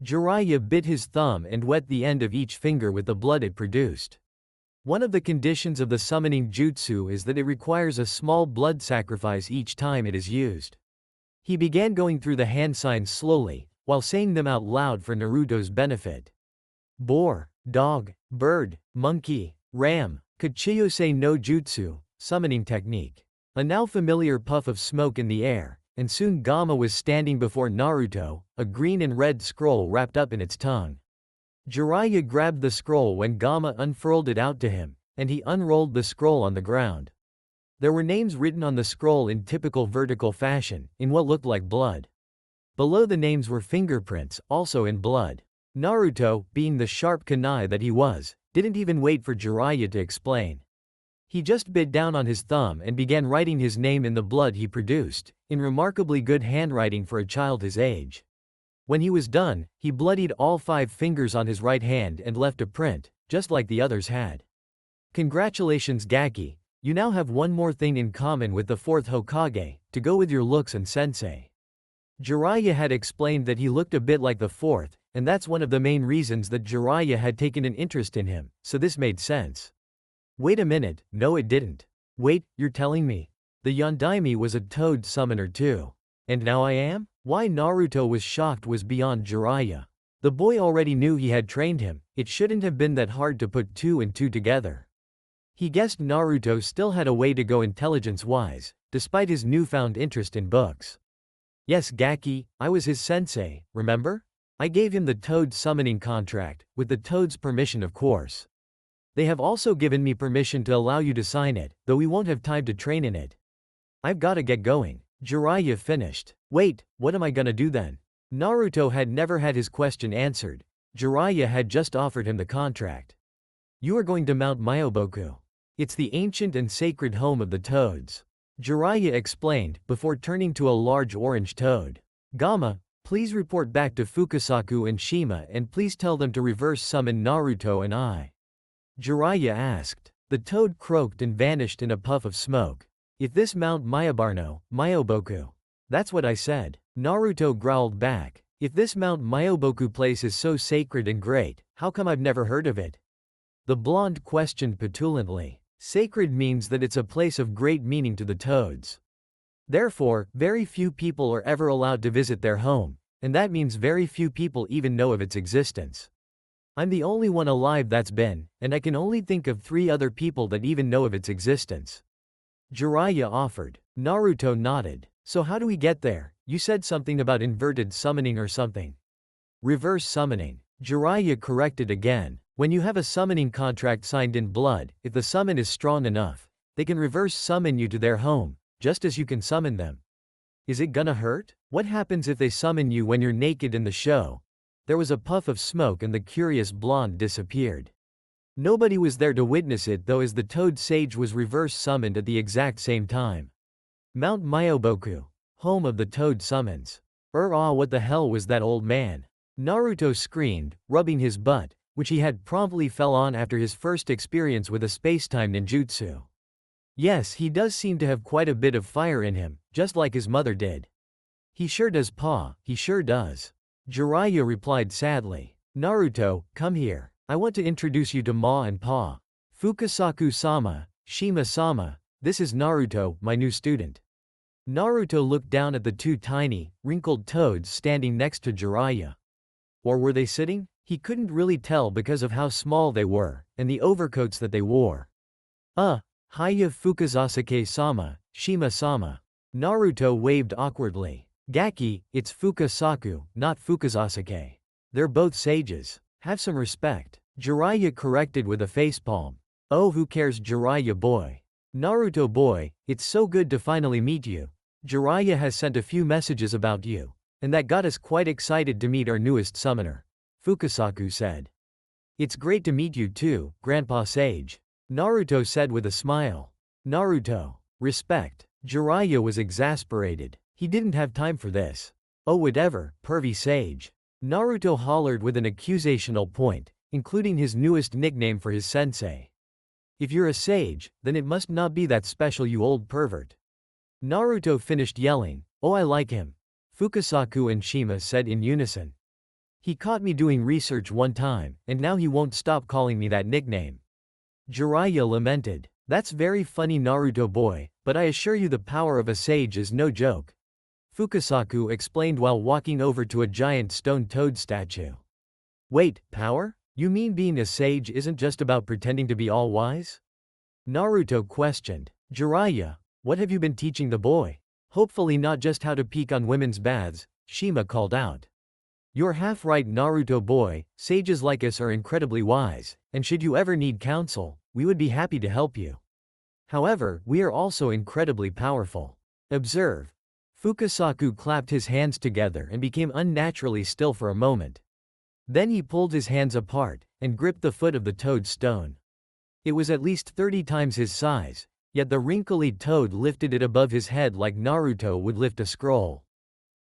Speaker 1: Jiraiya bit his thumb and wet the end of each finger with the blood it produced. One of the conditions of the summoning jutsu is that it requires a small blood sacrifice each time it is used. He began going through the hand signs slowly, while saying them out loud for Naruto's benefit. Boar, dog, bird, monkey, ram, Kachiyose no jutsu, summoning technique. A now familiar puff of smoke in the air, and soon Gamma was standing before Naruto, a green and red scroll wrapped up in its tongue. Jiraiya grabbed the scroll when Gamma unfurled it out to him, and he unrolled the scroll on the ground. There were names written on the scroll in typical vertical fashion, in what looked like blood. Below the names were fingerprints, also in blood. Naruto, being the sharp kunai that he was, didn't even wait for Jiraiya to explain. He just bit down on his thumb and began writing his name in the blood he produced, in remarkably good handwriting for a child his age. When he was done, he bloodied all 5 fingers on his right hand and left a print, just like the others had. Congratulations Gaki, you now have one more thing in common with the 4th Hokage, to go with your looks and sensei. Jiraiya had explained that he looked a bit like the 4th, and that's one of the main reasons that Jiraiya had taken an interest in him, so this made sense. Wait a minute, no it didn't. Wait, you're telling me? The Yondaime was a toad summoner too. And now I am? Why Naruto was shocked was beyond Jiraiya. The boy already knew he had trained him, it shouldn't have been that hard to put 2 and 2 together. He guessed Naruto still had a way to go intelligence-wise, despite his newfound interest in books. Yes Gaki, I was his sensei, remember? I gave him the toad summoning contract, with the toad's permission of course. They have also given me permission to allow you to sign it, though we won't have time to train in it. I've gotta get going. Jiraiya finished. Wait, what am I gonna do then? Naruto had never had his question answered. Jiraiya had just offered him the contract. You are going to Mount Myoboku. It's the ancient and sacred home of the toads. Jiraiya explained, before turning to a large orange toad. Gamma, please report back to Fukasaku and Shima and please tell them to reverse summon Naruto and I. Jiraiya asked. The toad croaked and vanished in a puff of smoke. If this Mount Myoboku. That's what I said. Naruto growled back. If this Mount Myoboku place is so sacred and great, how come I've never heard of it? The blonde questioned petulantly. Sacred means that it's a place of great meaning to the toads. Therefore, very few people are ever allowed to visit their home, and that means very few people even know of its existence. I'm the only one alive that's been, and I can only think of 3 other people that even know of its existence. Jiraiya offered. Naruto nodded. So how do we get there? You said something about inverted summoning or something. Reverse summoning. Jiraiya corrected again. When you have a summoning contract signed in blood, if the summon is strong enough, they can reverse summon you to their home, just as you can summon them. Is it gonna hurt? What happens if they summon you when you're naked in the show? There was a puff of smoke and the curious blonde disappeared. Nobody was there to witness it though, as the toad sage was reverse summoned at the exact same time. Mount Myoboku, home of the toad summons. What the hell was that old man? Naruto screamed, rubbing his butt, which he had promptly fell on after his first experience with a spacetime ninjutsu. Yes, he does seem to have quite a bit of fire in him, just like his mother did. He sure does pa, he sure does. Jiraiya replied sadly. Naruto, come here. I want to introduce you to Ma and Pa. Fukasaku-sama, Shima-sama, this is Naruto, my new student. Naruto looked down at the 2 tiny, wrinkled toads standing next to Jiraiya. Or were they sitting? He couldn't really tell because of how small they were, and the overcoats that they wore. Hiya Fukasasuke-sama, Shima-sama. Naruto waved awkwardly. Gaki, it's Fukasaku, not Fukasasuke. They're both sages. Have some respect. Jiraiya corrected with a facepalm. Oh, who cares Jiraiya boy. Naruto boy, it's so good to finally meet you. Jiraiya has sent a few messages about you, and that got us quite excited to meet our newest summoner. Fukasaku said. It's great to meet you too, Grandpa Sage. Naruto said with a smile. Naruto. Respect. Jiraiya was exasperated. He didn't have time for this. Oh whatever, pervy sage. Naruto hollered with an accusational point, including his newest nickname for his sensei. If you're a sage, then it must not be that special you old pervert. Naruto finished yelling. Oh I like him. Fukasaku and Shima said in unison. He caught me doing research one time, and now he won't stop calling me that nickname. Jiraiya lamented. That's very funny Naruto boy, but I assure you the power of a sage is no joke. Fukasaku explained while walking over to a giant stone toad statue. Wait, power? You mean being a sage isn't just about pretending to be all-wise? Naruto questioned. Jiraiya, what have you been teaching the boy? Hopefully not just how to peek on women's baths, Shima called out. You're half right Naruto boy, sages like us are incredibly wise, and should you ever need counsel, we would be happy to help you. However, we are also incredibly powerful. Observe. Fukasaku clapped his hands together and became unnaturally still for a moment. Then he pulled his hands apart, and gripped the foot of the toad stone. It was at least 30 times his size, yet the wrinkly toad lifted it above his head like Naruto would lift a scroll.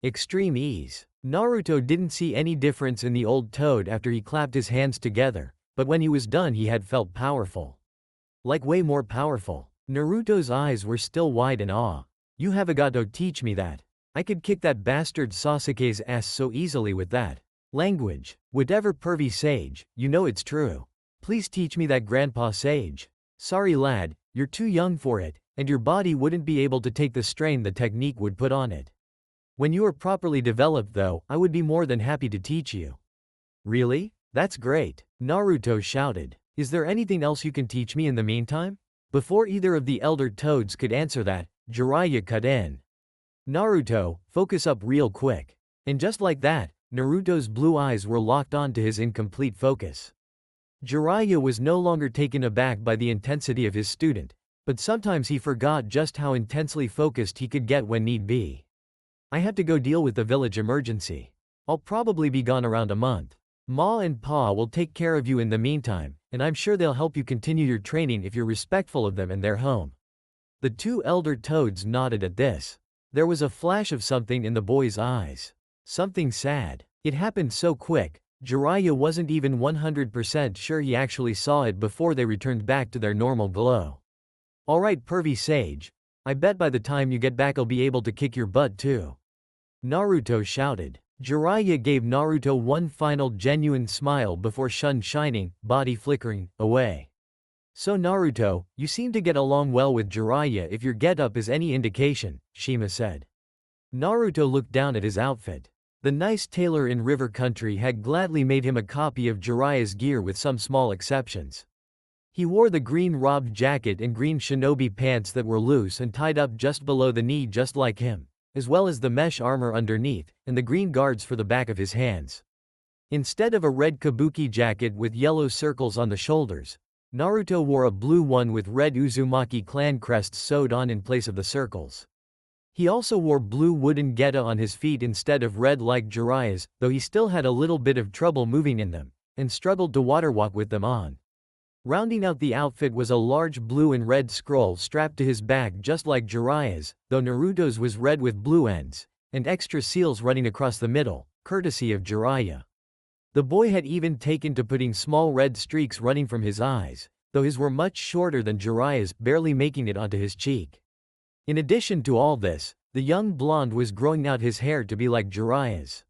Speaker 1: Extreme ease. Naruto didn't see any difference in the old toad after he clapped his hands together, but when he was done he had felt powerful. Like way more powerful. Naruto's eyes were still wide in awe. You have got to teach me that. I could kick that bastard Sasuke's ass so easily with that language. Whatever pervy sage, you know it's true. Please teach me that, Grandpa Sage. Sorry lad, you're too young for it, and your body wouldn't be able to take the strain the technique would put on it. When you are properly developed though, I would be more than happy to teach you. Really? That's great, Naruto shouted. Is there anything else you can teach me in the meantime? Before either of the elder toads could answer that, Jiraiya cut in. Naruto, focus up real quick. And just like that, Naruto's blue eyes were locked onto his in complete focus. Jiraiya was no longer taken aback by the intensity of his student, but sometimes he forgot just how intensely focused he could get when need be. I have to go deal with the village emergency. I'll probably be gone around a month. Ma and Pa will take care of you in the meantime, and I'm sure they'll help you continue your training if you're respectful of them and their home. The two elder toads nodded at this. There was a flash of something in the boy's eyes. Something sad. It happened so quick, Jiraiya wasn't even 100% sure he actually saw it before they returned back to their normal glow. Alright pervy sage. I bet by the time you get back I'll be able to kick your butt too. Naruto shouted. Jiraiya gave Naruto one final genuine smile before shining, body flickering, away. So Naruto, you seem to get along well with Jiraiya if your getup is any indication, Shima said. Naruto looked down at his outfit. The nice tailor in River Country had gladly made him a copy of Jiraiya's gear with some small exceptions. He wore the green robbed jacket and green shinobi pants that were loose and tied up just below the knee just like him, as well as the mesh armor underneath, and the green guards for the back of his hands. Instead of a red kabuki jacket with yellow circles on the shoulders, Naruto wore a blue one with red Uzumaki clan crests sewed on in place of the circles. He also wore blue wooden geta on his feet instead of red like Jiraiya's, though he still had a little bit of trouble moving in them, and struggled to waterwalk with them on. Rounding out the outfit was a large blue and red scroll strapped to his back just like Jiraiya's, though Naruto's was red with blue ends, and extra seals running across the middle, courtesy of Jiraiya. The boy had even taken to putting small red streaks running from his eyes, though his were much shorter than Jiraiya's, barely making it onto his cheek. In addition to all this, the young blonde was growing out his hair to be like Jiraiya's.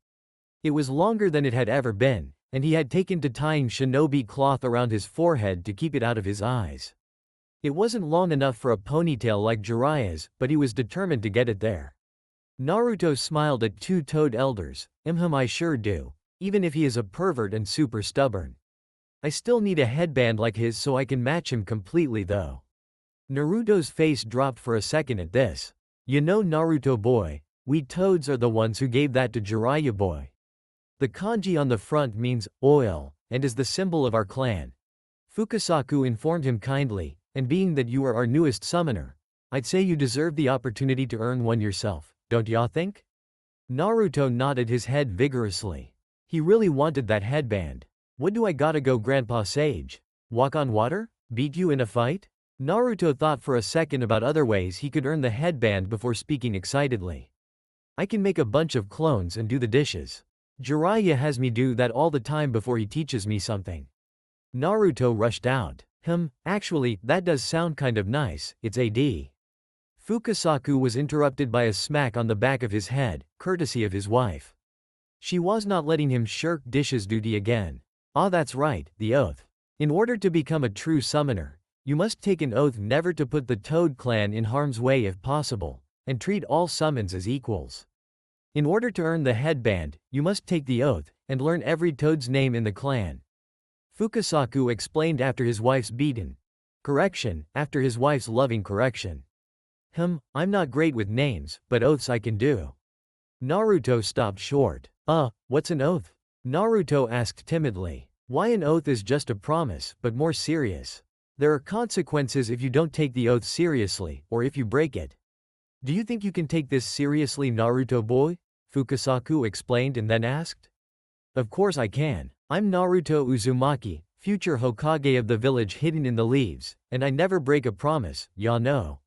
Speaker 1: It was longer than it had ever been, and he had taken to tying shinobi cloth around his forehead to keep it out of his eyes. It wasn't long enough for a ponytail like Jiraiya's, but he was determined to get it there. Naruto smiled at two toad elders. I sure do, even if he is a pervert and super stubborn. I still need a headband like his so I can match him completely though. Naruto's face dropped for a second at this. You know Naruto boy, we toads are the ones who gave that to Jiraiya boy. The kanji on the front means oil, and is the symbol of our clan. Fukasaku informed him kindly, and being that you are our newest summoner, I'd say you deserve the opportunity to earn one yourself, don't ya think? Naruto nodded his head vigorously. He really wanted that headband. What do I gotta go, Grandpa Sage? Walk on water? Beat you in a fight? Naruto thought for a second about other ways he could earn the headband before speaking excitedly. I can make a bunch of clones and do the dishes. Jiraiya has me do that all the time before he teaches me something. Naruto rushed out. Actually, that does sound kind of nice, it's AD. Fukasaku was interrupted by a smack on the back of his head, courtesy of his wife. She was not letting him shirk dishes duty again. Ah, that's right, the oath. In order to become a true summoner, you must take an oath never to put the Toad clan in harm's way if possible, and treat all summons as equals. In order to earn the headband, you must take the oath, and learn every Toad's name in the clan. Fukasaku explained after his wife's beaten. After his wife's loving correction. I'm not great with names, but oaths I can do. Naruto stopped short. What's an oath? Naruto asked timidly. Why, an oath is just a promise, but more serious. There are consequences if you don't take the oath seriously, or if you break it. Do you think you can take this seriously, Naruto boy? Fukasaku explained and then asked. Of course I can. I'm Naruto Uzumaki, future Hokage of the village hidden in the leaves, and I never break a promise, ya know.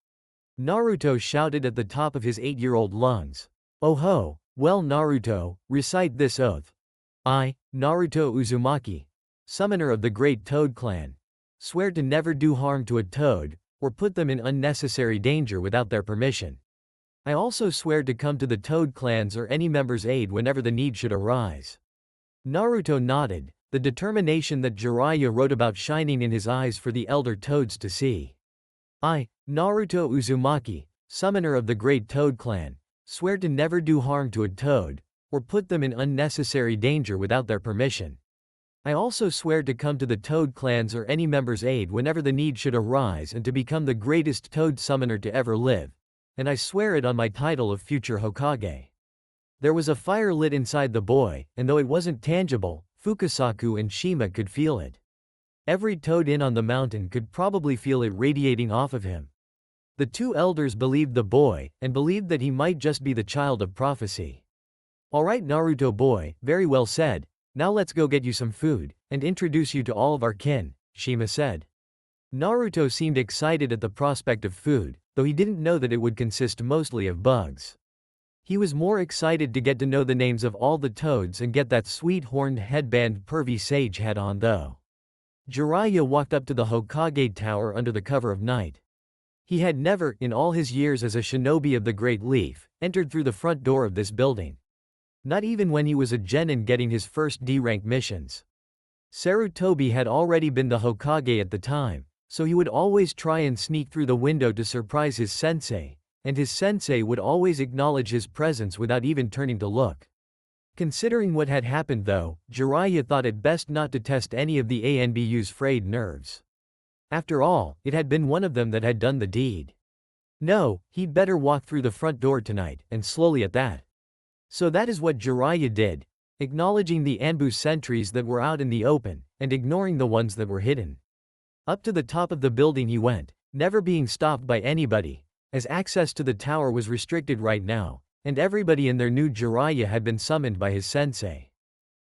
Speaker 1: Naruto shouted at the top of his 8-year-old lungs. Oh ho, well Naruto, recite this oath. I, Naruto Uzumaki, summoner of the great Toad clan, swear to never do harm to a toad, or put them in unnecessary danger without their permission. I also swear to come to the Toad clans or any member's aid whenever the need should arise. Naruto nodded, the determination that Jiraiya wrote about shining in his eyes for the elder toads to see. I, Naruto Uzumaki, summoner of the great Toad clan, swear to never do harm to a toad, or put them in unnecessary danger without their permission. I also swear to come to the Toad clans or any member's aid whenever the need should arise and to become the greatest toad summoner to ever live. And I swear it on my title of future Hokage. There was a fire lit inside the boy, and though it wasn't tangible, Fukasaku and Shima could feel it. Every toad in on the mountain could probably feel it radiating off of him. The two elders believed the boy, and believed that he might just be the child of prophecy. Alright Naruto boy, very well said, now let's go get you some food, and introduce you to all of our kin, Shima said. Naruto seemed excited at the prospect of food, though he didn't know that it would consist mostly of bugs. He was more excited to get to know the names of all the toads and get that sweet horned headband pervy sage had on though. Jiraiya walked up to the Hokage tower under the cover of night. He had never, in all his years as a shinobi of the Great Leaf, entered through the front door of this building. Not even when he was a genin getting his first D-rank missions. Sarutobi had already been the Hokage at the time, so he would always try and sneak through the window to surprise his sensei, and his sensei would always acknowledge his presence without even turning to look. Considering what had happened though, Jiraiya thought it best not to test any of the ANBU's frayed nerves. After all, it had been one of them that had done the deed. No, he'd better walk through the front door tonight, and slowly at that. So that is what Jiraiya did, acknowledging the ANBU sentries that were out in the open, and ignoring the ones that were hidden. Up to the top of the building he went, never being stopped by anybody, as access to the tower was restricted right now, and everybody in their knew Jiraiya had been summoned by his sensei.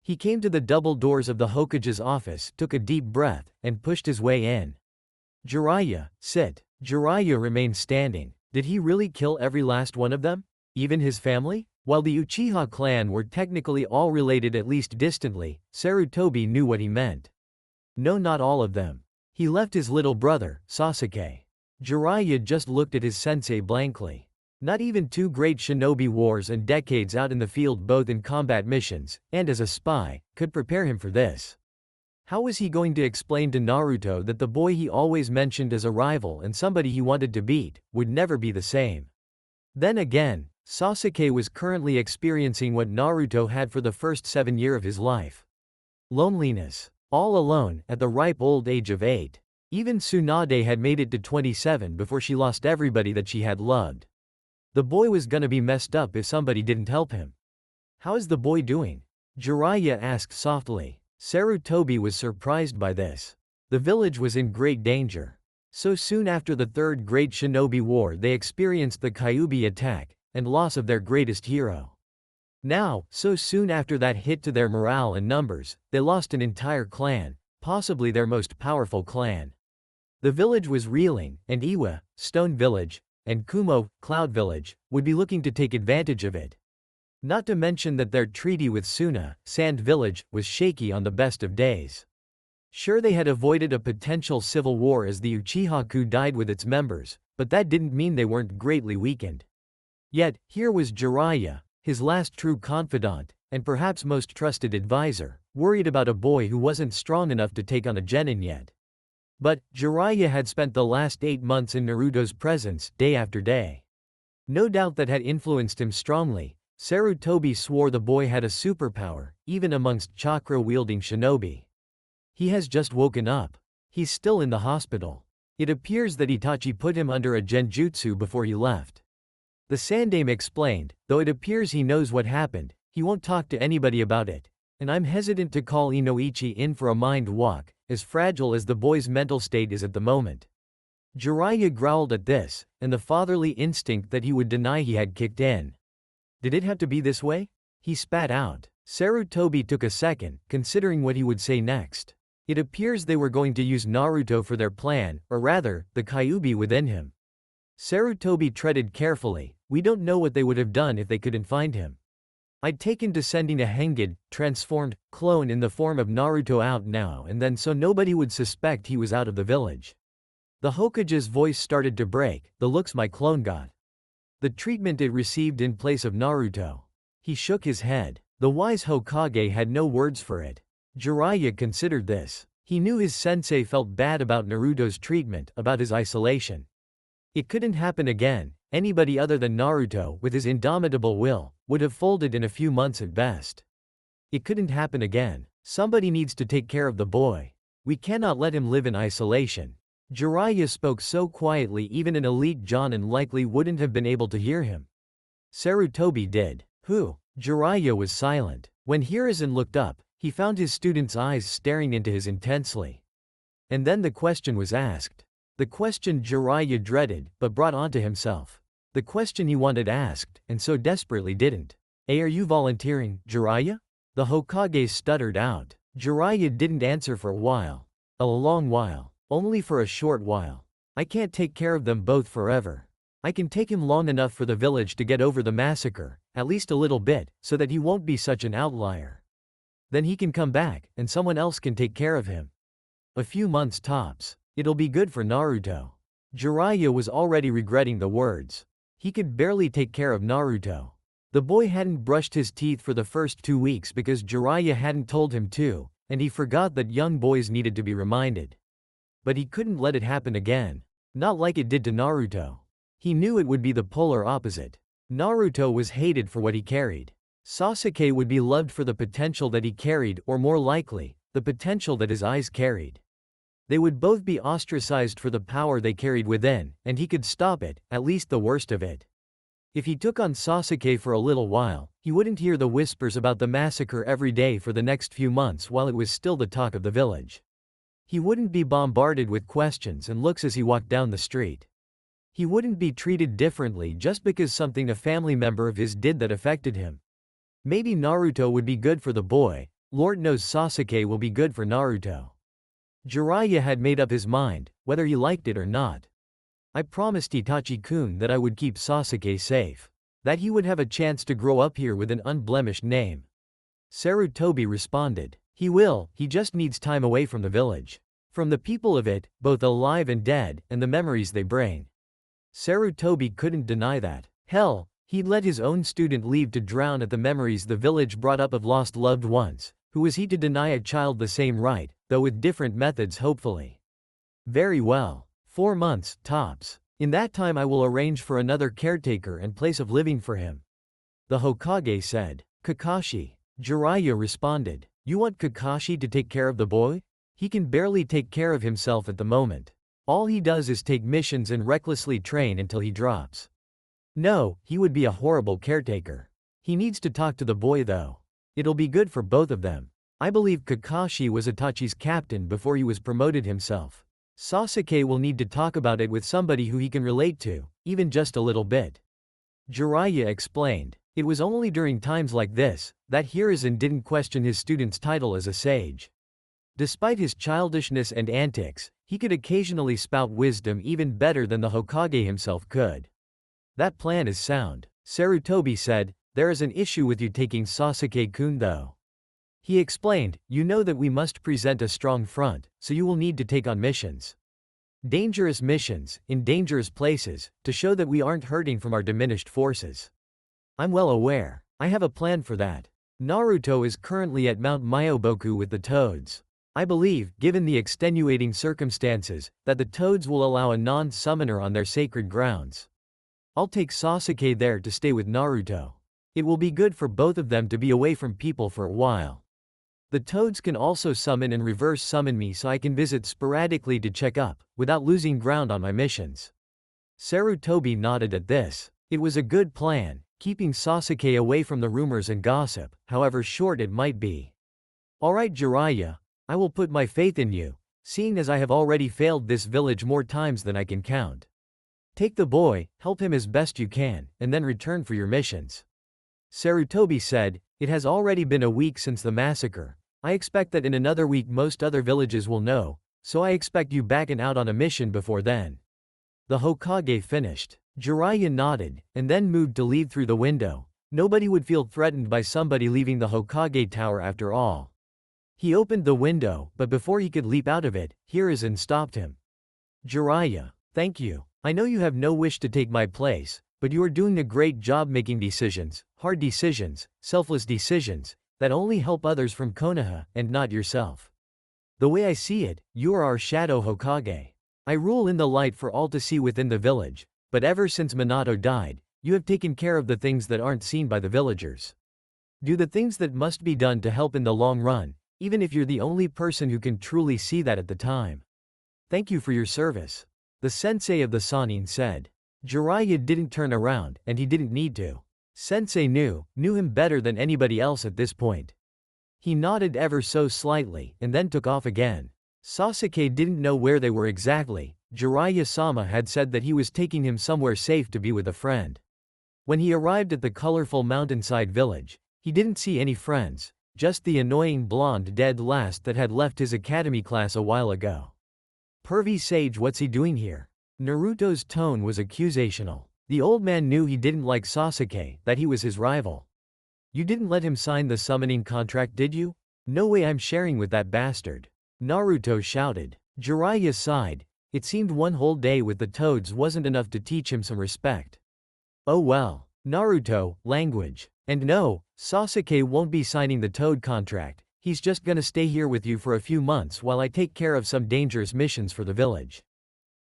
Speaker 1: He came to the double doors of the Hokage's office, took a deep breath, and pushed his way in. Jiraiya, sit. Jiraiya remained standing. Did he really kill every last one of them? Even his family? While the Uchiha clan were technically all related at least distantly, Sarutobi knew what he meant. No, not all of them. He left his little brother, Sasuke. Jiraiya just looked at his sensei blankly. Not even 2 great shinobi wars and decades out in the field both in combat missions, and as a spy, could prepare him for this. How was he going to explain to Naruto that the boy he always mentioned as a rival and somebody he wanted to beat, would never be the same? Then again, Sasuke was currently experiencing what Naruto had for the first 7 years of his life. Loneliness. All alone, at the ripe old age of 8. Even Tsunade had made it to 27 before she lost everybody that she had loved. The boy was gonna be messed up if somebody didn't help him. How is the boy doing? Jiraiya asked softly. Sarutobi was surprised by this. The village was in great danger. So soon after the Third Great Shinobi War they experienced the Kyuubi attack, and loss of their greatest hero. Now, so soon after that hit to their morale and numbers, they lost an entire clan, possibly their most powerful clan. The village was reeling, and Iwa, Stone Village, and Kumo, Cloud Village, would be looking to take advantage of it. Not to mention that their treaty with Suna, Sand Village, was shaky on the best of days. Sure, they had avoided a potential civil war as the Uchiha died with its members, but that didn't mean they weren't greatly weakened. Yet, here was Jiraiya, his last true confidant, and perhaps most trusted advisor, worried about a boy who wasn't strong enough to take on a genin yet. But, Jiraiya had spent the last 8 months in Naruto's presence, day after day. No doubt that had influenced him strongly. Sarutobi swore the boy had a superpower, even amongst chakra-wielding shinobi. He has just woken up. He's still in the hospital. It appears that Itachi put him under a genjutsu before he left. The Sandaime explained, though it appears he knows what happened, he won't talk to anybody about it. And I'm hesitant to call Inoichi in for a mind walk, as fragile as the boy's mental state is at the moment. Jiraiya growled at this, and the fatherly instinct that he would deny he had kicked in. Did it have to be this way? He spat out. Sarutobi took a second, considering what he would say next. It appears they were going to use Naruto for their plan, or rather, the Kyuubi within him. Sarutobi treaded carefully. We don't know what they would have done if they couldn't find him. I'd taken to sending a Hengid, transformed, clone in the form of Naruto out now and then so nobody would suspect he was out of the village. The Hokage's voice started to break. The looks my clone got. The treatment it received in place of Naruto. He shook his head. The wise Hokage had no words for it. Jiraiya considered this. He knew his sensei felt bad about Naruto's treatment, about his isolation. It couldn't happen again. Anybody other than Naruto, with his indomitable will, would have folded in a few months at best. It couldn't happen again. Somebody needs to take care of the boy. We cannot let him live in isolation. Jiraiya spoke so quietly even an elite Jonin likely wouldn't have been able to hear him. Sarutobi did. Who? Jiraiya was silent. When Hiruzen looked up, he found his student's eyes staring into his intensely. And then the question was asked. The question Jiraiya dreaded, but brought onto himself. The question he wanted asked, and so desperately didn't. Hey, are you volunteering, Jiraiya? The Hokage stuttered out. Jiraiya didn't answer for a while. A long while. Only for a short while. I can't take care of them both forever. I can take him long enough for the village to get over the massacre, at least a little bit, so that he won't be such an outlier. Then he can come back, and someone else can take care of him. A few months tops. It'll be good for Naruto. Jiraiya was already regretting the words. He could barely take care of Naruto. The boy hadn't brushed his teeth for the first 2 weeks because Jiraiya hadn't told him to, and he forgot that young boys needed to be reminded. But he couldn't let it happen again. Not like it did to Naruto. He knew it would be the polar opposite. Naruto was hated for what he carried. Sasuke would be loved for the potential that he carried, or more likely, the potential that his eyes carried. They would both be ostracized for the power they carried within, and he could stop it, at least the worst of it. If he took on Sasuke for a little while, he wouldn't hear the whispers about the massacre every day for the next few months while it was still the talk of the village. He wouldn't be bombarded with questions and looks as he walked down the street. He wouldn't be treated differently just because something a family member of his did that affected him. Maybe Naruto would be good for the boy. Lord knows Sasuke will be good for Naruto. Jiraiya had made up his mind, whether he liked it or not. I promised Itachi-kun that I would keep Sasuke safe. That he would have a chance to grow up here with an unblemished name. Sarutobi responded. He will, he just needs time away from the village. From the people of it, both alive and dead, and the memories they bring. Sarutobi couldn't deny that. Hell, he'd let his own student leave to drown at the memories the village brought up of lost loved ones. Who was he to deny a child the same right, though with different methods hopefully? Very well. 4 months, tops. In that time I will arrange for another caretaker and place of living for him. The Hokage said. Kakashi. Jiraiya responded. You want Kakashi to take care of the boy? He can barely take care of himself at the moment. All he does is take missions and recklessly train until he drops. No, he would be a horrible caretaker. He needs to talk to the boy though. It'll be good for both of them. I believe Kakashi was Itachi's captain before he was promoted himself. Sasuke will need to talk about it with somebody who he can relate to, even just a little bit. Jiraiya explained. It was only during times like this that Hiruzen didn't question his student's title as a sage. Despite his childishness and antics, he could occasionally spout wisdom even better than the Hokage himself could. That plan is sound. Sarutobi said. There is an issue with you taking Sasuke-kun though. He explained, you know that we must present a strong front, so you will need to take on missions. Dangerous missions, in dangerous places, to show that we aren't hurting from our diminished forces. I'm well aware. I have a plan for that. Naruto is currently at Mount Myoboku with the Toads. I believe, given the extenuating circumstances, that the Toads will allow a non-summoner on their sacred grounds. I'll take Sasuke there to stay with Naruto. It will be good for both of them to be away from people for a while. The Toads can also summon and reverse summon me so I can visit sporadically to check up, without losing ground on my missions. Sarutobi nodded at this. It was a good plan, keeping Sasuke away from the rumors and gossip, however short it might be. Alright Jiraiya, I will put my faith in you, seeing as I have already failed this village more times than I can count. Take the boy, help him as best you can, and then return for your missions. Sarutobi said, "It has already been a week since the massacre. I expect that in another week most other villages will know, so I expect you back and out on a mission before then." The Hokage finished. Jiraiya nodded, and then moved to leave through the window. Nobody would feel threatened by somebody leaving the Hokage tower after all. He opened the window, but before he could leap out of it, Hiruzen stopped him. "Jiraiya, thank you. I know you have no wish to take my place, but you are doing a great job making decisions, hard decisions, selfless decisions, that only help others from Konoha, and not yourself. The way I see it, you are our shadow Hokage. I rule in the light for all to see within the village, but ever since Minato died, you have taken care of the things that aren't seen by the villagers. Do the things that must be done to help in the long run, even if you're the only person who can truly see that at the time. Thank you for your service," the sensei of the Sannin said. Jiraiya didn't turn around, and he didn't need to. Sensei knew him better than anybody else at this point. He nodded ever so slightly, and then took off again. Sasuke didn't know where they were exactly. Jiraiya-sama had said that he was taking him somewhere safe to be with a friend. When he arrived at the colorful mountainside village, he didn't see any friends, just the annoying blonde dead last that had left his academy class a while ago. "Pervy sage, what's he doing here?" Naruto's tone was accusational. The old man knew he didn't like Sasuke, that he was his rival. "You didn't let him sign the summoning contract, did you? No way I'm sharing with that bastard," Naruto shouted. Jiraiya sighed. It seemed one whole day with the toads wasn't enough to teach him some respect. "Oh well. Naruto, language. And no, Sasuke won't be signing the toad contract, he's just gonna stay here with you for a few months while I take care of some dangerous missions for the village."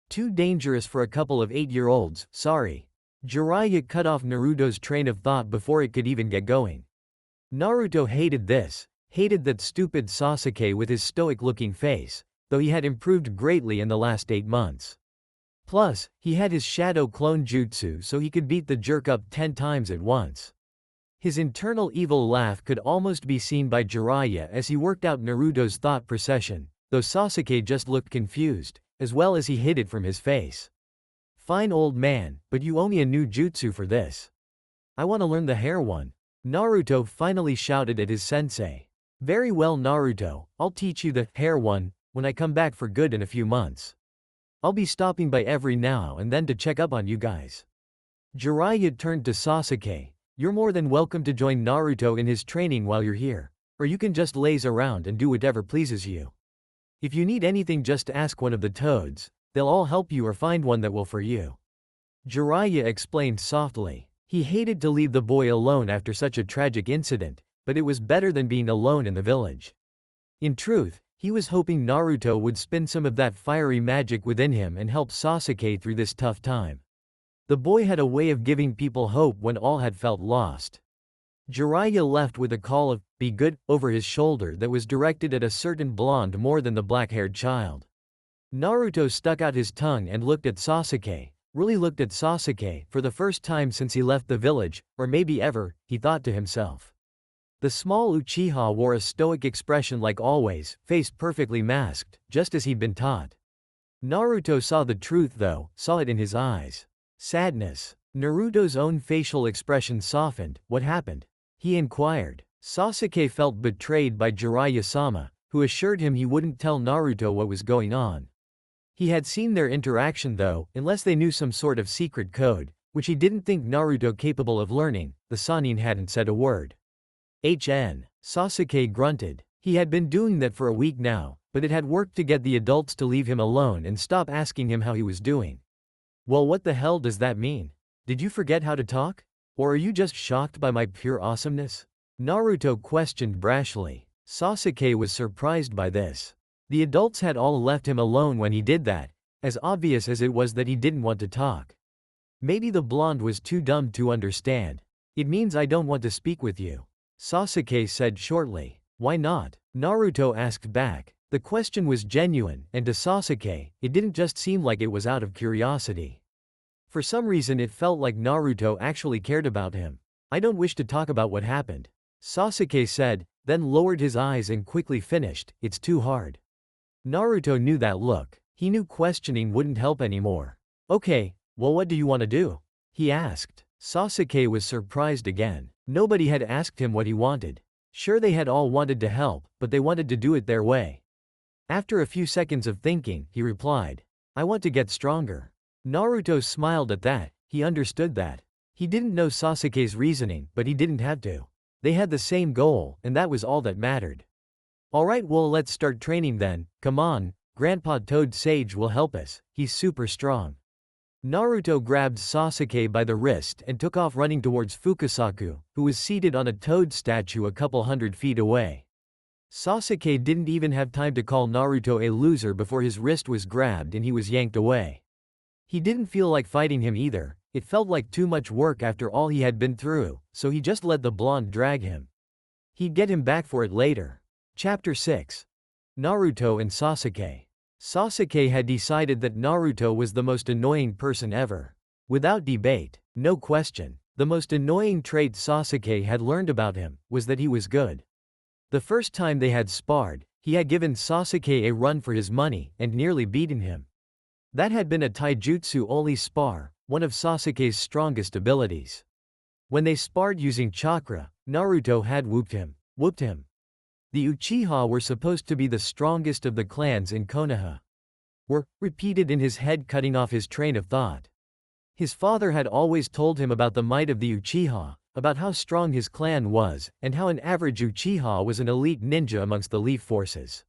Speaker 1: "Too dangerous for a couple of 8-year-olds, sorry." Jiraiya cut off Naruto's train of thought before it could even get going. Naruto hated this, hated that stupid Sasuke with his stoic-looking face, though he had improved greatly in the last 8 months. Plus, he had his shadow clone jutsu so he could beat the jerk up 10 times at once. His internal evil laugh could almost be seen by Jiraiya as he worked out Naruto's thought procession, though Sasuke just looked confused, as well as he hid it from his face. "Fine old man, but you owe me a new jutsu for this. I want to learn the hair one," Naruto finally shouted at his sensei. "Very well Naruto, I'll teach you the hair one when I come back for good in a few months. I'll be stopping by every now and then to check up on you guys." Jiraiya turned to Sasuke. "You're more than welcome to join Naruto in his training while you're here, or you can just laze around and do whatever pleases you. If you need anything just ask one of the toads, they'll all help you or find one that will for you." Jiraiya explained softly. He hated to leave the boy alone after such a tragic incident, but it was better than being alone in the village. In truth, he was hoping Naruto would spin some of that fiery magic within him and help Sasuke through this tough time. The boy had a way of giving people hope when all had felt lost. Jiraiya left with a call of, "Be good," over his shoulder that was directed at a certain blonde more than the black-haired child. Naruto stuck out his tongue and looked at Sasuke, really looked at Sasuke, for the first time since he left the village, or maybe ever, he thought to himself. The small Uchiha wore a stoic expression like always, face perfectly masked, just as he'd been taught. Naruto saw the truth though, saw it in his eyes. Sadness. Naruto's own facial expression softened. "What happened?" he inquired. Sasuke felt betrayed by Jiraiya-sama, who assured him he wouldn't tell Naruto what was going on. He had seen their interaction though, unless they knew some sort of secret code, which he didn't think Naruto capable of learning. The Sannin hadn't said a word. Sasuke grunted. He had been doing that for a week now, but it had worked to get the adults to leave him alone and stop asking him how he was doing. "Well, what the hell does that mean? Did you forget how to talk? Or are you just shocked by my pure awesomeness?" Naruto questioned brashly. Sasuke was surprised by this. The adults had all left him alone when he did that, as obvious as it was that he didn't want to talk. Maybe the blonde was too dumb to understand. "It means I don't want to speak with you," Sasuke said shortly. "Why not?" Naruto asked back. The question was genuine, and to Sasuke, it didn't just seem like it was out of curiosity. For some reason it felt like Naruto actually cared about him. "I don't wish to talk about what happened," Sasuke said, then lowered his eyes and quickly finished, "It's too hard." Naruto knew that look. He knew questioning wouldn't help anymore. "Okay, well what do you want to do?" he asked. Sasuke was surprised again. Nobody had asked him what he wanted. Sure, they had all wanted to help, but they wanted to do it their way. After a few seconds of thinking, he replied, "I want to get stronger." Naruto smiled at that. He understood that. He didn't know Sasuke's reasoning, but he didn't have to. They had the same goal, and that was all that mattered. "Alright, well, let's start training then. Come on, Grandpa Toad Sage will help us, he's super strong." Naruto grabbed Sasuke by the wrist and took off running towards Fukasaku, who was seated on a toad statue a couple 100 feet away. Sasuke didn't even have time to call Naruto a loser before his wrist was grabbed and he was yanked away. He didn't feel like fighting him either. It felt like too much work after all he had been through, so he just let the blonde drag him. He'd get him back for it later. Chapter 6. Naruto and Sasuke. Sasuke had decided that Naruto was the most annoying person ever. Without debate, no question, the most annoying trait Sasuke had learned about him was that he was good. The first time they had sparred, he had given Sasuke a run for his money and nearly beaten him. That had been a taijutsu-only spar, one of Sasuke's strongest abilities. When they sparred using chakra, Naruto had whooped him. The Uchiha were supposed to be the strongest of the clans in Konoha. Were repeated in his head, cutting off his train of thought. His father had always told him about the might of the Uchiha, about how strong his clan was, and how an average Uchiha was an elite ninja amongst the Leaf forces.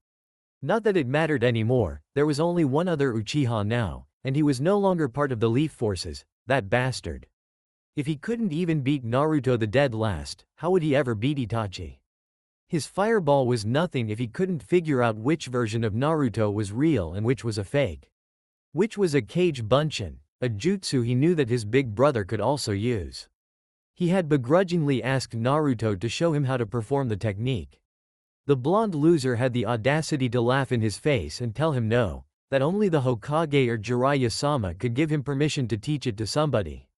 Speaker 1: Not that it mattered anymore, there was only one other Uchiha now, and he was no longer part of the Leaf forces, that bastard. If he couldn't even beat Naruto the dead last, how would he ever beat Itachi? His fireball was nothing if he couldn't figure out which version of Naruto was real and which was a fake. Which was a Kage Bunshin, a jutsu he knew that his big brother could also use. He had begrudgingly asked Naruto to show him how to perform the technique. The blonde loser had the audacity to laugh in his face and tell him no, that only the Hokage or Jiraiya-sama could give him permission to teach it to somebody.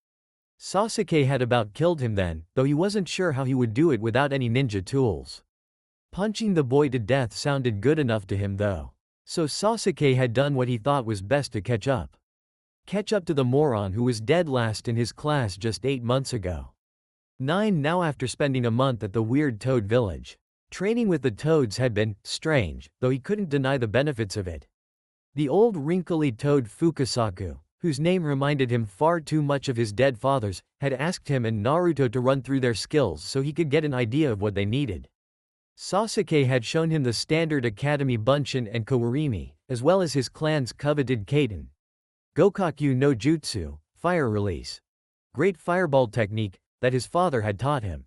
Speaker 1: Sasuke had about killed him then, though he wasn't sure how he would do it without any ninja tools. Punching the boy to death sounded good enough to him though. So Sasuke had done what he thought was best to catch up. Catch up to the moron who was dead last in his class just 8 months ago. 9 now after spending a month at the weird toad village. Training with the toads had been strange, though he couldn't deny the benefits of it. The old wrinkly toad Fukasaku, whose name reminded him far too much of his dead father's, had asked him and Naruto to run through their skills so he could get an idea of what they needed. Sasuke had shown him the standard Academy Bunshin and Kawarimi, as well as his clan's coveted Kaiten Gokaku no Jutsu, fire release. Great fireball technique that his father had taught him.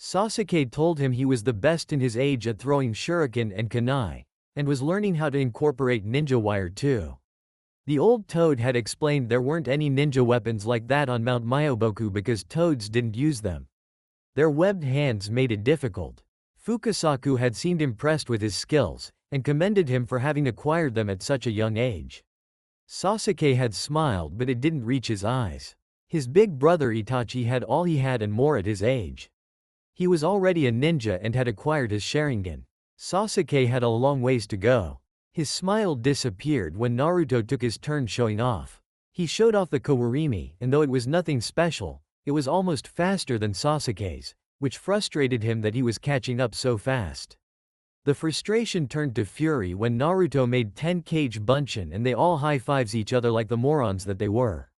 Speaker 1: Sasuke told him he was the best in his age at throwing shuriken and kunai, and was learning how to incorporate ninja wire too. The old toad had explained there weren't any ninja weapons like that on Mount Myoboku because toads didn't use them. Their webbed hands made it difficult. Fukasaku had seemed impressed with his skills, and commended him for having acquired them at such a young age. Sasuke had smiled, but it didn't reach his eyes. His big brother Itachi had all he had and more at his age. He was already a ninja and had acquired his Sharingan. Sasuke had a long ways to go. His smile disappeared when Naruto took his turn showing off. He showed off the Kawarimi, and though it was nothing special, it was almost faster than Sasuke's, which frustrated him that he was catching up so fast. The frustration turned to fury when Naruto made 10 Kage Bunshin and they all high-fives each other like the morons that they were.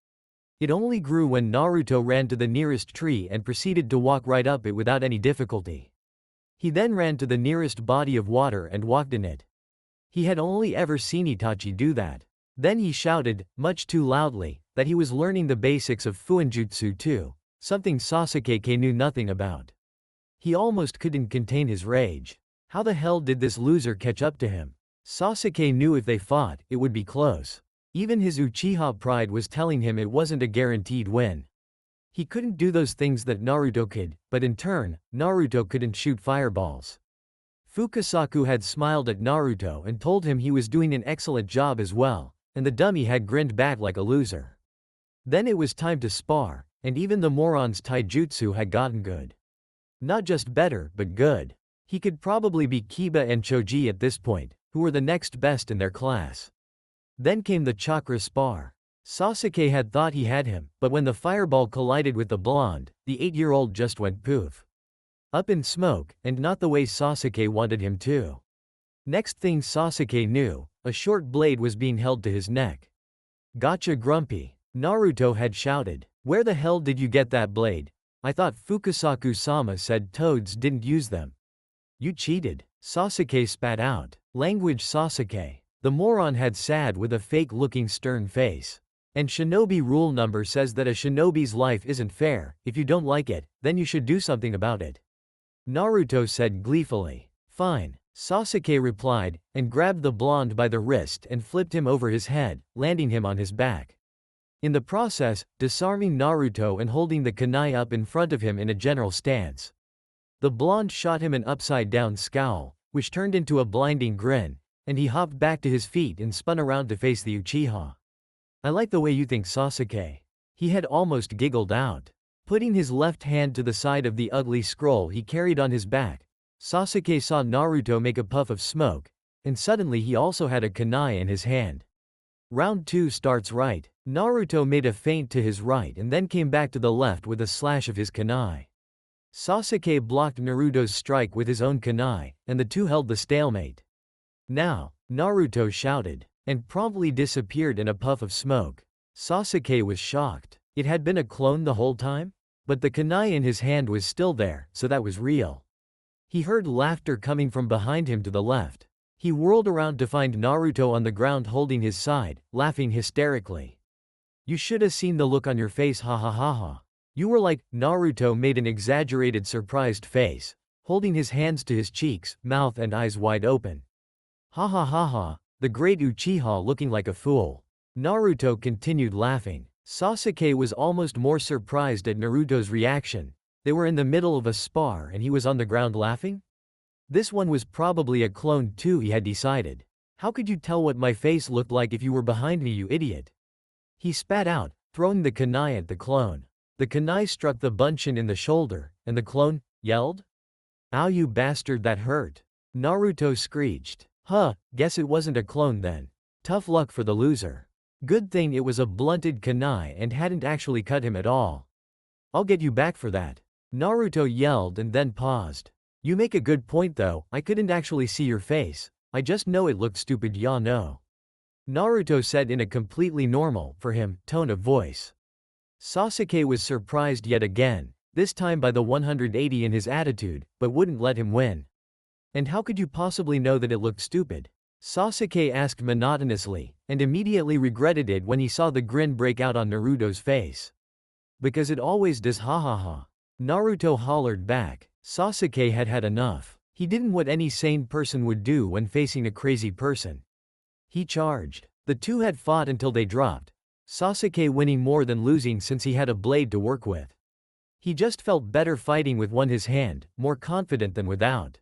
Speaker 1: It only grew when Naruto ran to the nearest tree and proceeded to walk right up it without any difficulty. He then ran to the nearest body of water and walked in it. He had only ever seen Itachi do that. Then he shouted, much too loudly, that he was learning the basics of Fuinjutsu too, something Sasuke knew nothing about. He almost couldn't contain his rage. How the hell did this loser catch up to him? Sasuke knew if they fought, it would be close. Even his Uchiha pride was telling him it wasn't a guaranteed win. He couldn't do those things that Naruto could, but in turn, Naruto couldn't shoot fireballs. Fukasaku had smiled at Naruto and told him he was doing an excellent job as well, and the dummy had grinned back like a loser. Then it was time to spar, and even the moron's taijutsu had gotten good. Not just better, but good. He could probably be Kiba and Choji at this point, who were the next best in their class. Then came the chakra spar. Sasuke had thought he had him, but when the fireball collided with the blonde, the 8-year-old just went poof. Up in smoke, and not the way Sasuke wanted him to. Next thing Sasuke knew, a short blade was being held to his neck. "Gotcha, Grumpy," Naruto had shouted. "Where the hell did you get that blade? I thought Fukasaku-sama said toads didn't use them." "You cheated," Sasuke spat out. Language Sasuke. The moron had sad with a fake-looking stern face. And shinobi rule number says that a shinobi's life isn't fair. If you don't like it, then you should do something about it. Naruto said gleefully. "Fine," Sasuke replied, and grabbed the blonde by the wrist and flipped him over his head, landing him on his back. In the process, disarming Naruto and holding the kunai up in front of him in a general stance. The blonde shot him an upside-down scowl, which turned into a blinding grin, and he hopped back to his feet and spun around to face the Uchiha. "I like the way you think, Sasuke." He had almost giggled out. Putting his left hand to the side of the ugly scroll he carried on his back, Sasuke saw Naruto make a puff of smoke, and suddenly he also had a kunai in his hand. Round 2 starts right. Naruto made a feint to his right and then came back to the left with a slash of his kunai. Sasuke blocked Naruto's strike with his own kunai, and the two held the stalemate. "Now," Naruto shouted, and promptly disappeared in a puff of smoke. Sasuke was shocked. It had been a clone the whole time? But the kunai in his hand was still there, so that was real. He heard laughter coming from behind him to the left. He whirled around to find Naruto on the ground holding his side, laughing hysterically. "You should have seen the look on your face, ha ha ha ha. You were like," Naruto made an exaggerated surprised face, holding his hands to his cheeks, mouth and eyes wide open. "Ha ha ha ha, the great Uchiha looking like a fool." Naruto continued laughing. Sasuke was almost more surprised at Naruto's reaction. They were in the middle of a spar and he was on the ground laughing? This one was probably a clone too, he had decided. "How could you tell what my face looked like if you were behind me, you idiot?" He spat out, throwing the kunai at the clone. The kunai struck the bunshin in the shoulder, and the clone yelled, "Ow, you bastard, that hurt." Naruto screeched. "Huh, guess it wasn't a clone then. Tough luck for the loser. Good thing it was a blunted kunai and hadn't actually cut him at all. I'll get you back for that." Naruto yelled and then paused. "You make a good point though, I couldn't actually see your face. I just know it looked stupid, ya know," Naruto said in a completely normal, for him, tone of voice. Sasuke was surprised yet again, this time by the 180 in his attitude, but wouldn't let him win. "And how could you possibly know that it looked stupid?" Sasuke asked monotonously, and immediately regretted it when he saw the grin break out on Naruto's face. "Because it always does, ha ha ha," Naruto hollered back. Sasuke had had enough. He did what any sane person would do when facing a crazy person. He charged. The two had fought until they dropped, Sasuke winning more than losing since he had a blade to work with. He just felt better fighting with one his hand, more confident than without.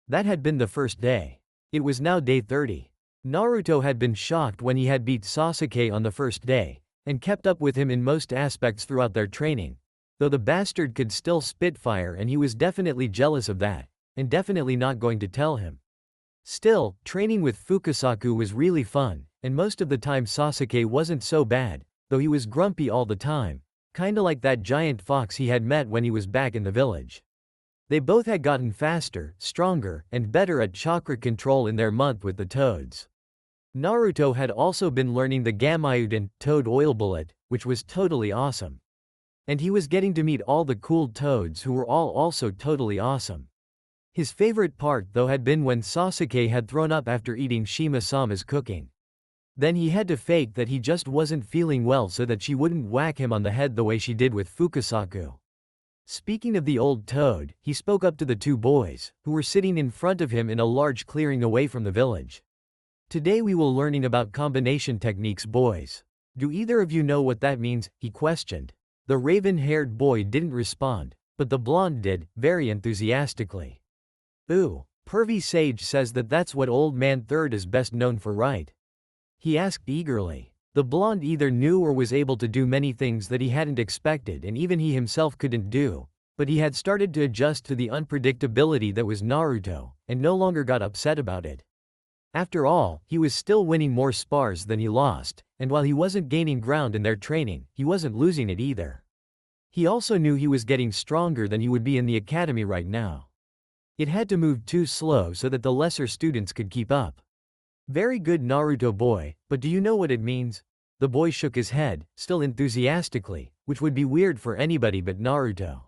Speaker 1: That had been the first day. It was now day 30. Naruto had been shocked when he had beat Sasuke on the first day, and kept up with him in most aspects throughout their training, though the bastard could still spit fire and he was definitely jealous of that, and definitely not going to tell him. Still, training with Fukasaku was really fun, and most of the time Sasuke wasn't so bad, though he was grumpy all the time, kinda like that giant fox he had met when he was back in the village. They both had gotten faster, stronger, and better at chakra control in their month with the toads. Naruto had also been learning the Gamayuden, toad oil bullet, which was totally awesome. And he was getting to meet all the cool toads who were all also totally awesome. His favorite part though had been when Sasuke had thrown up after eating Shima-sama's cooking. Then he had to fake that he just wasn't feeling well so that she wouldn't whack him on the head the way she did with Fukasaku. Speaking of the old toad, he spoke up to the two boys, who were sitting in front of him in a large clearing away from the village. "Today we will learning about combination techniques, boys. Do either of you know what that means?" he questioned. The raven-haired boy didn't respond, but the blonde did, very enthusiastically. "Ooh, Pervy Sage says that that's what Old Man Third is best known for, right?" he asked eagerly. The blonde either knew or was able to do many things that he hadn't expected and even he himself couldn't do, but he had started to adjust to the unpredictability that was Naruto, and no longer got upset about it. After all, he was still winning more spars than he lost, and while he wasn't gaining ground in their training, he wasn't losing it either. He also knew he was getting stronger than he would be in the academy right now. It had to move too slow so that the lesser students could keep up. Very good, Naruto boy, but do you know what it means? The boy shook his head, still enthusiastically, which would be weird for anybody but Naruto.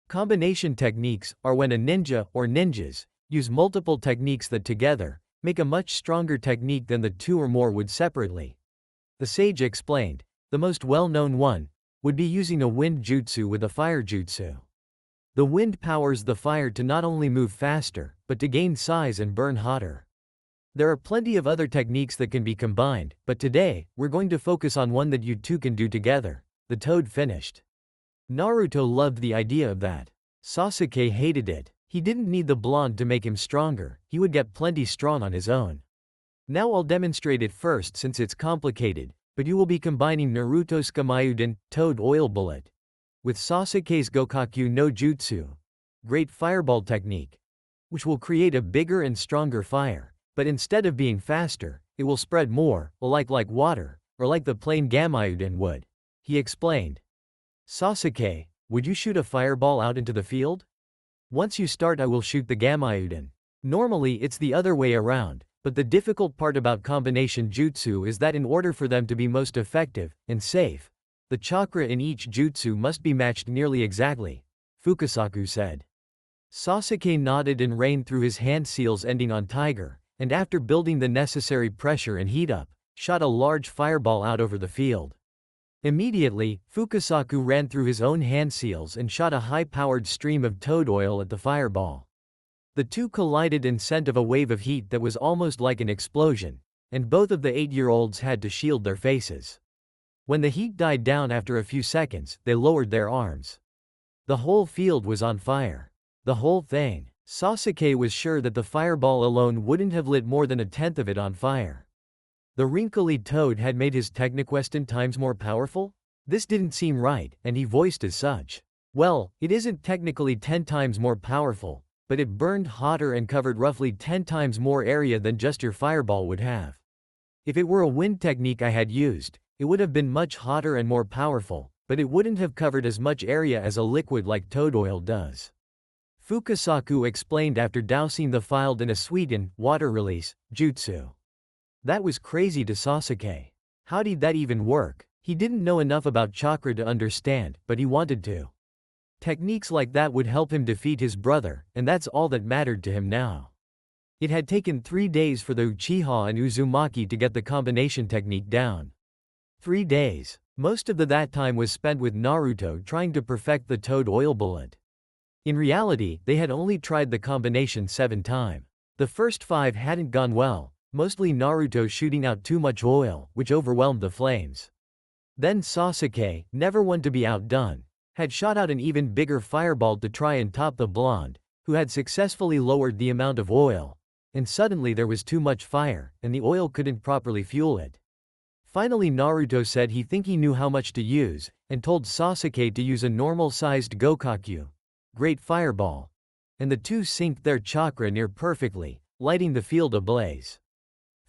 Speaker 1: Combination techniques are when a ninja or ninjas use multiple techniques that together make a much stronger technique than the two or more would separately. The sage explained. The most well-known one would be using a wind jutsu with a fire jutsu. The wind powers the fire to not only move faster, but to gain size and burn hotter. There are plenty of other techniques that can be combined, but today, we're going to focus on one that you two can do together. The toad finished. Naruto loved the idea of that. Sasuke hated it. He didn't need the blonde to make him stronger, he would get plenty strong on his own. Now I'll demonstrate it first since it's complicated, but you will be combining Naruto's Kamayuden, Toad Oil Bullet, with Sasuke's Gokaku no Jutsu, Great Fireball technique, which will create a bigger and stronger fire, but instead of being faster, it will spread more, like water, or like the plain Gamayuden would. He explained. Sasuke, would you shoot a fireball out into the field? Once you start I will shoot the Gamayuden. Normally it's the other way around, but the difficult part about combination jutsu is that in order for them to be most effective and safe, the chakra in each jutsu must be matched nearly exactly, Fukasaku said. Sasuke nodded and rained through his hand seals ending on tiger, and after building the necessary pressure and heat up, shot a large fireball out over the field. Immediately, Fukasaku ran through his own hand seals and shot a high-powered stream of toad oil at the fireball. The two collided and sent a wave of heat that was almost like an explosion, and both of the 8-year-olds had to shield their faces. When the heat died down after a few seconds, they lowered their arms. The whole field was on fire. The whole thing. Sasuke was sure that the fireball alone wouldn't have lit more than a tenth of it on fire. The wrinkly toad had made his Techniquest 10 times more powerful? This didn't seem right, and he voiced as such. Well, it isn't technically 10 times more powerful, but it burned hotter and covered roughly 10 times more area than just your fireball would have. If it were a wind technique I had used, it would have been much hotter and more powerful, but it wouldn't have covered as much area as a liquid like toad oil does. Fukasaku explained after dousing the field in a sweetened, water release jutsu. That was crazy to Sasuke. How did that even work? He didn't know enough about chakra to understand, but he wanted to. Techniques like that would help him defeat his brother, and that's all that mattered to him now. It had taken 3 days for the Uchiha and Uzumaki to get the combination technique down. 3 days. Most of that time was spent with Naruto trying to perfect the toad oil bullet. In reality, they had only tried the combination 7 times. The first 5 hadn't gone well, mostly Naruto shooting out too much oil, which overwhelmed the flames. Then Sasuke, never one to be outdone, had shot out an even bigger fireball to try and top the blonde, who had successfully lowered the amount of oil, and suddenly there was too much fire, and the oil couldn't properly fuel it. Finally Naruto said he think he knew how much to use, and told Sasuke to use a normal-sized Gokaku, Great Fireball, and the two synced their chakra near perfectly, lighting the field ablaze.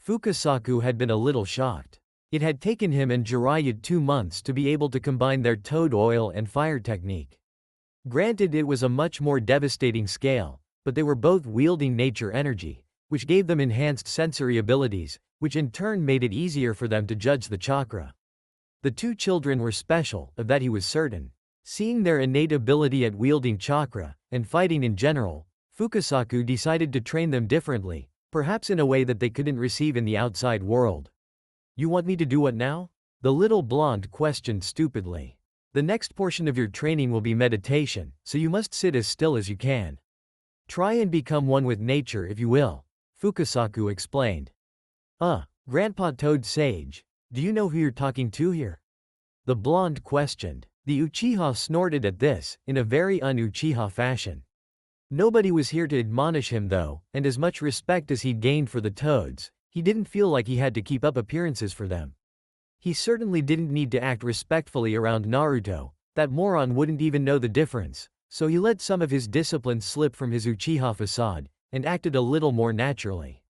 Speaker 1: Fukasaku had been a little shocked. It had taken him and Jiraiya 2 months to be able to combine their toad oil and fire technique. Granted, it was a much more devastating scale, but they were both wielding nature energy, which gave them enhanced sensory abilities, which in turn made it easier for them to judge the chakra. The 2 children were special, of that he was certain. Seeing their innate ability at wielding chakra, and fighting in general, Fukasaku decided to train them differently, perhaps in a way that they couldn't receive in the outside world. You want me to do what now? The little blonde questioned stupidly. The next portion of your training will be meditation, so you must sit as still as you can. Try and become one with nature if you will, Fukasaku explained. Grandpa Toad Sage, do you know who you're talking to here? The blonde questioned. The Uchiha snorted at this, in a very un-Uchiha fashion. Nobody was here to admonish him though, and as much respect as he'd gained for the toads, he didn't feel like he had to keep up appearances for them. He certainly didn't need to act respectfully around Naruto, that moron wouldn't even know the difference, so he let some of his discipline slip from his Uchiha facade, and acted a little more naturally.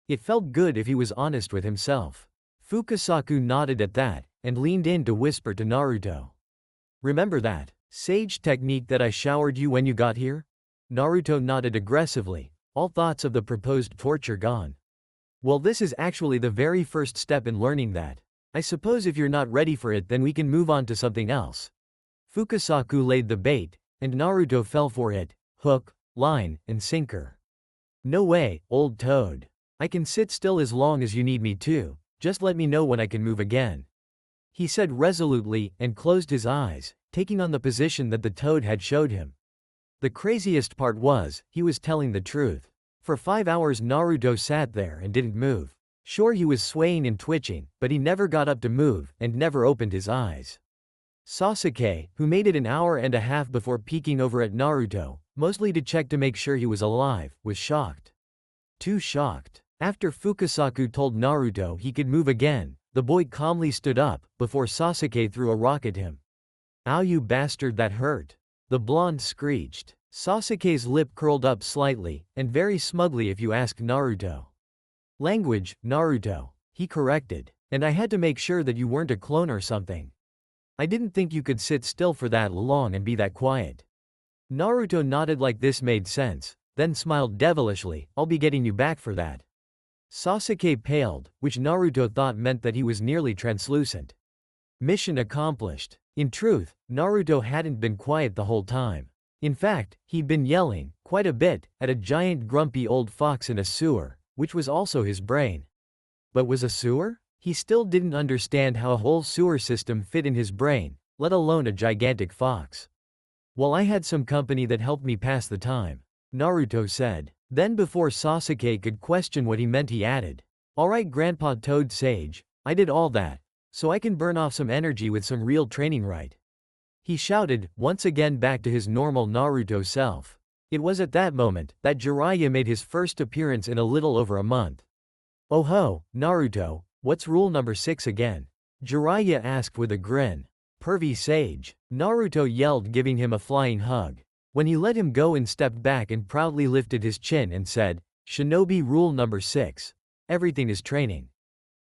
Speaker 1: It felt good if he was honest with himself. Fukasaku nodded at that, and leaned in to whisper to Naruto. Remember that sage technique that I showered you when you got here? Naruto nodded aggressively, all thoughts of the proposed torture gone. Well, this is actually the very first step in learning that. I suppose if you're not ready for it, then we can move on to something else. Fukasaku laid the bait, and Naruto fell for it, hook, line, and sinker. No way, old toad. I can sit still as long as you need me to, just let me know when I can move again. He said resolutely and closed his eyes, taking on the position that the toad had showed him. The craziest part was, he was telling the truth. For 5 hours Naruto sat there and didn't move. Sure, he was swaying and twitching, but he never got up to move, and never opened his eyes. Sasuke, who made it an hour and a half before peeking over at Naruto, mostly to check to make sure he was alive, was shocked. Too shocked. After Fukasaku told Naruto he could move again, the boy calmly stood up, before Sasuke threw a rock at him. "Ow, you bastard, that hurt!" the blonde screeched. Sasuke's lip curled up slightly, and very smugly if you ask Naruto. "Language, Naruto," he corrected. "And I had to make sure that you weren't a clone or something. I didn't think you could sit still for that long and be that quiet." Naruto nodded like this made sense, then smiled devilishly. "I'll be getting you back for that." Sasuke paled, which Naruto thought meant that he was nearly translucent. Mission accomplished. In truth, Naruto hadn't been quiet the whole time. In fact, he'd been yelling, quite a bit, at a giant grumpy old fox in a sewer, which was also his brain. But was a sewer? He still didn't understand how a whole sewer system fit in his brain, let alone a gigantic fox. "Well, I had some company that helped me pass the time," Naruto said. Then before Sasuke could question what he meant, he added, "Alright, Grandpa Toad Sage, I did all that, so I can burn off some energy with some real training, right?" He shouted, once again back to his normal Naruto self. It was at that moment that Jiraiya made his first appearance in a little over a month. "Oh ho, Naruto, what's rule number 6 again?" Jiraiya asked with a grin. "Pervy sage," Naruto yelled, giving him a flying hug. When he let him go and stepped back and proudly lifted his chin and said, "Shinobi rule number 6. Everything is training."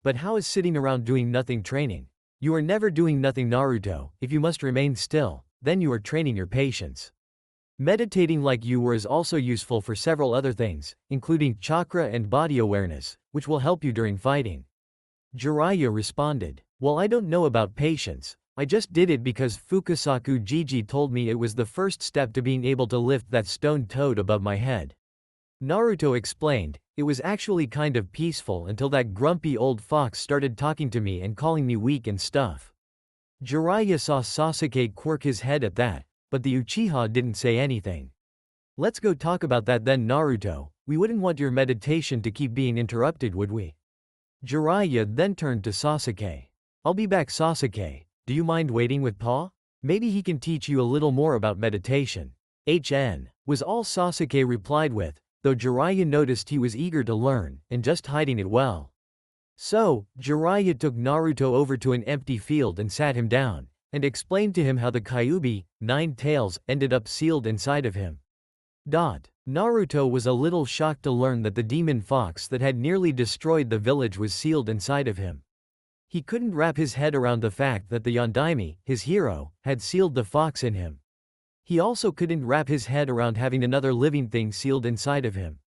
Speaker 1: "But how is sitting around doing nothing training?" "You are never doing nothing, Naruto. If you must remain still, then you are training your patience. Meditating like you were is also useful for several other things, including chakra and body awareness, which will help you during fighting." Jiraiya responded, "Well, I don't know about patience. I just did it because Fukasaku Jiji told me it was the first step to being able to lift that stone toad above my head." Naruto explained, "It was actually kind of peaceful until that grumpy old fox started talking to me and calling me weak and stuff." Jiraiya saw Sasuke quirk his head at that, but the Uchiha didn't say anything. "Let's go talk about that then, Naruto. We wouldn't want your meditation to keep being interrupted, would we?" Jiraiya then turned to Sasuke. "I'll be back, Sasuke. Do you mind waiting with Pa? Maybe he can teach you a little more about meditation." Was all Sasuke replied with, though Jiraiya noticed he was eager to learn, and just hiding it well. So, Jiraiya took Naruto over to an empty field and sat him down, and explained to him how the Kyuubi, 9 tails, ended up sealed inside of him. Naruto was a little shocked to learn that the demon fox that had nearly destroyed the village was sealed inside of him. He couldn't wrap his head around the fact that the Yondaime, his hero, had sealed the fox in him. He also couldn't wrap his head around having another living thing sealed inside of him.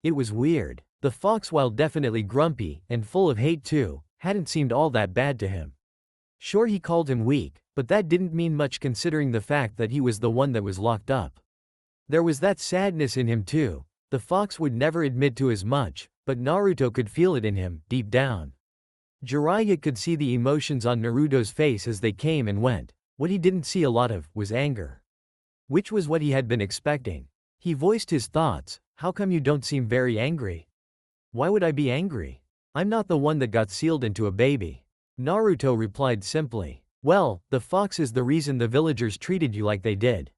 Speaker 1: It was weird. The fox, while definitely grumpy, and full of hate too, hadn't seemed all that bad to him. Sure, he called him weak, but that didn't mean much considering the fact that he was the one that was locked up. There was that sadness in him too. The fox would never admit to as much, but Naruto could feel it in him, deep down. Jiraiya could see the emotions on Naruto's face as they came and went. What he didn't see a lot of was anger, which was what he had been expecting. He voiced his thoughts. "How come you don't seem very angry?" "Why would I be angry? I'm not the one that got sealed into a baby." Naruto replied simply. "Well, the fox is the reason the villagers treated you like they did."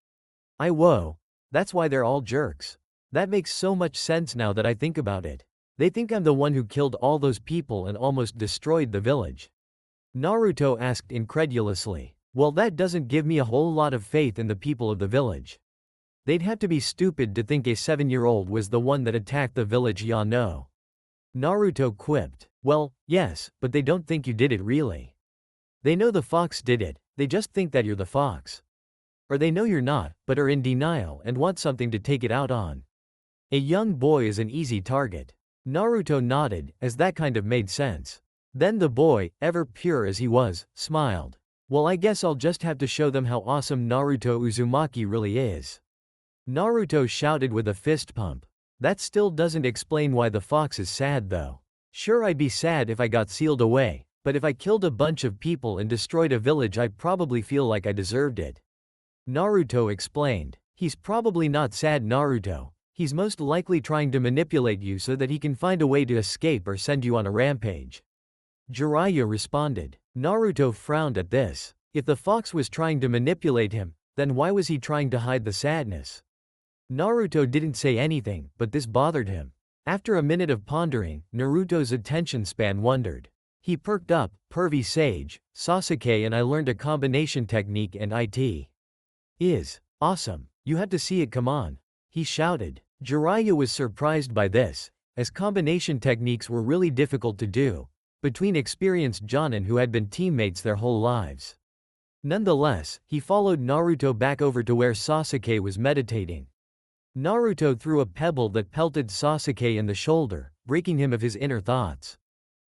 Speaker 1: Whoa. That's why they're all jerks. That makes so much sense now that I think about it. They think I'm the one who killed all those people and almost destroyed the village." Naruto asked incredulously. "Well, that doesn't give me a whole lot of faith in the people of the village. They'd have to be stupid to think a 7-year-old was the one that attacked the village, ya know." Naruto quipped. Well, yes, but they don't think you did it really. They know the fox did it, they just think that you're the fox. Or they know you're not, but are in denial and want something to take it out on. A young boy is an easy target. Naruto nodded, as that kind of made sense. Then the boy, ever pure as he was, smiled. Well, I guess I'll just have to show them how awesome Naruto Uzumaki really is. Naruto shouted with a fist pump. That still doesn't explain why the fox is sad though. Sure, I'd be sad if I got sealed away, but if I killed a bunch of people and destroyed a village, I'd probably feel like I deserved it. Naruto explained. He's probably not sad, Naruto. He's most likely trying to manipulate you so that he can find a way to escape or send you on a rampage. Jiraiya responded. Naruto frowned at this. If the fox was trying to manipulate him, then why was he trying to hide the sadness? Naruto didn't say anything, but this bothered him. After a minute of pondering, Naruto's attention span wandered. He perked up. Pervy sage, Sasuke and I learned a combination technique and it is awesome. You have to see it, come on. He shouted. Jiraiya was surprised by this, as combination techniques were really difficult to do, between experienced jonin who had been teammates their whole lives. Nonetheless, he followed Naruto back over to where Sasuke was meditating. Naruto threw a pebble that pelted Sasuke in the shoulder, breaking him of his inner thoughts.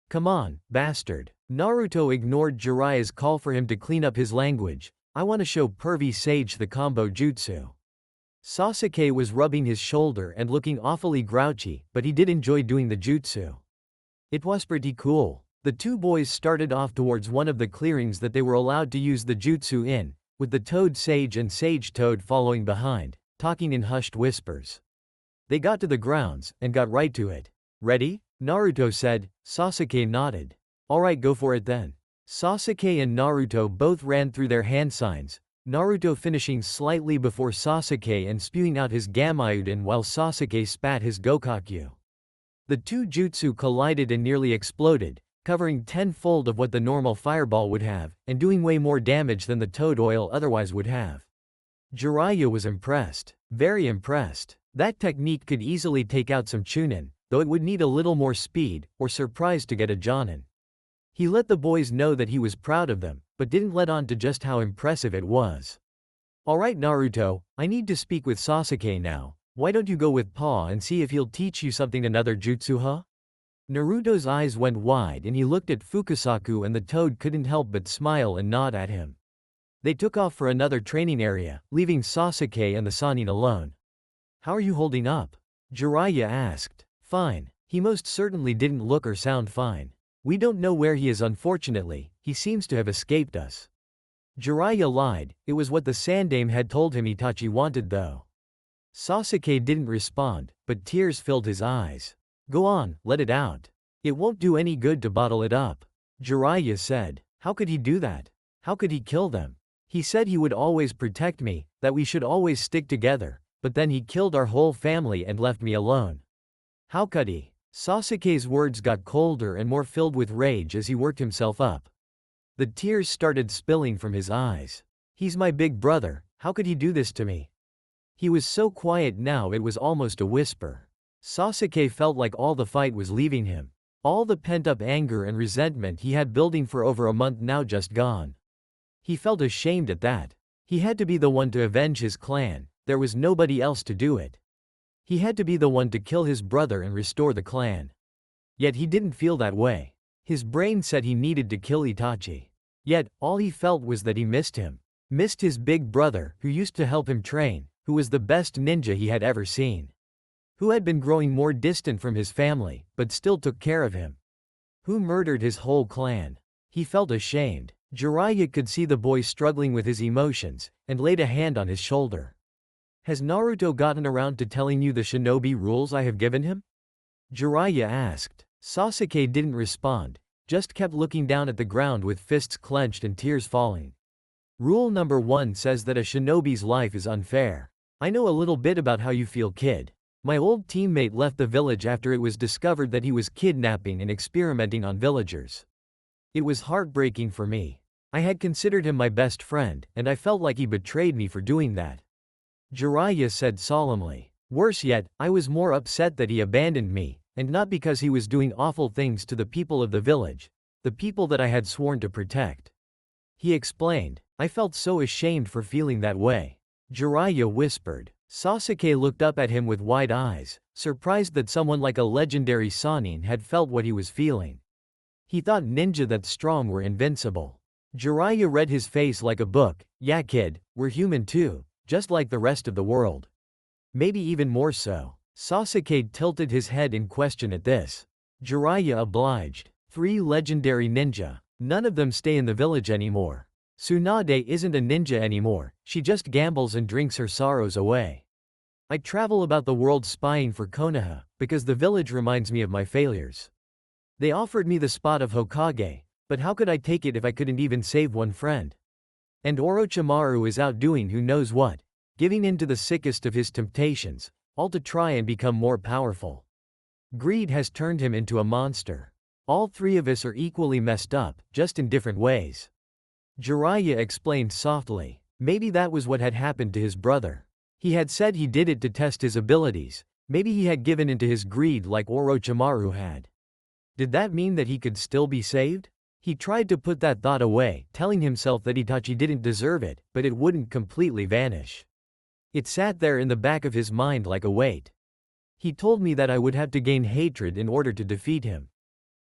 Speaker 1: Come on, bastard. Naruto ignored Jiraiya's call for him to clean up his language. I want to show pervy sage the combo jutsu. Sasuke was rubbing his shoulder and looking awfully grouchy, but he did enjoy doing the jutsu. It was pretty cool. The two boys started off towards one of the clearings that they were allowed to use the jutsu in, with the Toad Sage and Sage Toad following behind, talking in hushed whispers. They got to the grounds, and got right to it. Ready? Naruto said. Sasuke nodded. Alright, go for it then. Sasuke and Naruto both ran through their hand signs, Naruto finishing slightly before Sasuke and spewing out his Gammyudan while Sasuke spat his Gokakyu. The two jutsu collided and nearly exploded, covering tenfold of what the normal fireball would have, and doing way more damage than the toad oil otherwise would have. Jiraiya was impressed. Very impressed. That technique could easily take out some chunin, though it would need a little more speed, or surprise to get a jonin. He let the boys know that he was proud of them, but didn't let on to just how impressive it was. Alright Naruto, I need to speak with Sasuke now. Why don't you go with Pa and see if he'll teach you something, another jutsu, huh? Naruto's eyes went wide and he looked at Fukusaku, and the toad couldn't help but smile and nod at him. They took off for another training area, leaving Sasuke and the Sannin alone. How are you holding up? Jiraiya asked. Fine. He most certainly didn't look or sound fine. We don't know where he is, unfortunately. He seems to have escaped us. Jiraiya lied. It was what the Sandaime had told him Itachi wanted though. Sasuke didn't respond, but tears filled his eyes. Go on, let it out. It won't do any good to bottle it up. Jiraiya said. How could he do that? How could he kill them? He said he would always protect me, that we should always stick together, but then he killed our whole family and left me alone. How could he? Sasuke's words got colder and more filled with rage as he worked himself up. The tears started spilling from his eyes. He's my big brother, how could he do this to me? He was so quiet now it was almost a whisper. Sasuke felt like all the fight was leaving him. All the pent-up anger and resentment he had building for over a month now just gone. He felt ashamed at that. He had to be the one to avenge his clan, there was nobody else to do it. He had to be the one to kill his brother and restore the clan. Yet he didn't feel that way. His brain said he needed to kill Itachi. Yet, all he felt was that he missed him. Missed his big brother, who used to help him train, who was the best ninja he had ever seen. Who had been growing more distant from his family, but still took care of him. Who murdered his whole clan. He felt ashamed. Jiraiya could see the boy struggling with his emotions, and laid a hand on his shoulder. Has Naruto gotten around to telling you the shinobi rules I have given him? Jiraiya asked. Sasuke didn't respond, just kept looking down at the ground with fists clenched and tears falling. Rule number 1 says that a shinobi's life is unfair. I know a little bit about how you feel, kid. My old teammate left the village after it was discovered that he was kidnapping and experimenting on villagers. It was heartbreaking for me. I had considered him my best friend, and I felt like he betrayed me for doing that. Jiraiya said solemnly. Worse yet, I was more upset that he abandoned me, and not because he was doing awful things to the people of the village, the people that I had sworn to protect. He explained. I felt so ashamed for feeling that way. Jiraiya whispered. Sasuke looked up at him with wide eyes, surprised that someone like a legendary Sannin had felt what he was feeling. He thought ninja that strong were invincible. Jiraiya read his face like a book. Yeah kid, we're human too, just like the rest of the world. Maybe even more so. Sasuke tilted his head in question at this. Jiraiya obliged. 3 legendary ninja. None of them stay in the village anymore. Tsunade isn't a ninja anymore, she just gambles and drinks her sorrows away. I travel about the world spying for Konoha, because the village reminds me of my failures. They offered me the spot of Hokage, but how could I take it if I couldn't even save one friend? And Orochimaru is out doing who knows what, giving in to the sickest of his temptations, all to try and become more powerful. Greed has turned him into a monster. All 3 of us are equally messed up, just in different ways. Jiraiya explained softly. Maybe that was what had happened to his brother. He had said he did it to test his abilities, maybe he had given into his greed like Orochimaru had. Did that mean that he could still be saved? He tried to put that thought away, telling himself that Itachi didn't deserve it, but it wouldn't completely vanish. It sat there in the back of his mind like a weight. He told me that I would have to gain hatred in order to defeat him.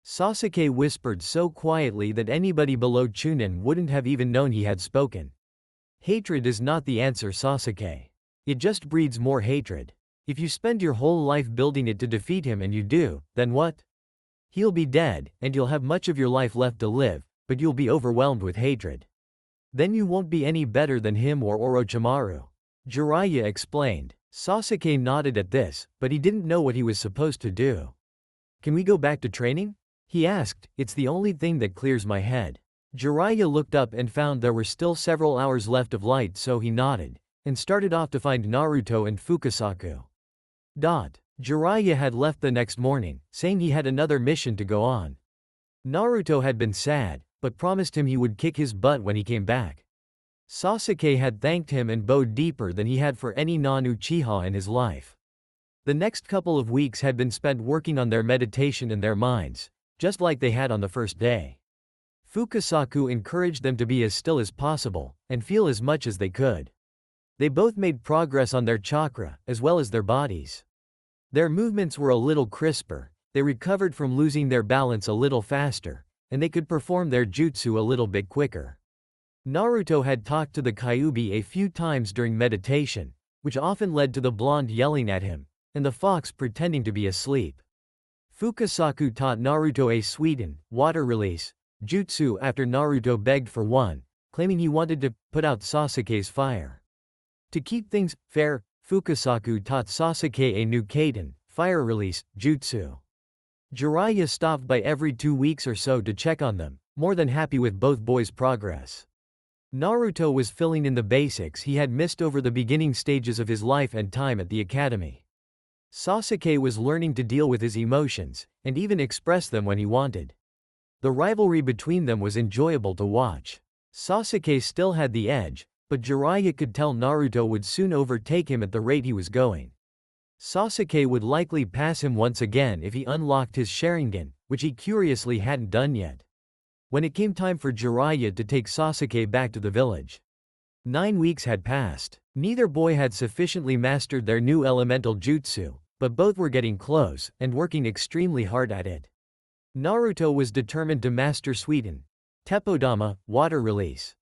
Speaker 1: Sasuke whispered so quietly that anybody below Chunin wouldn't have even known he had spoken. Hatred is not the answer, Sasuke. It just breeds more hatred. If you spend your whole life building it to defeat him and you do, then what? He'll be dead, and you'll have much of your life left to live, but you'll be overwhelmed with hatred. Then you won't be any better than him or Orochimaru. Jiraiya explained. Sasuke nodded at this, but he didn't know what he was supposed to do. Can we go back to training? He asked. It's the only thing that clears my head. Jiraiya looked up and found there were still several hours left of light, so he nodded, and started off to find Naruto and Fukasaku. Jiraiya had left the next morning, saying he had another mission to go on. Naruto had been sad, but promised him he would kick his butt when he came back. Sasuke had thanked him and bowed deeper than he had for any non-Uchiha in his life. The next couple of weeks had been spent working on their meditation and their minds, just like they had on the first day. Fukasaku encouraged them to be as still as possible, and feel as much as they could. They both made progress on their chakra, as well as their bodies. Their movements were a little crisper, they recovered from losing their balance a little faster, and they could perform their jutsu a little bit quicker. Naruto had talked to the Kyuubi a few times during meditation, which often led to the blonde yelling at him, and the fox pretending to be asleep. Fukasaku taught Naruto a Suiten, water release, jutsu after Naruto begged for one, claiming he wanted to put out Sasuke's fire. To keep things fair, Fukasaku taught Sasuke a new Kaden, fire release, jutsu. Jiraiya stopped by every 2 weeks or so to check on them, more than happy with both boys' progress. Naruto was filling in the basics he had missed over the beginning stages of his life and time at the academy. Sasuke was learning to deal with his emotions, and even express them when he wanted. The rivalry between them was enjoyable to watch. Sasuke still had the edge, but Jiraiya could tell Naruto would soon overtake him at the rate he was going. Sasuke would likely pass him once again if he unlocked his Sharingan, which he curiously hadn't done yet. When it came time for Jiraiya to take Sasuke back to the village. 9 weeks had passed. Neither boy had sufficiently mastered their new elemental jutsu, but both were getting close, and working extremely hard at it. Naruto was determined to master Suiten, Teppodama, water release,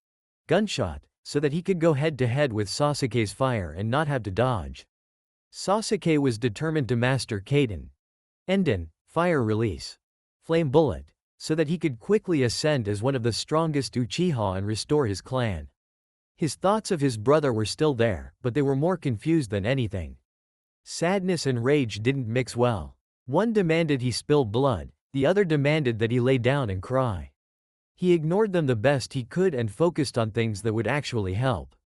Speaker 1: gunshot, so that he could go head-to-head with Sasuke's fire and not have to dodge. Sasuke was determined to master Kaden, Enden, fire release, flame bullet, so that he could quickly ascend as one of the strongest Uchiha and restore his clan. His thoughts of his brother were still there, but they were more confused than anything. Sadness and rage didn't mix well. One demanded he spill blood, the other demanded that he lay down and cry. He ignored them the best he could and focused on things that would actually help.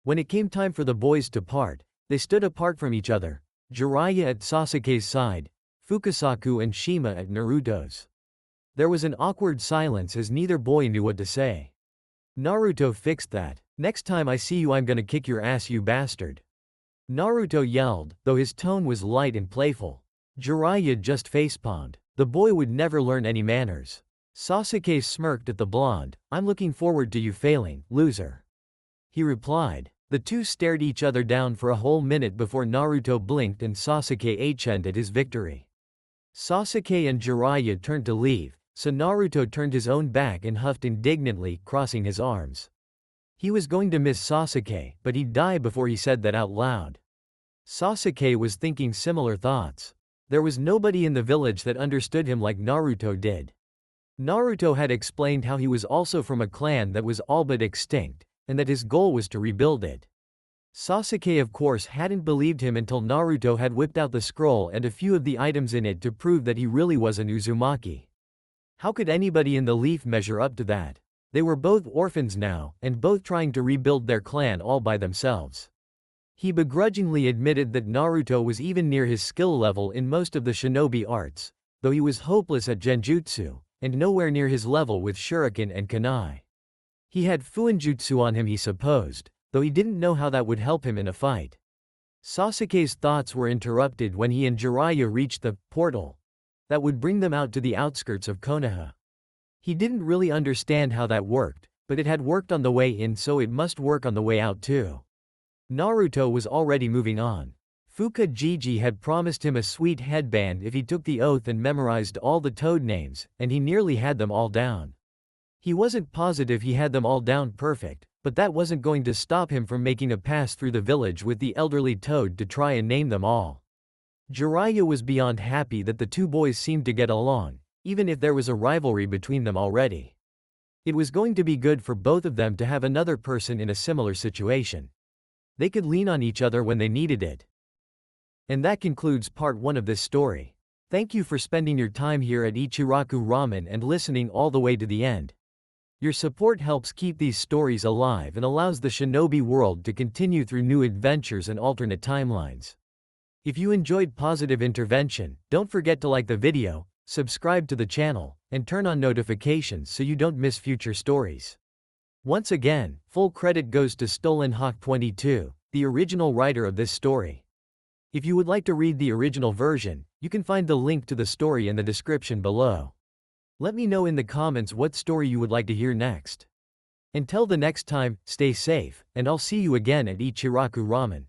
Speaker 1: When it came time for the boys to part, they stood apart from each other, Jiraiya at Sasuke's side, Fukasaku and Shima at Naruto's. There was an awkward silence as neither boy knew what to say. Naruto fixed that. Next time I see you I'm gonna kick your ass, you bastard. Naruto yelled, though his tone was light and playful. Jiraiya just facepalmed. The boy would never learn any manners. Sasuke smirked at the blonde. I'm looking forward to you failing, loser. He replied. The two stared each other down for a whole minute before Naruto blinked and Sasuke achened at his victory. Sasuke and Jiraiya turned to leave, so Naruto turned his own back and huffed indignantly, crossing his arms. He was going to miss Sasuke, but he'd die before he said that out loud. Sasuke was thinking similar thoughts. There was nobody in the village that understood him like Naruto did. Naruto had explained how he was also from a clan that was all but extinct, and that his goal was to rebuild it. Sasuke of course hadn't believed him until Naruto had whipped out the scroll and a few of the items in it to prove that he really was an Uzumaki. How could anybody in the Leaf measure up to that? They were both orphans now, and both trying to rebuild their clan all by themselves. He begrudgingly admitted that Naruto was even near his skill level in most of the shinobi arts, though he was hopeless at genjutsu, and nowhere near his level with shuriken and kunai. He had fuinjutsu on him, he supposed, though he didn't know how that would help him in a fight. Sasuke's thoughts were interrupted when he and Jiraiya reached the portal that would bring them out to the outskirts of Konoha. He didn't really understand how that worked, but it had worked on the way in, so it must work on the way out too. Naruto was already moving on. Fukajiji had promised him a sweet headband if he took the oath and memorized all the toad names, and he nearly had them all down. He wasn't positive he had them all down perfect, but that wasn't going to stop him from making a pass through the village with the elderly toad to try and name them all. Jiraiya was beyond happy that the two boys seemed to get along, even if there was a rivalry between them already. It was going to be good for both of them to have another person in a similar situation. They could lean on each other when they needed it. And that concludes part 1 of this story. Thank you for spending your time here at Ichiraku Ramen and listening all the way to the end. Your support helps keep these stories alive and allows the shinobi world to continue through new adventures and alternate timelines. If you enjoyed positive intervention, don't forget to like the video, subscribe to the channel, and turn on notifications so you don't miss future stories. Once again, full credit goes to Stolen Hawk 22, the original writer of this story. If you would like to read the original version, you can find the link to the story in the description below. Let me know in the comments what story you would like to hear next. Until the next time, stay safe, and I'll see you again at Ichiraku Ramen.